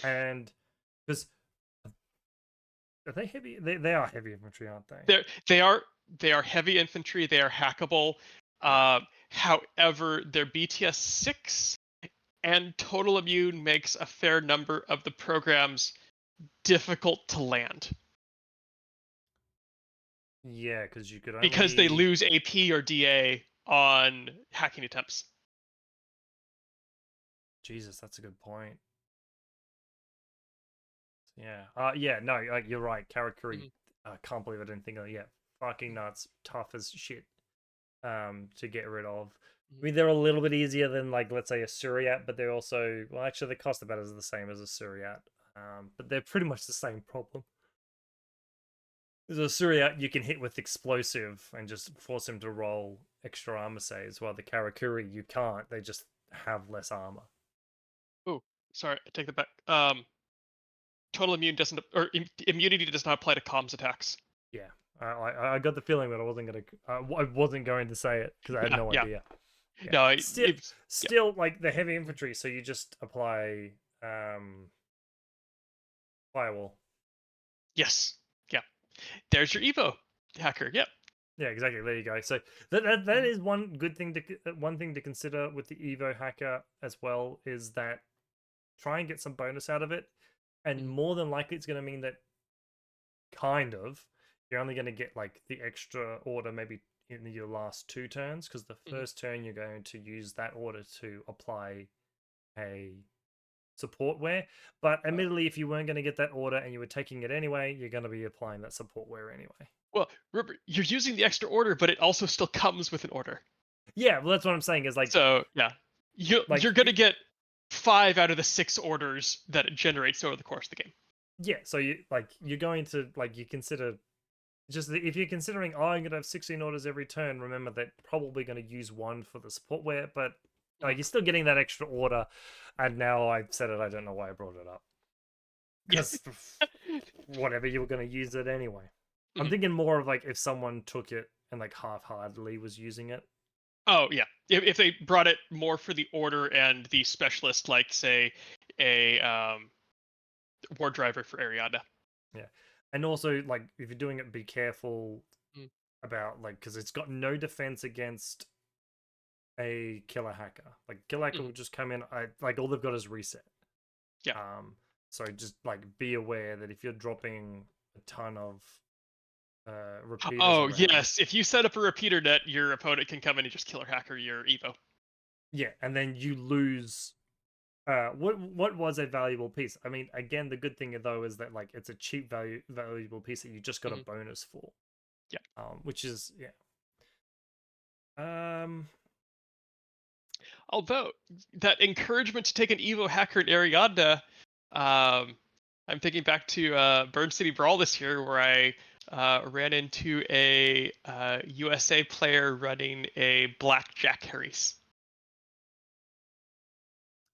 And because are they heavy? They are heavy infantry, aren't they? They are they are heavy infantry. They are hackable. Yeah. However, their BTS 6 and total immune makes a fair number of the programs difficult to land Yeah, because you could because they only. lose AP or DA on hacking attempts. Jesus, that's a good point. Yeah. Yeah. No, you're right. Karakuri. Mhm, I can't believe I didn't think of it. Yeah. Fucking nuts. Tough as shit. To get rid of. I mhm. mean, they're a little bit easier than like let's say a Suryat, but they're also well, actually, the cost about is the same as a Suryat. But they're pretty much the same problem. As a Suryat, you can hit with explosive and just force him to roll extra armor saves, while the Karakuri you can't. They just have less armor. Oh, sorry, I take that back. Total immune doesn't, or immunity does not apply to comms attacks. Yeah, I got the feeling that I wasn't going to say it because I had Yeah, no yeah. idea. Yeah, No, still yeah. still like the heavy infantry, so you just apply firewall. Yes, yeah. There's your Evo hacker. Yep. Yeah, exactly. There you go. So that Mhm, is one thing to consider with the Evo hacker as well is that try and get some bonus out of it, and mhm, more than likely it's going to mean that kind of you're only going to get like the extra order maybe in your last 2 turns because the mhm. first turn you're going to use that order to apply a support wear. But Uh, admittedly, if you weren't going to get that order and you were taking it anyway, you're going to be applying that support wear anyway. well, remember, you're using the extra order, but it also still comes with an order. Yeah, well, that's what I'm saying is So yeah, you're like gonna get 5 out of the 6 orders that it generates over the course of the game. Yeah, so you're going to you consider if you're considering, oh, I'm gonna have 16 orders every turn. Remember that probably going to use one for the support wear, but Mhm. you're still getting that extra order. And now I've said it, I don't know why I brought it up Yeah. because whatever, you were going to use it anyway. I'm Mhm. thinking more of if someone took it and half-heartedly was using it. Oh yeah. If they brought it more for the order and the specialist, like say a war driver for Ariadna. Yeah, and also if you're doing it, be careful Mm. about because it's got no defense against a killer hacker. Killer hacker Mhm. will just come in. All they've got is reset. Yeah. So just be aware that if you're dropping a ton of repeaters Oh around, yes. If you set up a repeater net, your opponent can come in and just killer hacker your Evo. yeah, and then you lose. What was a valuable piece? I mean, again, the good thing though is that it's a cheap valuable piece that you just got a Mhm. bonus for. Yeah. Which is yeah. Um, Although that encouragement to take an Evo hacker in Ariadna, um, I'm thinking back to Burn City Brawl this year, where I ran into a USA player running a Black Jack Harry's,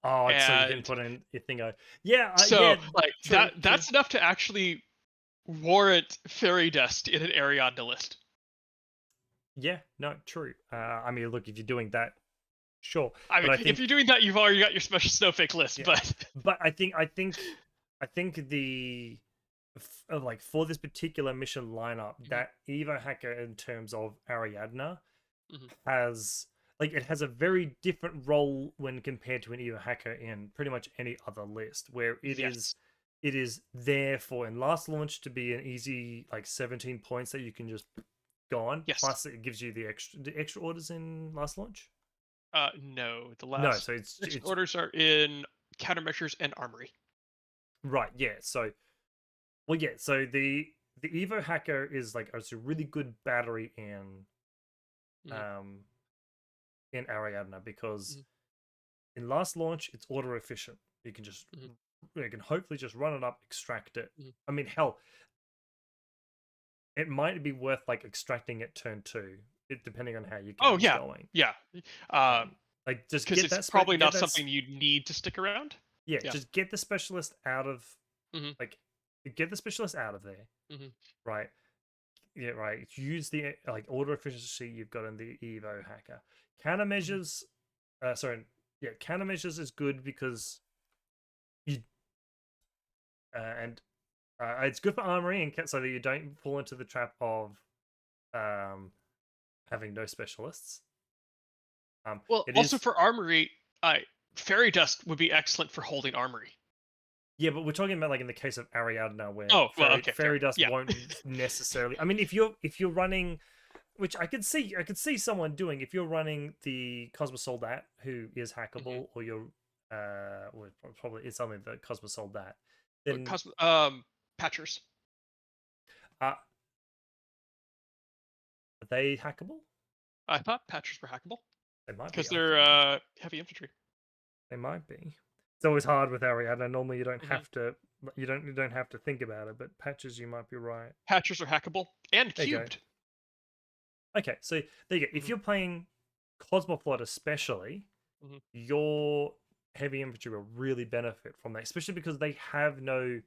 oh, it's so you can and put in your thing. Yeah, so yeah, like true, that true. that's enough to actually warrant Fairy Dust in an Ariadna list. Yeah, no, true. I mean, look, if you're doing that, sure, I but mean, I if think you're doing that, you've already got your special snowflake list. yeah, But but I think the for this particular mission lineup, Mhm. that Evo hacker in terms of Ariadna Mhm. has it has a very different role when compared to an Evo hacker in pretty much any other list, where Yes, it is there for in last launch to be an easy 17 points that you can just go on. yes. Plus, it gives you the extra orders in last launch. No, the No, last so 6 it's orders are in countermeasures and armory. right. Yeah. So well, yeah. So the Evo hacker is it's a really good battery Mhm. um in Ariadna because Mhm. in last launch it's order efficient. Mhm. You can hopefully just run it up, extract it. Mhm. I mean, hell, it might be worth extracting it turn two, depending on how your Oh game's yeah, going. yeah. Just Because get it's that probably not something you need to stick around. yeah, Yeah. just get the specialist out of Mhm. like get the specialist out of there, Mhm. right? Yeah, right. Use the order efficiency you've got in the Evo hacker. Mhm. Countermeasures, sorry, yeah, countermeasures is good because you and it's good for armory and so that you don't fall into the trap of um having no specialists. Well, It also is for armory, fairy dust would be excellent for holding armory. yeah, but we're talking about in the case of Ariadna where Oh well, okay, fair. fairy dust Yeah. won't necessarily. I mean, if you're running, which I could see someone doing if you're running the Cosmos Soldat who is Mhm. hackable, or you're well, probably it's something that Cosmos Soldat, then Patchers. are they hackable? I thought patchers were hackable They might be. because I they're thought heavy infantry. they might be. It's always hard with Ariadna. Normally, you don't Mhm. have to. You don't have to think about it. But patches, you might be right. Patchers are hackable and There you go. cubed. Okay, so there you go. If Mhm. you're playing Cosmoflot, especially, Mhm. your heavy infantry will really benefit from that, especially because they have no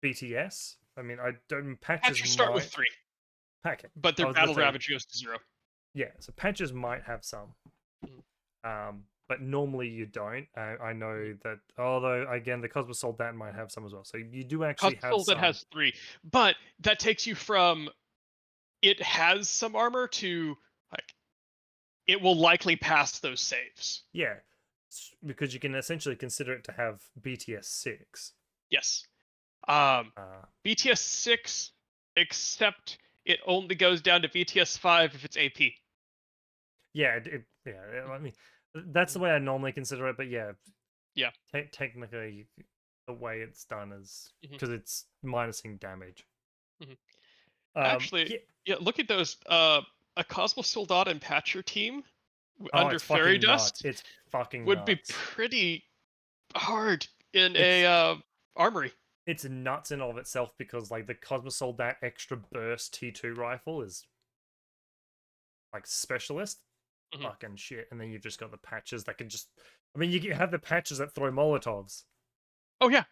BTS. I mean, I don't patches Patchers start with might 3, pack it. but I their was gonna battle say ravage goes to 0. yeah, so patches might have some, Mhm. but normally you don't. I Mhm. know that although again the Cosmos Soldat might have some as well, so you do actually have Cosmos that some. has 3, but that takes you from it has some armor to like it will likely pass those saves. Yeah, because you can essentially consider it to have BTS 6. Yes. Um, Uh, BTS 6, except it only goes down to BTS 5 if it's AP. yeah, I mean that's the Mhm. way I normally consider it, but yeah, Yeah. technically the way it's done is Mhm. because it's minusing damage. Mhm. Actually, Yeah. yeah, look at those. A Cosmos Soldat and Patcher team Oh, under it's Fairy fucking nuts. Dust It's fucking would be nuts. pretty hard in a It's armory. it's nuts in of itself because like the Cosmosol that extra burst T2 rifle is like specialist Mhm. fucking shit, and then you've just got the patches that can just. I mean, you have the patches that throw Molotovs. Oh yeah.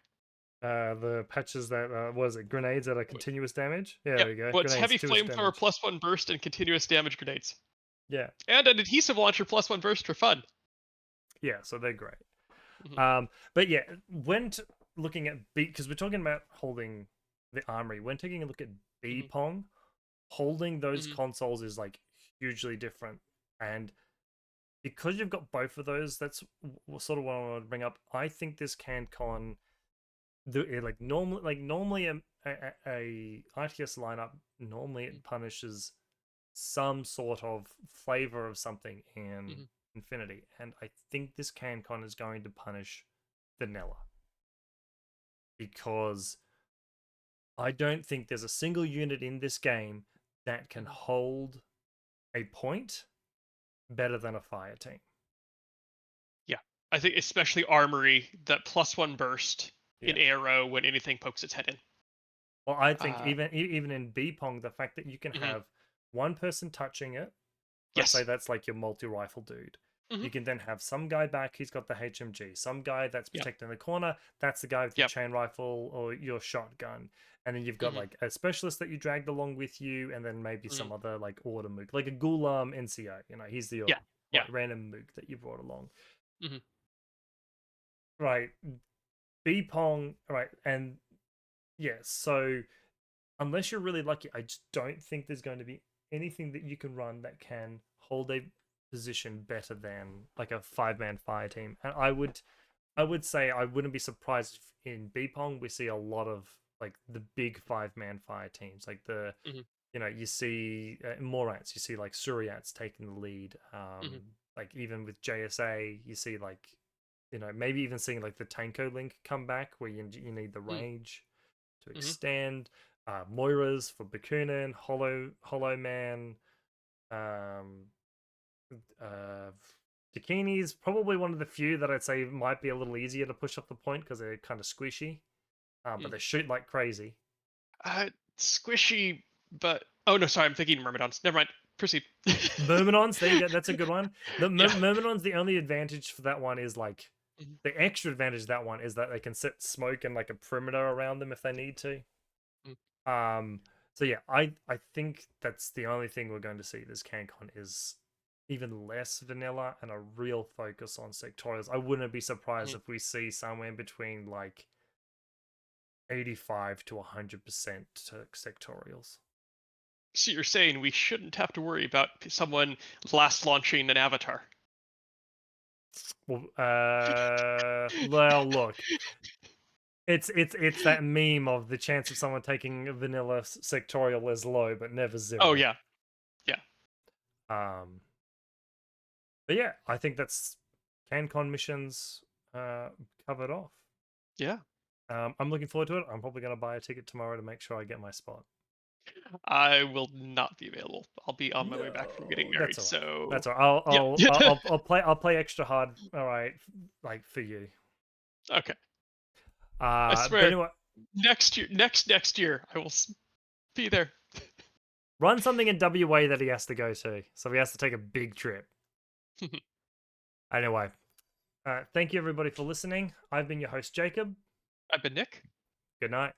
The patches that was it grenades that are continuous damage? Yeah, Yep. there you go. Well, it's Grenades, heavy continuous flamethrower damage. +1 burst and continuous damage grenades, Yeah, and an adhesive launcher +1 burst for fun. yeah. So they're great. Mhm. But yeah, looking at B, because we're talking about holding the armory. When taking a look at B Mhm. Pong, holding those Mhm. consoles is like hugely different, and because you've got both of those, that's sort of what I want to bring up. I think this CanCon, normally a ITS lineup normally Mhm. it punishes some sort of flavor of something in Mhm. Infinity, and I think this CanCon is going to punish vanilla because I don't think there's a single unit in this game that can Mhm. hold a point better than a fire team. Yeah, I think especially armory, that +1 burst Yeah. in arrow when anything pokes its head in. Well, I think Uh, even in B Pong, the fact that you can mhm. have one person touching it, let's say Yes. that's like your multi rifle dude. Mhm. You can then have some guy back, he's got the HMG. Some guy that's Yeah. protecting the corner, that's the guy with your Yep. chain rifle or your shotgun. And then you've got Mhm. like a specialist that you dragged along with you, and then maybe Mhm. some other like order mook, like a Gulam NCO. He's the Yeah. like Yeah. random mook that you brought along. Mhm. Right. B Pong, right. And yeah, so unless you're really lucky, I just don't think there's going to be anything that you can run that can hold a position better than like a 5-man fire team. And I would say I wouldn't be surprised if in Bpong we see a lot of like the big 5-man fire teams, like Mhm. you see Morats, you see like Suryats taking the lead. Mhm. Like even with JSA, you see like maybe even seeing like the Tanko link come back where you need the Mhm. range to Mhm. extend. Moira's for Bakunin, Hollow Man, um, uh, Dakini's probably one of the few that I'd say might be a little easier to push up the point because they're kind of squishy, but Mhm. they shoot like crazy. Squishy, but oh no, sorry, I'm thinking myrmidons. Never mind. Proceed. Myrmidons, there you go. That's a good one. The Yeah. Myrmidons, the only advantage for that one is like Mhm. the extra advantage of that one is that they can set smoke and like a perimeter around them if they need to. Mhm. Um, so yeah, I think that's the only thing we're going to see this CanCon is even less vanilla and a real focus on sectorials. I wouldn't be surprised Mhm. if we see somewhere between like 85 to 100% sectorials. So you're saying we shouldn't have to worry about someone last launching an avatar? Well, look, it's that meme of the chance of someone taking a vanilla sectorial is low, but never Oh zero. yeah. Yeah. Um, but yeah, I think that's CanCon missions uh, covered off. Yeah. I'm looking forward to it. I'm probably going to buy a ticket tomorrow to make sure I get my spot. I will not be available. I'll be on my way back from getting No, that's married. all right. So That's all right. I'll yeah. I'll I'll, I'll play extra hard. All right, like for you. Okay. I But swear. anyway, Next year, I will be there. run something in WA that he has to go to, so he has to take a big trip. Anyway, thank you everybody for listening. I've been your host Jacob. I've been Nick. Good night.